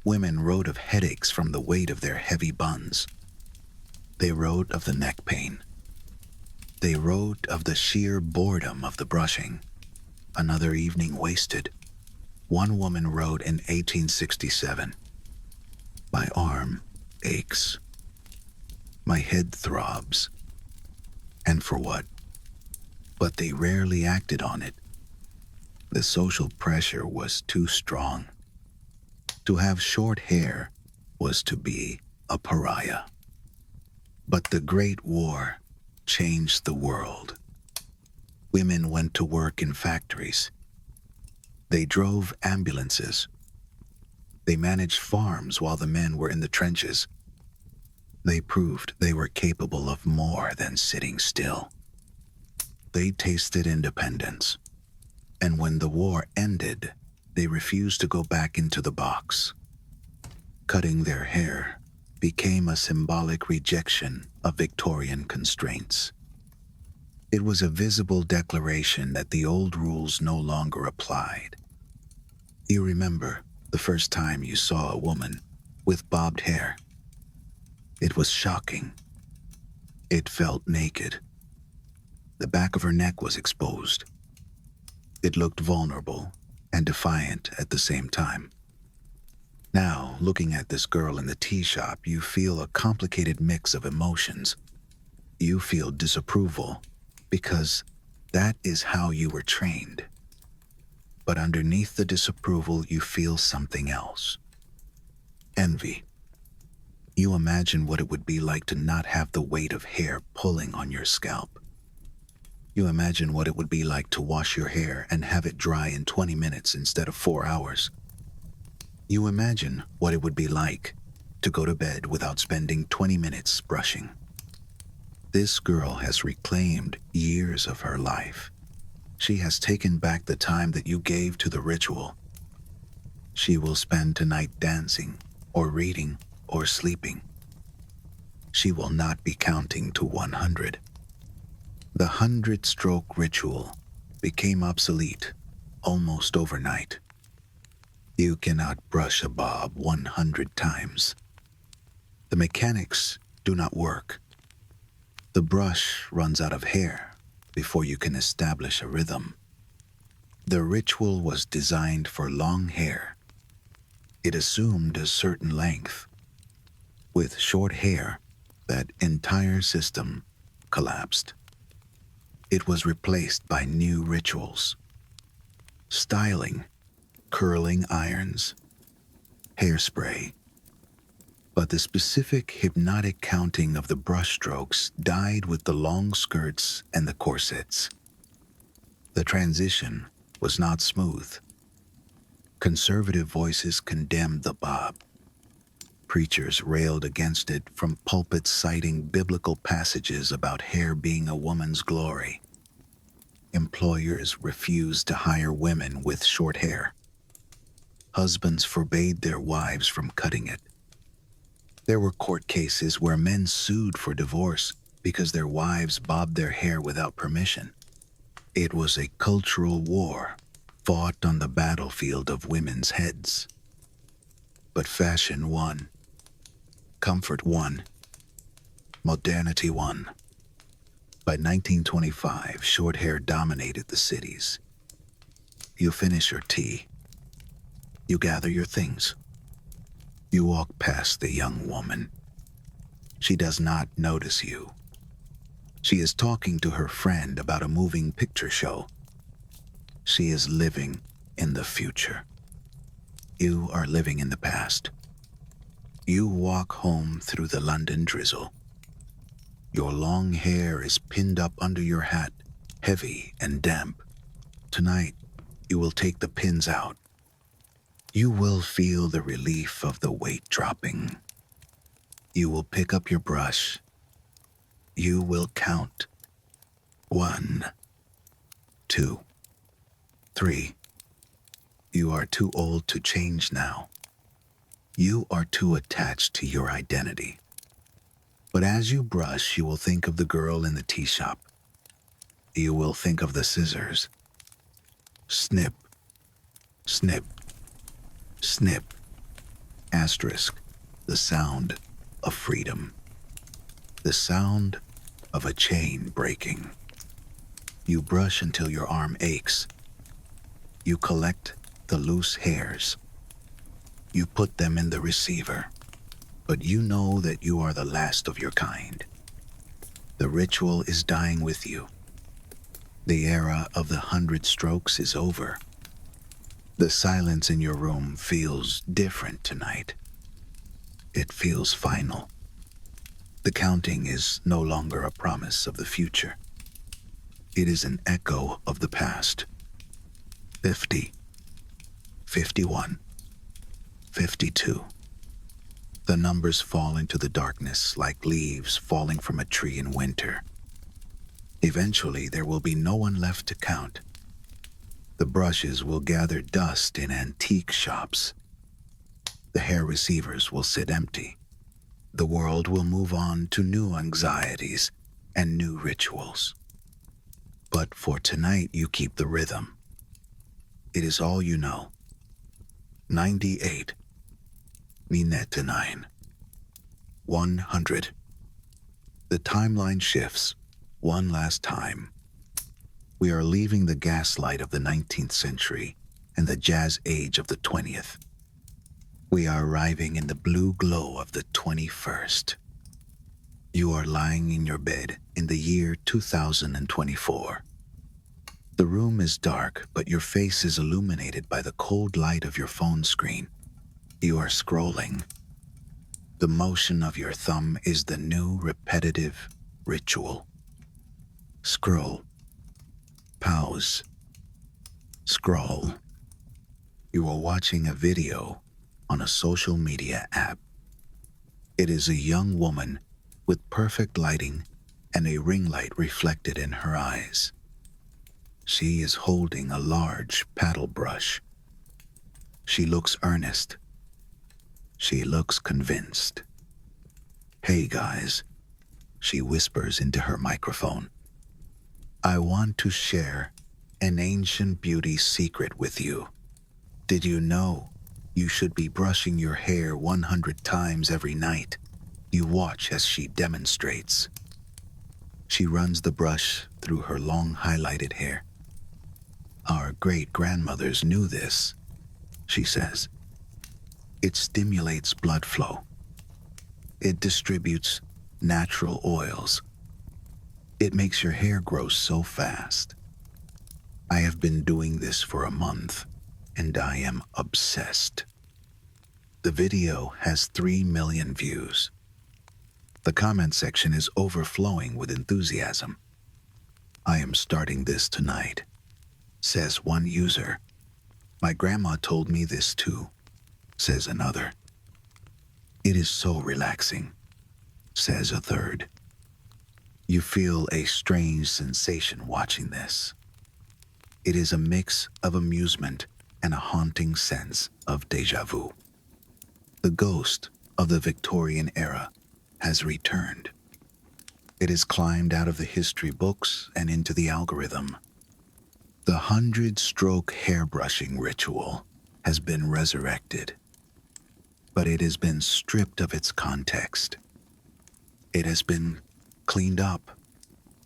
Women wrote of headaches from the weight of their heavy buns. They wrote of the neck pain. They wrote of the sheer boredom of the brushing. Another evening wasted. One woman wrote in 1867, "My arm aches. My head throbs. And for what?" But they rarely acted on it. The social pressure was too strong. To have short hair was to be a pariah. But the Great War changed the world. Women went to work in factories. They drove ambulances. They managed farms while the men were in the trenches. They proved they were capable of more than sitting still. They tasted independence. And when the war ended, they refused to go back into the box. Cutting their hair became a symbolic rejection of Victorian constraints. It was a visible declaration that the old rules no longer applied. You remember the first time you saw a woman with bobbed hair. It was shocking. It felt naked. The back of her neck was exposed. It looked vulnerable and defiant at the same time. Now, looking at this girl in the tea shop, you feel a complicated mix of emotions. You feel disapproval, because that is how you were trained. But underneath the disapproval, you feel something else. Envy. You imagine what it would be like to not have the weight of hair pulling on your scalp. You imagine what it would be like to wash your hair and have it dry in 20 minutes instead of 4 hours. You imagine what it would be like to go to bed without spending 20 minutes brushing. This girl has reclaimed years of her life. She has taken back the time that you gave to the ritual. She will spend tonight dancing, or reading, or sleeping. She will not be counting to 100. The 100-stroke ritual became obsolete almost overnight. You cannot brush a bob 100 times. The mechanics do not work. The brush runs out of hair before you can establish a rhythm. The ritual was designed for long hair. It assumed a certain length. With short hair, that entire system collapsed. It was replaced by new rituals. Styling, curling irons, hairspray. But the specific hypnotic counting of the brushstrokes died with the long skirts and the corsets. The transition was not smooth. Conservative voices condemned the bob. Preachers railed against it from pulpits citing biblical passages about hair being a woman's glory. Employers refused to hire women with short hair. Husbands forbade their wives from cutting it. There were court cases where men sued for divorce because their wives bobbed their hair without permission. It was a cultural war fought on the battlefield of women's heads. But fashion won. Comfort won. Modernity won. By 1925, short hair dominated the cities. You finish your tea. You gather your things. You walk past the young woman. She does not notice you. She is talking to her friend about a moving picture show. She is living in the future. You are living in the past. You walk home through the London drizzle. Your long hair is pinned up under your hat, heavy and damp. Tonight, you will take the pins out. You will feel the relief of the weight dropping. You will pick up your brush. You will count. 1, 2, 3. You are too old to change now. You are too attached to your identity. But as you brush, you will think of the girl in the tea shop. You will think of the scissors. Snip, snip, snip. Asterisk, the sound of freedom. The sound of a chain breaking. You brush until your arm aches. You collect the loose hairs. You put them in the receiver, but you know that you are the last of your kind. The ritual is dying with you. The era of the 100 strokes is over. The silence in your room feels different tonight. It feels final. The counting is no longer a promise of the future. It is an echo of the past. 50, 51, 52. The numbers fall into the darkness like leaves falling from a tree in winter. Eventually, there will be no one left to count. The brushes will gather dust in antique shops. The hair receivers will sit empty. The world will move on to new anxieties and new rituals. But for tonight, you keep the rhythm. It is all you know. 98. Minette 9. 100. The timeline shifts one last time. We are leaving the gaslight of the 19th century and the jazz age of the 20th. We are arriving in the blue glow of the 21st. You are lying in your bed in the year 2024. The room is dark, but your face is illuminated by the cold light of your phone screen. You are scrolling. The motion of your thumb is the new repetitive ritual. Scroll. Pause. Scroll. You are watching a video on a social media app. It is a young woman with perfect lighting and a ring light reflected in her eyes. She is holding a large paddle brush. She looks earnest. She looks convinced. "Hey guys," she whispers into her microphone. "I want to share an ancient beauty secret with you. Did you know you should be brushing your hair 100 times every night?" You watch as she demonstrates. She runs the brush through her long highlighted hair. "Our great-grandmothers knew this," she says. "It stimulates blood flow. It distributes natural oils. It makes your hair grow so fast. I have been doing this for a month, and I am obsessed." The video has 3 million views. The comment section is overflowing with enthusiasm. "I am starting this tonight," says one user. "My grandma told me this too," says another. "It is so relaxing," says a third. You feel a strange sensation watching this. It is a mix of amusement and a haunting sense of déjà vu. The ghost of the Victorian era has returned. It has climbed out of the history books and into the algorithm. The 100-stroke hairbrushing ritual has been resurrected, but it has been stripped of its context. It has been cleaned up.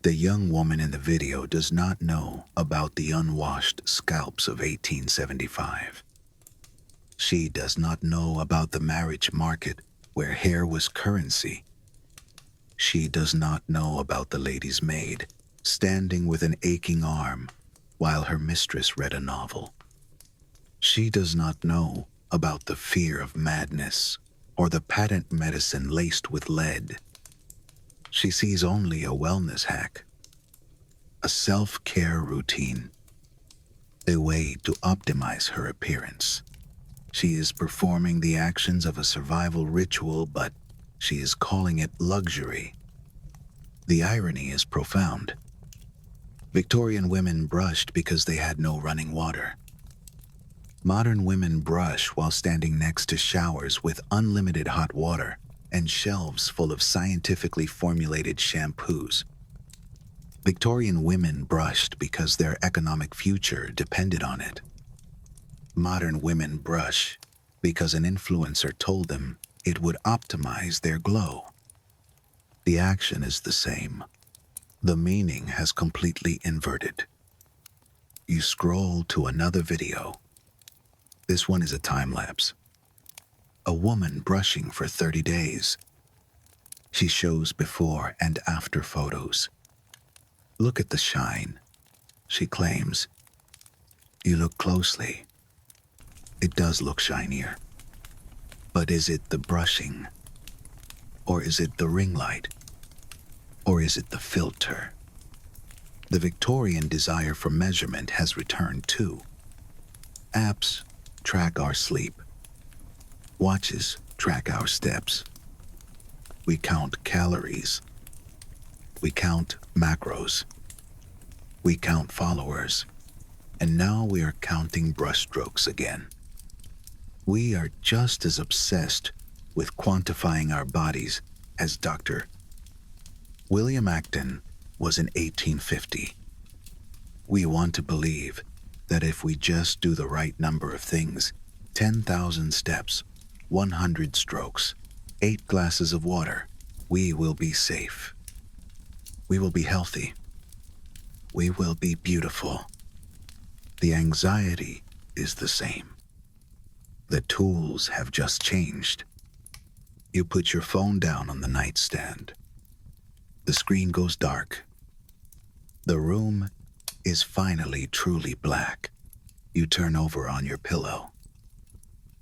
The young woman in the video does not know about the unwashed scalps of 1875. She does not know about the marriage market where hair was currency. She does not know about the lady's maid standing with an aching arm while her mistress read a novel. She does not know about the fear of madness or the patent medicine laced with lead. She sees only a wellness hack, a self-care routine, a way to optimize her appearance. She is performing the actions of a survival ritual, but she is calling it luxury. The irony is profound. Victorian women brushed because they had no running water. Modern women brush while standing next to showers with unlimited hot water and shelves full of scientifically formulated shampoos. Victorian women brushed because their economic future depended on it. Modern women brush because an influencer told them it would optimize their glow. The action is the same. The meaning has completely inverted. You scroll to another video. This one is a time-lapse. A woman brushing for 30 days. She shows before and after photos. "Look at the shine," she claims. You look closely. It does look shinier. But is it the brushing? Or is it the ring light? Or is it the filter? The Victorian desire for measurement has returned too. Apps track our sleep. Watches track our steps. We count calories. We count macros. We count followers. And now we are counting brushstrokes again. We are just as obsessed with quantifying our bodies as Dr. William Acton was in 1850. We want to believe that if we just do the right number of things, 10,000 steps, 100 strokes, 8 glasses of water. We will be safe. We will be healthy. We will be beautiful. The anxiety is the same. The tools have just changed. You put your phone down on the nightstand. The screen goes dark. The room is finally truly black. You turn over on your pillow.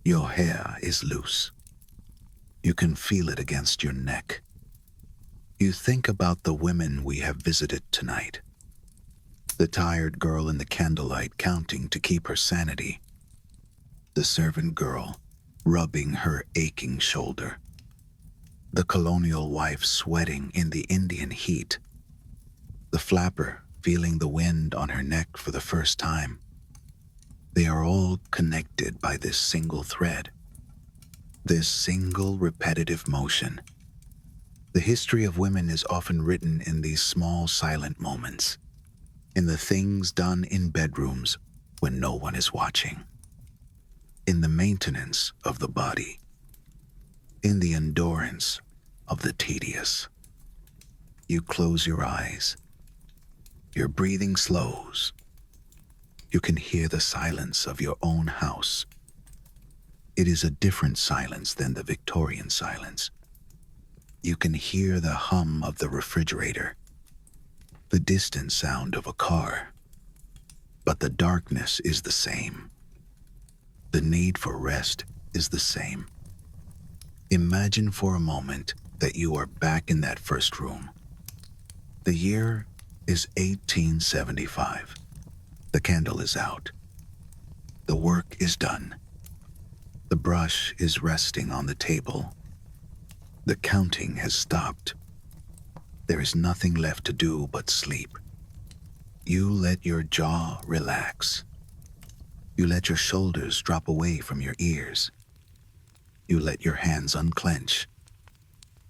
Your hair is loose. You can feel it against your neck. You think about the women we have visited tonight. The tired girl in the candlelight counting to keep her sanity. The servant girl rubbing her aching shoulder. The colonial wife sweating in the Indian heat. The flapper feeling the wind on her neck for the first time. They are all connected by this single thread. This single repetitive motion. The history of women is often written in these small silent moments. In the things done in bedrooms when no one is watching. In the maintenance of the body. In the endurance of the tedious. You close your eyes. Your breathing slows. You can hear the silence of your own house. It is a different silence than the Victorian silence. You can hear the hum of the refrigerator, the distant sound of a car. But the darkness is the same. The need for rest is the same. Imagine for a moment that you are back in that first room. The year is 1875. The candle is out. The work is done. The brush is resting on the table. The counting has stopped. There is nothing left to do but sleep. You let your jaw relax. You let your shoulders drop away from your ears. You let your hands unclench.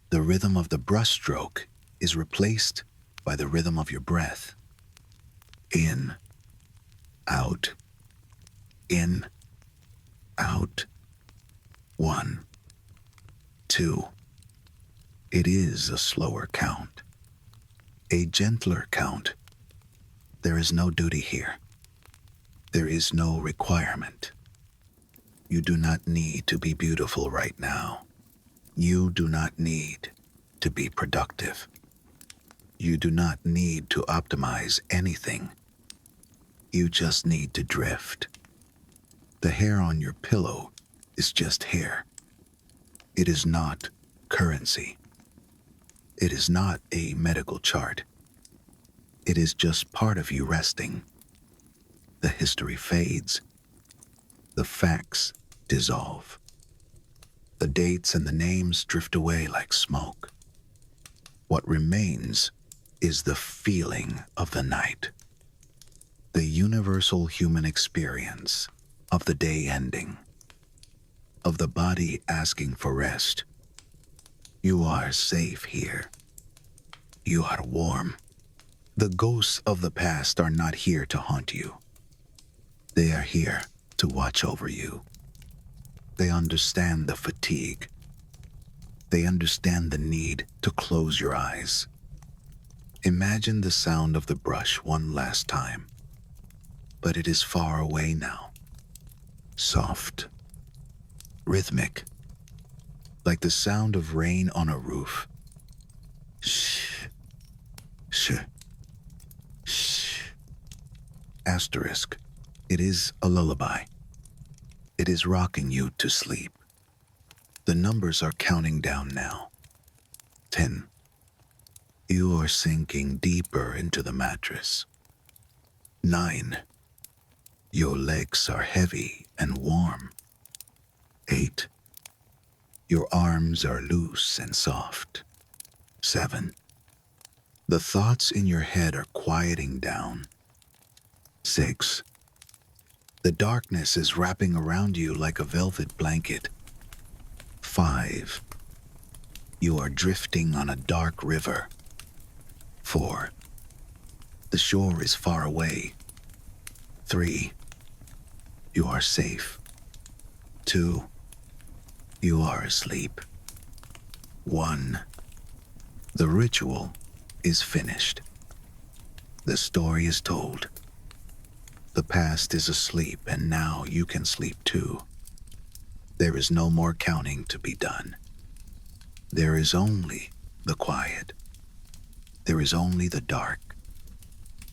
The rhythm of the brushstroke is replaced by the rhythm of your breath. In, out, in, out. 1, 2. It is a slower count. A gentler count. There is no duty here. There is no requirement. You do not need to be beautiful right now. You do not need to be productive. You do not need to optimize anything. You just need to drift. The hair on your pillow is just hair. It is not currency. It is not a medical chart. It is just part of you resting. The history fades. The facts dissolve. The dates and the names drift away like smoke. What remains is the feeling of the night. The universal human experience of the day ending. Of the body asking for rest. You are safe here. You are warm. The ghosts of the past are not here to haunt you. They are here to watch over you. They understand the fatigue. They understand the need to close your eyes. Imagine the sound of the brush one last time. But it is far away now. Soft. Rhythmic. Like the sound of rain on a roof. Shh. Shh. Shh. Asterisk. It is a lullaby. It is rocking you to sleep. The numbers are counting down now. 10. You are sinking deeper into the mattress. 9. Your legs are heavy and warm. 8. Your arms are loose and soft. 7. The thoughts in your head are quieting down. 6. The darkness is wrapping around you like a velvet blanket. 5. You are drifting on a dark river. 4. The shore is far away. 3. You are safe. 2. You are asleep. 1. The ritual is finished. The story is told. The past is asleep, and now you can sleep too. There is no more counting to be done. There is only the quiet. There is only the dark.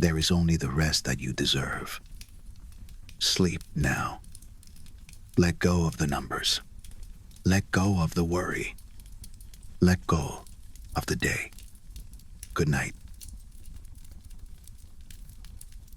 There is only the rest that you deserve. Sleep now. Let go of the numbers. Let go of the worry. Let go of the day. Good night.